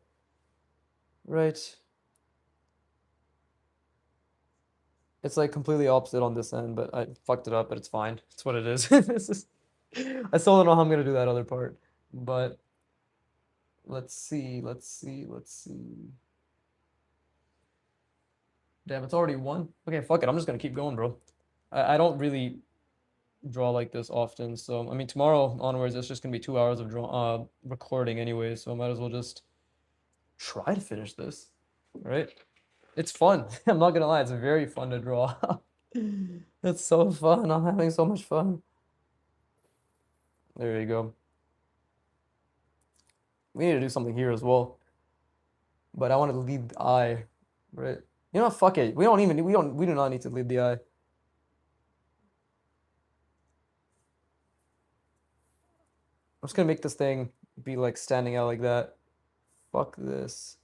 Speaker 1: right? It's like completely opposite on this end, but I fucked it up, but it's fine. It's what it is. This is, I still don't know how I'm gonna do that other part, but let's see. Damn, it's already one. Okay, fuck it. I'm just gonna keep going, bro. I don't really draw like this often. So I mean, tomorrow onwards, it's just gonna be 2 hours of recording anyway. So I might as well just try to finish this, right? It's fun. I'm not gonna lie, it's very fun to draw. It's so fun. I'm having so much fun. There you go. We need to do something here as well, but I want to lead the eye, right? You know, fuck it. We do not need to lead the eye. I'm just gonna make this thing be like standing out like that. Fuck this.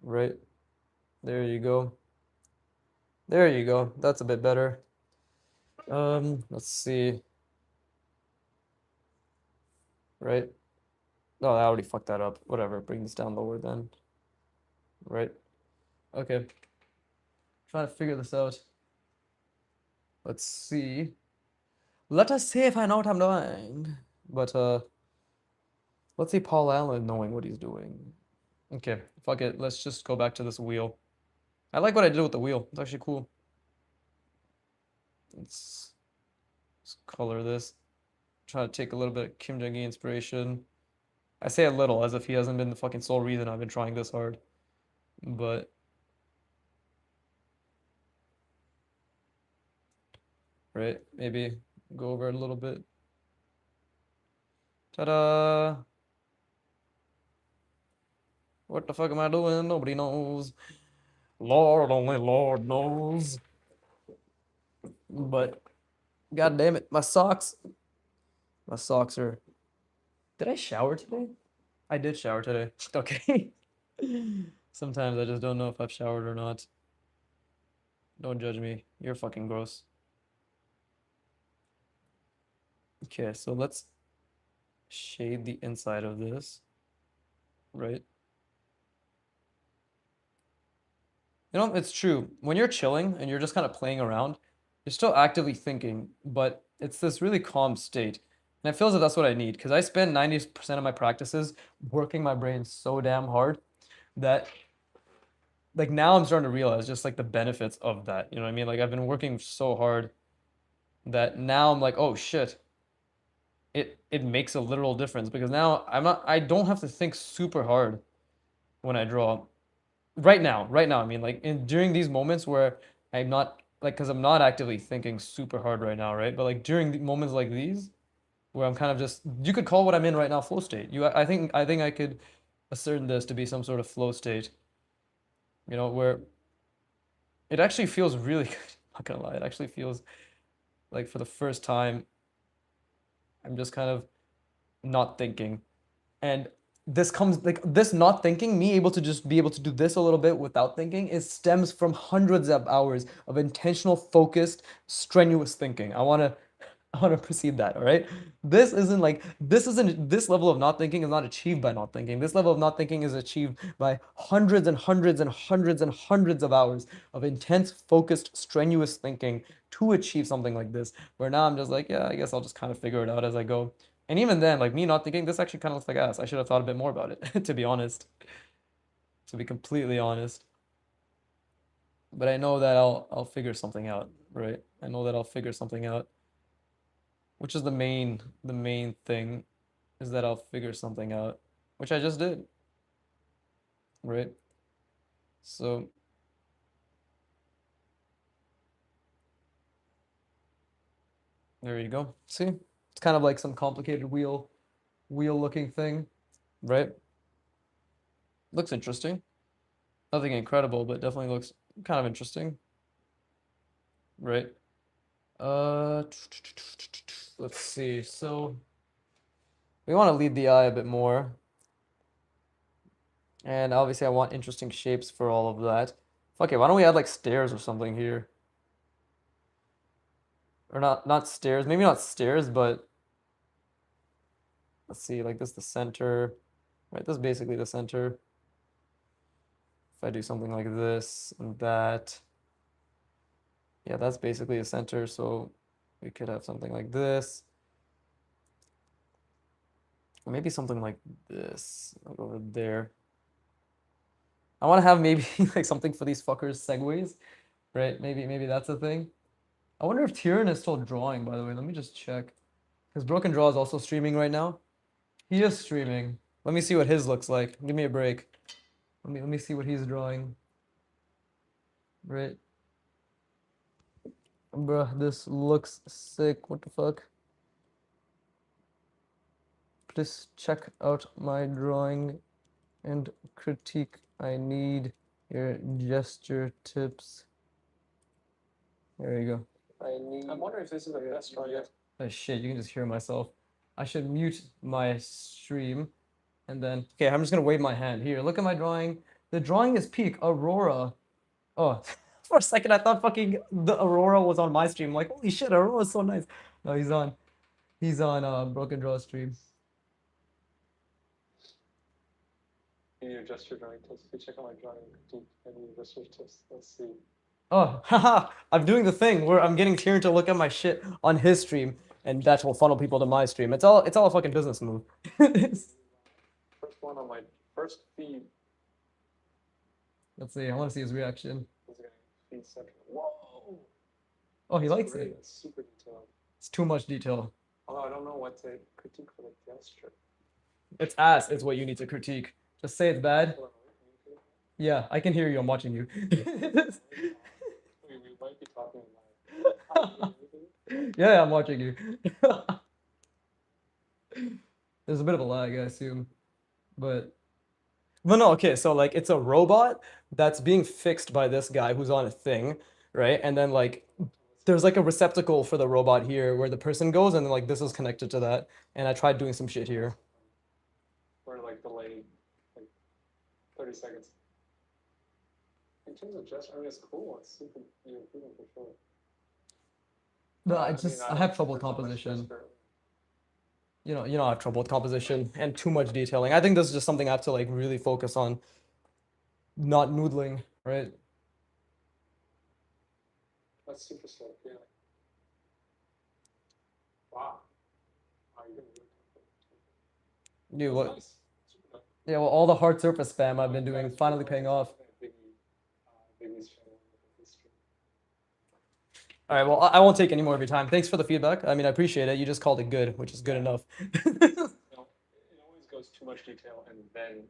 Speaker 1: Right? There you go. There you go. That's a bit better. Let's see. Right? No, I already fucked that up. Whatever. Bring this down lower then. Right? Okay. Trying to figure this out. Let's see. Let us see if I know what I'm doing. But let's see Paul Allen knowing what he's doing. Okay, fuck it. Let's just go back to this wheel. I like what I did with the wheel. It's actually cool. Let's color this. Try to take a little bit of Kim Jong-un inspiration. I say a little as if he hasn't been the fucking sole reason I've been trying this hard. But right, maybe go over it a little bit. Ta-da! What the fuck am I doing? Nobody knows. Lord, only Lord knows. But god damn it, my socks. My socks are. Did I shower today? I did shower today. Okay. Sometimes I just don't know if I've showered or not. Don't judge me. You're fucking gross. Okay, so let's shade the inside of this, right? You know, it's true. When you're chilling and you're just kind of playing around, you're still actively thinking, but it's this really calm state. And it feels that that's what I need because I spend 90% of my practices working my brain so damn hard that like now I'm starting to realize just like the benefits of that. You know what I mean? Like I've been working so hard that now I'm like, oh shit, it makes a literal difference because now I don't have to think super hard when I draw. Right now, I mean like in during these moments where I'm not like because I'm not actively thinking super hard right now, right? But like during the moments like these where I'm kind of just you could call what I'm in right now flow state. I think I could assert this to be some sort of flow state, you know, where it actually feels really good. I'm not gonna lie, it actually feels like for the first time I'm just kind of not thinking. And this comes like this not thinking, me able to just be able to do this a little bit without thinking, it stems from hundreds of hours of intentional, focused, strenuous thinking. I want to precede that, all right? This level of not thinking is not achieved by not thinking. This level of not thinking is achieved by hundreds and hundreds and hundreds and hundreds of hours of intense, focused, strenuous thinking to achieve something like this. Where now I'm just like, yeah, I guess I'll just kind of figure it out as I go. And even then, like me not thinking, this actually kind of looks like ass. I should have thought a bit more about it, to be honest. To be completely honest. But I know that I'll figure something out, right? I know that I'll figure something out. Which is the main thing is that I'll figure something out, which I just did, right? So there you go. See? It's kind of like some complicated wheel looking thing, right? Looks interesting. Nothing incredible, but definitely looks kind of interesting, right? Uh, let's see. So we want to lead the eye a bit more. And obviously I want interesting shapes for all of that. Okay, why don't we add like stairs or something here? Or not stairs, maybe not stairs, but let's see, like this the center, right? This is basically the center. If I do something like this and that, yeah, that's basically the center. So we could have something like this, or maybe something like this, like over there. I want to have maybe like something for these fuckers, segues, right? Maybe that's a thing. I wonder if Tyrion is still drawing, by the way. Let me just check. Because Broken Draw is also streaming right now. He is streaming. Let me see what his looks like. Give me a break. Let me see what he's drawing. Right. Bruh, this looks sick. What the fuck? Please check out my drawing and critique. I need your gesture tips. There you go.
Speaker 2: I'm wondering if this is a best drawing yet.
Speaker 1: Oh shit, you can just hear myself. I should mute my stream and then. Okay, I'm just gonna wave my hand. Here, look at my drawing. The drawing is peak Aurora. Oh, for a second I thought fucking the Aurora was on my stream. Like, holy shit, Aurora is so nice. No, he's on Broken Draw stream.
Speaker 2: You need to adjust your drawing tips. If you check out my drawing critique, and you adjust your tips. Let's see.
Speaker 1: Oh, haha! I'm doing the thing where I'm getting Tyrion to look at my shit on his stream, and that will funnel people to my stream. It's all a fucking business move.
Speaker 2: First one on my first feed.
Speaker 1: Let's see. I want to see his reaction.
Speaker 2: Feed center. Whoa!
Speaker 1: Oh, he likes
Speaker 2: great.
Speaker 1: it.
Speaker 2: It's super detailed.
Speaker 1: It's too much detail.
Speaker 2: Although I don't know what to critique for the gesture.
Speaker 1: It's ass is what you need to critique. Just say it's bad. Yeah, I can hear you. I'm watching you.
Speaker 2: We might be talking about.
Speaker 1: Yeah, I'm watching you. There's a bit of a lag, I assume, but no. Okay, so like it's a robot that's being fixed by this guy who's on a thing, right? And then like there's like a receptacle for the robot here where the person goes, and then like this is connected to that. And I tried doing some shit here.
Speaker 2: We're like delayed, like 30 seconds. In terms of gesture, I mean, it's cool. It's super European for sure.
Speaker 1: No, I have trouble with composition. You know, I have trouble with composition and too much detailing. I think this is just something I have to like really focus on, not noodling, right?
Speaker 2: That's super sick, yeah. Wow.
Speaker 1: Dude, what?
Speaker 2: Nice.
Speaker 1: Yeah, well, all the hard surface spam I've been doing finally paying off. All right, well, I won't take any more of your time. Thanks for the feedback. I mean, I appreciate it. You just called it good, which is good enough.
Speaker 2: It always goes too much detail and then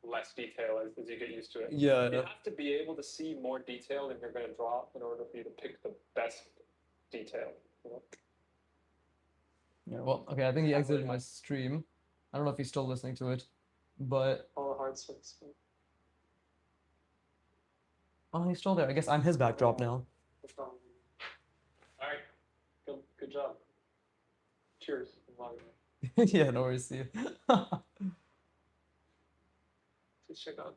Speaker 2: less detail as you get used to it.
Speaker 1: Yeah.
Speaker 2: You have to be able to see more detail than you're going to draw in order for you to pick the best detail. You know?
Speaker 1: Yeah, well, okay, I think he exited my stream. I don't know if he's still listening to it, but...
Speaker 2: All the hard surface.
Speaker 1: Oh, he's still there. I guess I'm his backdrop now.
Speaker 2: All right. Good job. Cheers.
Speaker 1: Yeah, no worries. See you.
Speaker 2: Please check out.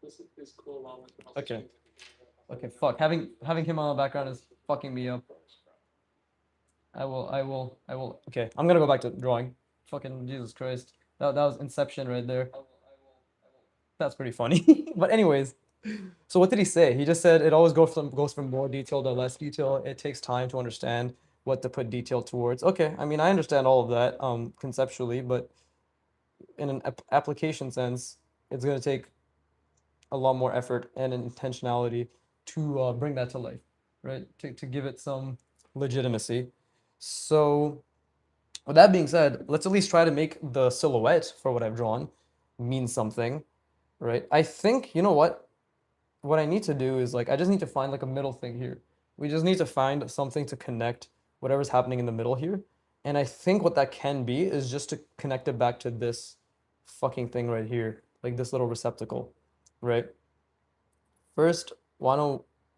Speaker 2: This is cool along with the
Speaker 1: Okay. Okay, fuck. Having him on the background is fucking me up. I will. Okay, I'm gonna go back to drawing. Fucking Jesus Christ. That was Inception right there. That's pretty funny. But anyways, so what did he say? He just said it always goes from more detail to less detail. It takes time to understand what to put detail towards. Okay, I mean I understand all of that conceptually, but in an application sense, it's gonna take a lot more effort and intentionality to bring that to life, right? To give it some legitimacy. So with that being said, let's at least try to make the silhouette for what I've drawn mean something, right? I think, you know what I need to do is like, I just need to find like a middle thing here. We just need to find something to connect whatever's happening in the middle here. And I think what that can be is just to connect it back to this fucking thing right here, like this little receptacle, right? First,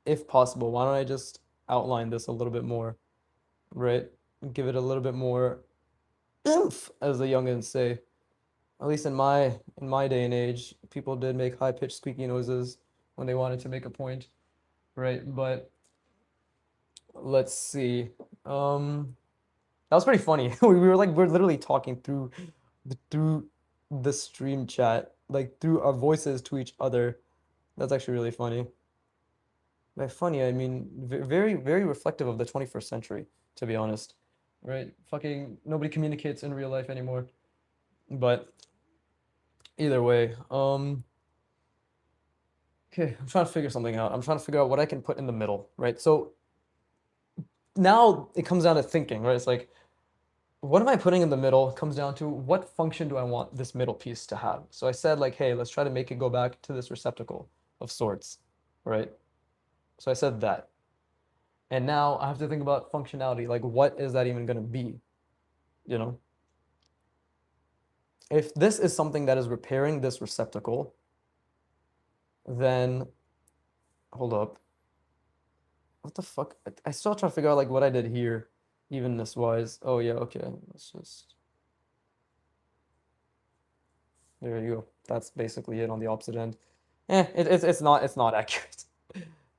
Speaker 1: if possible, why don't I just outline this a little bit more, right? Give it a little bit more oomph, as the youngins say. At least in my day and age, people did make high-pitched squeaky noises when they wanted to make a point, right? But let's see. That was pretty funny. We're literally talking through the stream chat, like through our voices to each other. That's actually really funny. By funny, I mean very, very reflective of the 21st century, to be honest. Right? Fucking nobody communicates in real life anymore. But either way, okay, I'm trying to figure something out. I'm trying to figure out what I can put in the middle, right? So now it comes down to thinking, right? It's like, what am I putting in the middle? It comes down to what function do I want this middle piece to have? So I said like, hey, let's try to make it go back to this receptacle of sorts, right? So I said that. And now I have to think about functionality. Like, what is that even going to be? You know? If this is something that is repairing this receptacle, then hold up. What the fuck? I still try to figure out like what I did here, evenness wise. Oh yeah, okay. Let's just there you go. That's basically it on the opposite end. It's not accurate,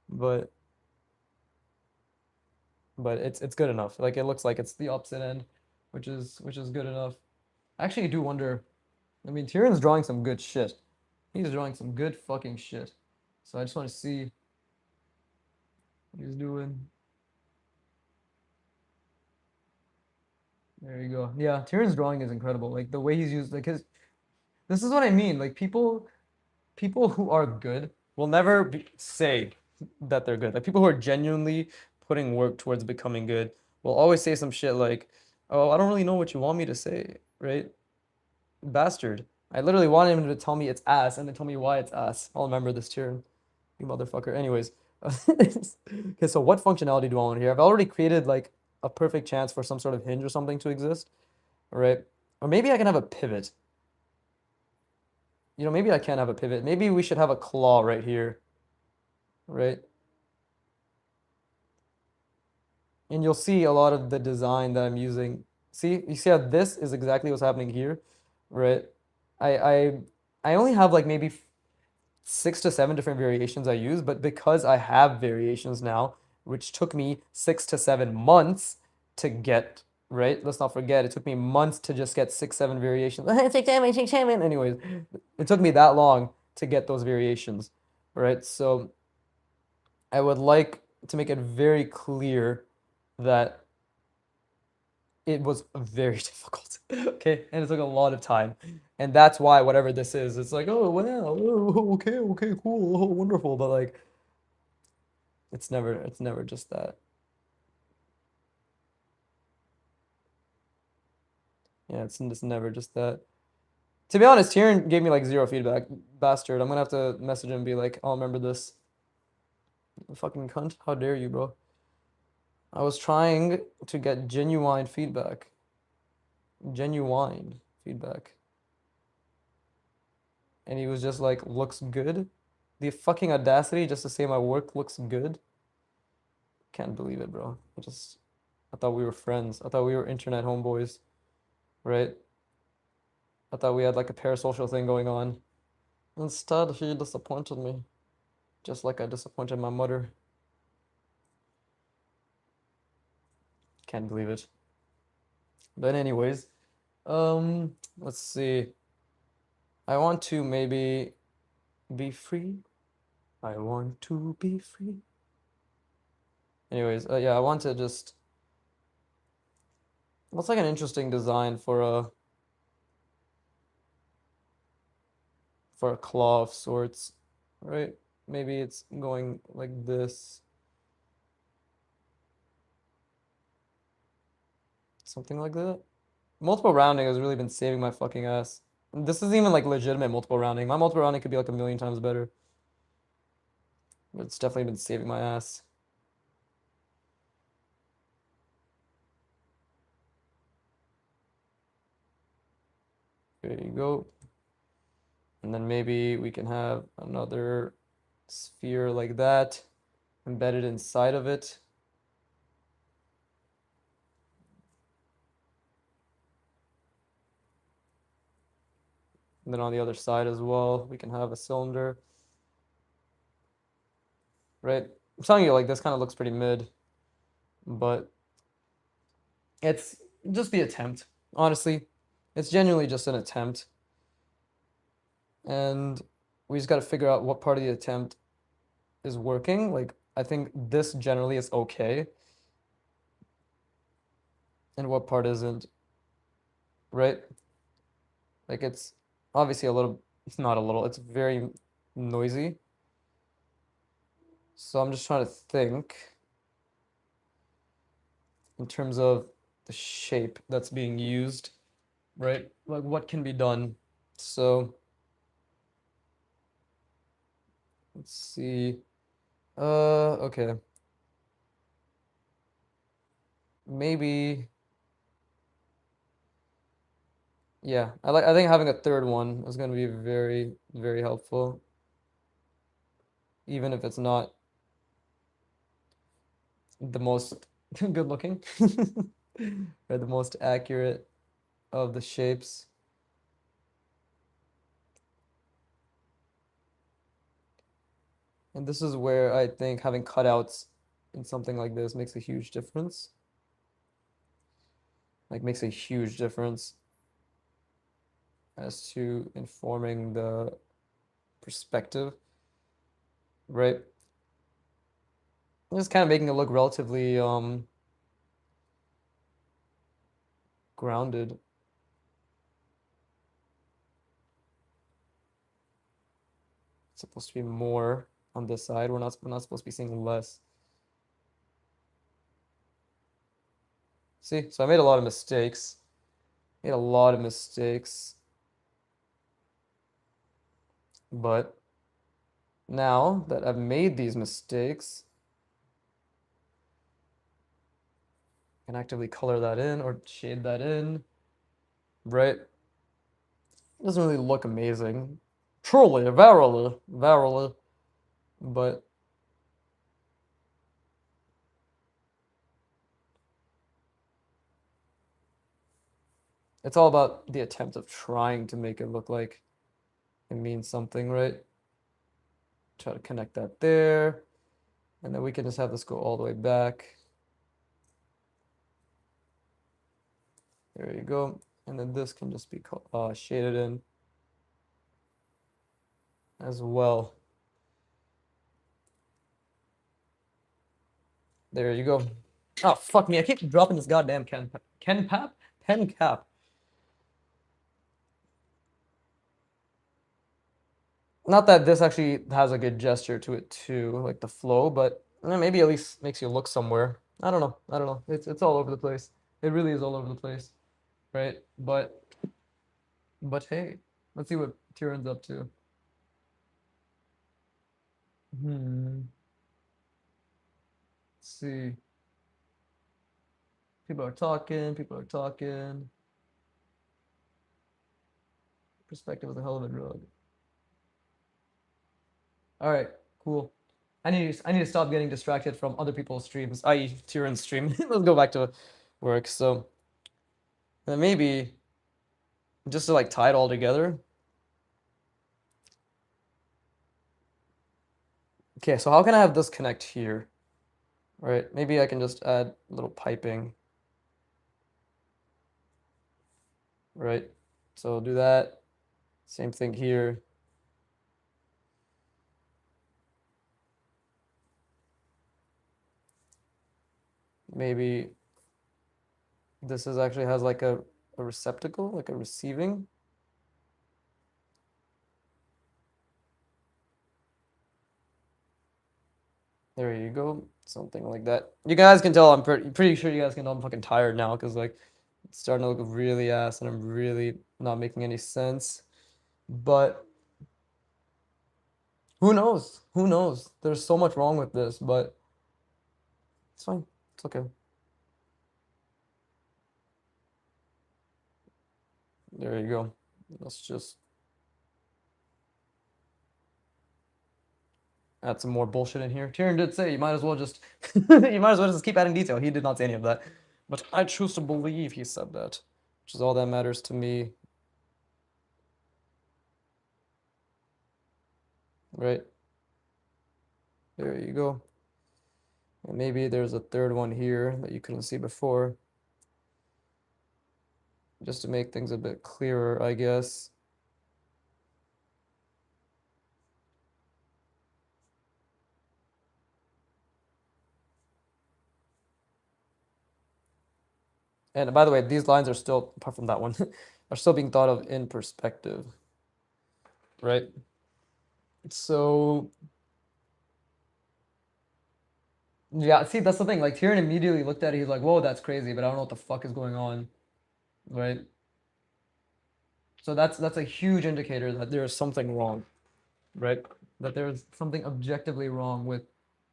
Speaker 1: but it's good enough. Like it looks like it's the opposite end, which is good enough. I actually do wonder. I mean, Tyrion's drawing some good shit. He's drawing some good fucking shit. So I just want to see what he's doing. There you go. Yeah, Tyrion's drawing is incredible. Like the way he's used, like his. This is what I mean. Like people who are good will never say that they're good. Like people who are genuinely putting work towards becoming good will always say some shit like, "Oh, I don't really know what you want me to say," right? Bastard. I literally wanted him to tell me it's ass and then tell me why it's ass. I'll remember this too, you motherfucker. Anyways, okay, so what functionality do I want here? I've already created like a perfect chance for some sort of hinge or something to exist, right? Or maybe I can have a pivot. Maybe I can have a pivot. Maybe we should have a claw right here, right? And you'll see a lot of the design that I'm using. See, you see how this is exactly what's happening here, right? I I I only have like maybe 6 to 7 different variations I use, but because I have variations now, which took me 6 to 7 months to get, right? Let's not forget, it took me months to just get 6, 7 variations. 6, 7, 6, 7. Anyways, it took me that long to get those variations, right? So I would like to make it very clear that it was very difficult. Okay, and it took a lot of time, and that's why whatever this is, it's like, oh wow, oh, okay, okay, cool, oh, wonderful, but like, it's never just that. Yeah, it's never just that. To be honest, Tyrion gave me like zero feedback, bastard. I'm gonna have to message him and be like, I'll remember this. Fucking cunt, how dare you, bro? I was trying to get genuine feedback. And he was just like, looks good. The fucking audacity just to say my work looks good. Can't believe it, bro. I thought we were friends. I thought we were internet homeboys, right? I thought we had like a parasocial thing going on. Instead, he disappointed me, just like I disappointed my mother. Can't believe it. But anyways, let's see. I want to maybe be free. I want to be free. Anyways, yeah, I want to just. What's like an interesting design for a claw of sorts, right? Maybe it's going like this, something like that. Multiple rounding has really been saving my fucking ass. This isn't even like legitimate multiple rounding. My multiple rounding could be like a million times better. But it's definitely been saving my ass. There you go. And then maybe we can have another sphere like that embedded inside of it. And then on the other side as well, we can have a cylinder. Right? I'm telling you, like, this kind of looks pretty mid, but it's just the attempt. Honestly, it's genuinely just an attempt. And we just got to figure out what part of the attempt is working. Like, I think this generally is okay, and what part isn't, right? Like, it's obviously a little, it's not a little, it's very noisy. So I'm just trying to think. in terms of the shape that's being used, right? Like what can be done. So let's see. Okay. Maybe, yeah. I think having a third one is going to be very, very helpful, even if it's not the most good looking or the most accurate of the shapes. And this is where I think having cutouts in something like this makes a huge difference. Like makes a huge difference as to informing the perspective, right? Just kind of making it look relatively grounded. It's supposed to be more on this side. We're not supposed to be seeing less. See, so I made a lot of mistakes. Made a lot of mistakes. But now that I've made these mistakes, I can actively color that in or shade that in, right? It doesn't really look amazing. Truly, verily, verily. But it's all about the attempt of trying to make it look like it means something, right? Try to connect that there. And then we can just have this go all the way back. There you go. And then this can just be shaded in as well. There you go. Oh, fuck me. I keep dropping this goddamn pen cap. Not that this actually has a good gesture to it too, like the flow, but maybe at least makes you look somewhere. I don't know. I don't know. It's all over the place. It really is all over the place, right? But hey, let's see what Tyrion's up to. Let's see. People are talking. People are talking. Perspective is a hell of a drug. All right, cool. I need to stop getting distracted from other people's streams, i.e. Tyrion's stream. Let's go back to work. So then maybe just to like tie it all together. Okay, so how can I have this connect here? Right, maybe I can just add a little piping. Right, so I'll do that. Same thing here. Maybe this is actually has like a receptacle, like a receiving. There you go, something like that. You guys can tell I'm pretty sure you guys can tell I'm fucking tired now because like it's starting to look really ass and I'm really not making any sense. But who knows? Who knows? There's so much wrong with this, but it's fine. It's okay. There you go. Let's just add some more bullshit in here. Tyrion did say you might as well just you might as well just keep adding detail. He did not say any of that. But I choose to believe he said that, which is all that matters to me. Right? There you go. And maybe there's a third one here that you couldn't see before. Just to make things a bit clearer, I guess. And by the way, these lines are still, apart from that one, are still being thought of in perspective, right? So Yeah, see, that's the thing. Like Tyrion immediately looked at it. He's like, "Whoa, that's crazy," but I don't know what the fuck is going on, right? So that's a huge indicator that there is something wrong, right? That there is something objectively wrong with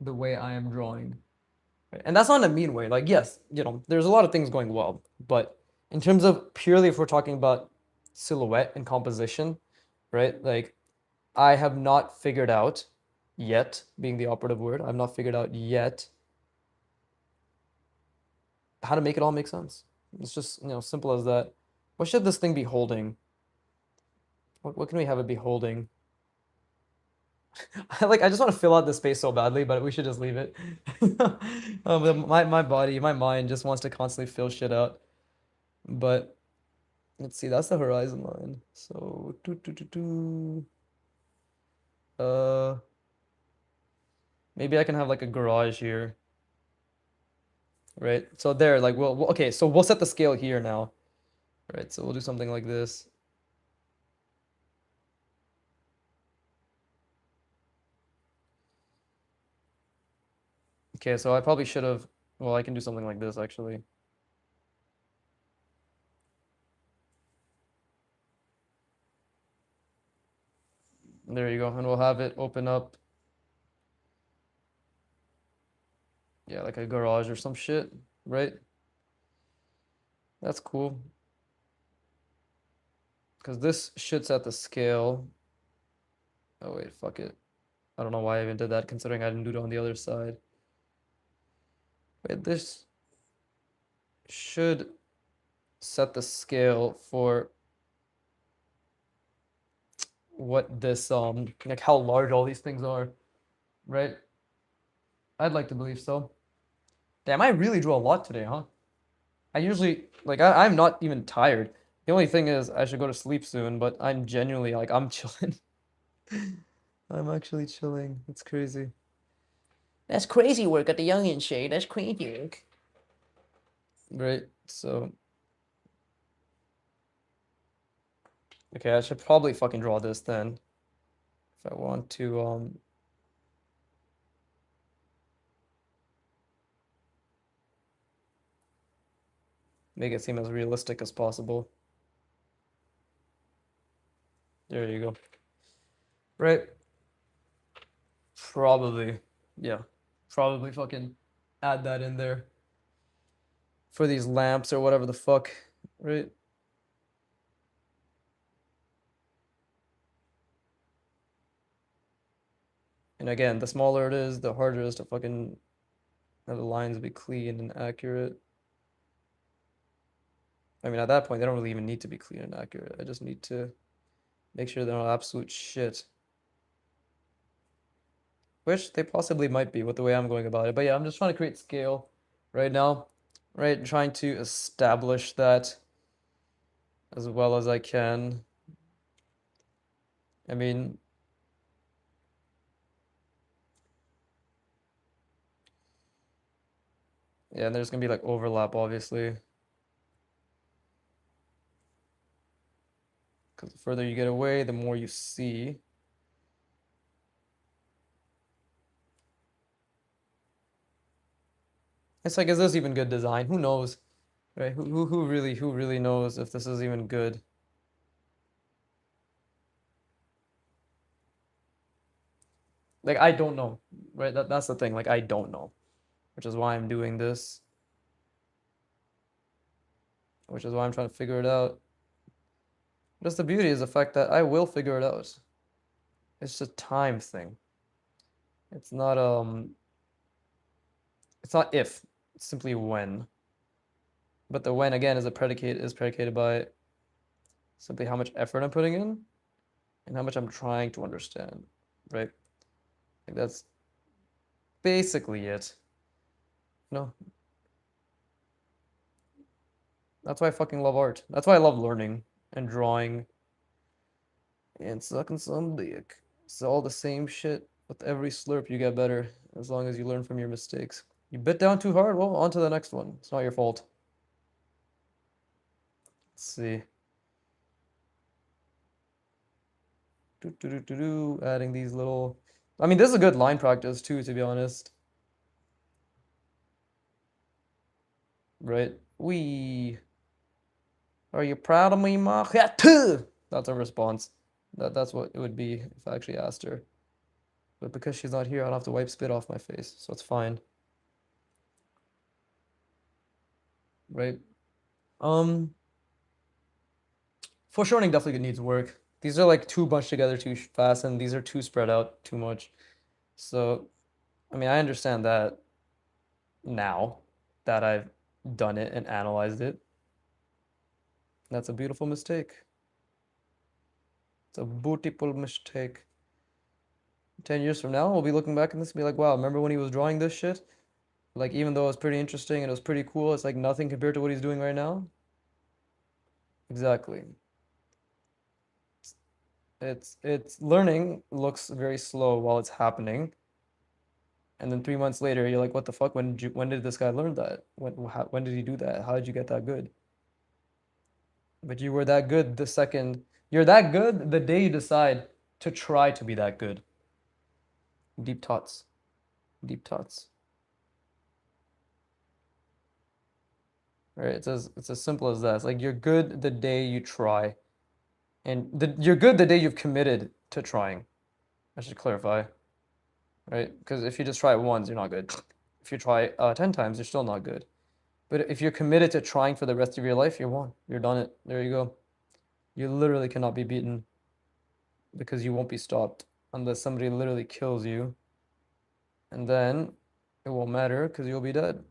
Speaker 1: the way I am drawing. Right? And that's not in a mean way. Like, yes, there's a lot of things going well, but in terms of purely if we're talking about silhouette and composition, right? Like, I have not figured out yet, being the operative word, I've not figured out yet how to make it all make sense. It's just, simple as that. What should this thing be holding? What can we have it be holding? I just want to fill out this space so badly, but we should just leave it. My body, my mind just wants to constantly fill shit out. But let's see, that's the horizon line. So uh maybe I can have like a garage here, right? So there, like okay, so we'll set the scale here now. Right, so we'll do something like this. Okay, so I probably should have, well, I can do something like this actually. There you go, and we'll have it open up, yeah, like a garage or some shit, right? That's cool. Because this should set the scale. Oh wait, fuck it. I don't know why I even did that considering I didn't do it on the other side. Wait, this should set the scale for what this like how large all these things are, right? I'd like to believe so. Damn, I really drew a lot today, huh? I usually like I'm not even tired. The only thing is I should go to sleep soon, but I'm genuinely like I'm chilling. I'm actually chilling. It's crazy. That's crazy work at the youngin shade. That's crazy work. Right. So okay, I should probably fucking draw this then. If I want to make it seem as realistic as possible. There you go. Right. Probably. Yeah. Probably fucking add that in there for these lamps or whatever the fuck. Right. And again, the smaller it is, the harder it is to fucking have the lines be clean and accurate. I mean, at that point, they don't really even need to be clean and accurate. I just need to make sure they're not absolute shit. Which they possibly might be with the way I'm going about it. But yeah, I'm just trying to create scale right now. Right? Trying to establish that as well as I can. I mean, yeah, and there's gonna be like overlap, obviously. Because the further you get away, the more you see. It's like, is this even good design? Who knows? Right? Who really knows if this is even good? Like I don't know. Right? That's the thing. Like I don't know. Which is why I'm doing this. Which is why I'm trying to figure it out. Just the beauty is the fact that I will figure it out. It's just a time thing. It's not it's not if, it's simply when. But the when again is predicated by simply how much effort I'm putting in and how much I'm trying to understand, right? Like that's basically it. No, that's why I fucking love art. That's why I love learning and drawing and sucking some dick. It's all the same shit. With every slurp, you get better as long as you learn from your mistakes. You bit down too hard, well, on to the next one. It's not your fault. Let's see. Adding these little. I mean, this is a good line practice too, to be honest. right? Are you proud of me, Ma? Yeah, tuh! That's a response. That's what it would be if I actually asked her. But because she's not here, I don't have to wipe spit off my face, so it's fine, right? Um, Foreshortening definitely needs work. These are like too bunched together too fast, and these are too spread out too much. So, I mean, I understand that now that I've done it and analyzed it. That's a beautiful mistake. It's a beautiful mistake. 10 years from now, we'll be looking back at this and be like, wow, remember when he was drawing this shit? Like, even though it was pretty interesting and it was pretty cool, it's like nothing compared to what he's doing right now. Exactly. It's learning looks very slow while it's happening, and then 3 months later, you're like, what the fuck? When did this guy learn that? When did he do that? How did you get that good? But you were that good the second you're that good the day you decide to try to be that good. Deep thoughts. Deep thoughts. Right? It's as simple as that. It's like you're good the day you try. And you're good the day you've committed to trying. I should clarify, right? Because if you just try it once, you're not good. If you try 10 times, you're still not good. But if you're committed to trying for the rest of your life, you're won. You're done it. There you go. You literally cannot be beaten because you won't be stopped unless somebody literally kills you. And then it won't matter because you'll be dead.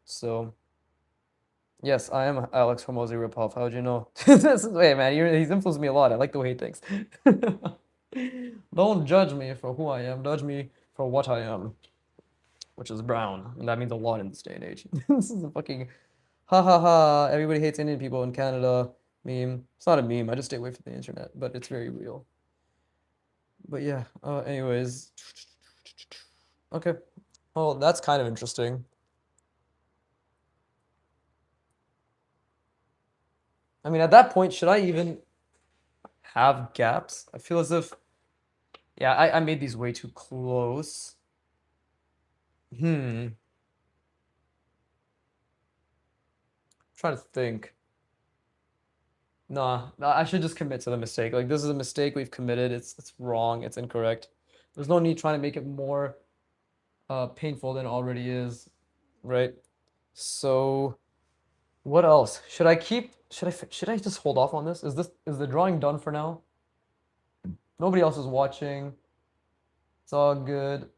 Speaker 1: So, yes, I am Alex Hormozy Ripoff. How'd you know? Hey, man, he's influenced me a lot. I like the way he thinks. Don't judge me for who I am. Judge me for what I am, which is brown. And that means a lot in this day and age. This is a fucking ha ha ha. Everybody hates Indian people in Canada meme. It's not a meme. I just stay away from the internet, but it's very real. But yeah, anyways. Okay. Well, that's kind of interesting. I mean, at that point, should I even have gaps? I feel as if, yeah, I made these way too close. Hmm. Trying to think. Nah, I should just commit to the mistake. Like this is a mistake we've committed. It's wrong. It's incorrect. There's no need trying to make it more painful than it already is, right? So what else? Should I just hold off on this? Is the drawing done for now? Nobody else is watching. It's all good.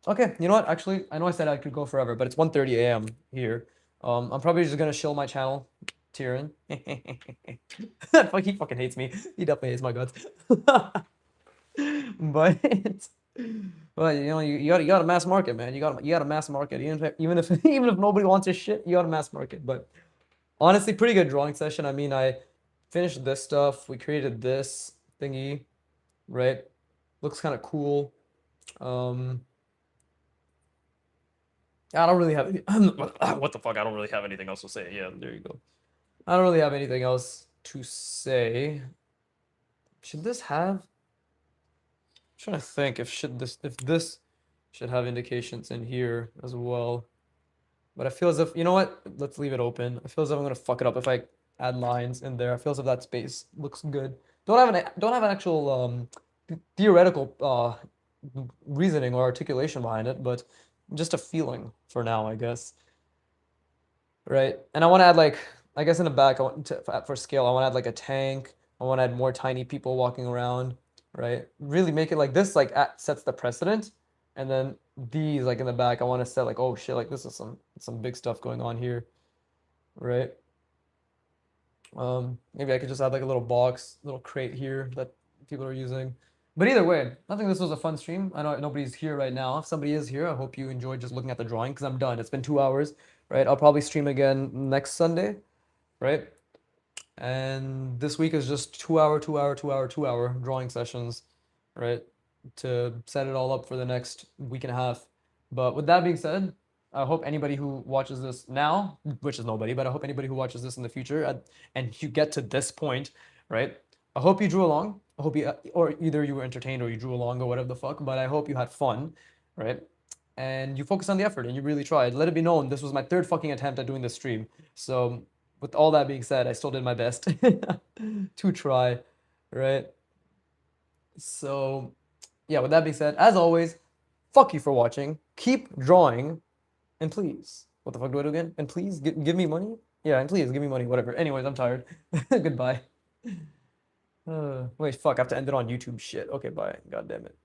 Speaker 1: Okay, you know what? Actually, I know I said I could go forever, but it's 1:30 a.m. here. I'm probably just gonna shill my channel, Tyrion. He fucking hates me. He definitely hates my guts. But well, you got a mass market, man. You got a mass market. Even if even if nobody wants your shit, you got a mass market. But honestly, pretty good drawing session. I mean, I finished this stuff. We created this thingy, right? Looks kind of cool. Um, I don't really have any, what the fuck? I don't really have anything else to say. Yeah, there you go. I don't really have anything else to say. Should this have? I'm trying to think if this should have indications in here as well. But I feel as if, you know what? Let's leave it open. I feel as if I'm gonna fuck it up if I add lines in there. I feel as if that space looks good. Don't have an actual theoretical reasoning or articulation behind it, but just a feeling for now, I guess. Right? And I want to add like, I guess in the back, I want to, for scale, I want to add like a tank. I want to add more tiny people walking around, right? Really make it like this, like sets the precedent. And then these like in the back, I want to set like, oh shit, like this is some big stuff going on here, right? Maybe I could just add like a little box, little crate here that people are using. But either way, I think this was a fun stream. I know nobody's here right now. If somebody is here, I hope you enjoyed just looking at the drawing because I'm done. It's been 2 hours, right? I'll probably stream again next Sunday, right? And this week is just 2 hour, 2 hour, 2 hour, 2 hour drawing sessions, right? To set it all up for the next week and a half. But with that being said, I hope anybody who watches this now, which is nobody, but I hope anybody who watches this in the future and you get to this point, right? I hope you drew along. I hope you, or either you were entertained or you drew along or whatever the fuck, but I hope you had fun, right? and you focus on the effort and you really tried. Let it be known, this was my third fucking attempt at doing this stream. So, with all that being said, I still did my best to try, right? So, yeah, with that being said, as always, fuck you for watching. Keep drawing, and please, what the fuck do I do again? And please give me money? Yeah, and please give me money, whatever. Anyways, I'm tired. Goodbye. Wait, fuck, I have to end it on YouTube shit. Okay, bye. God damn it.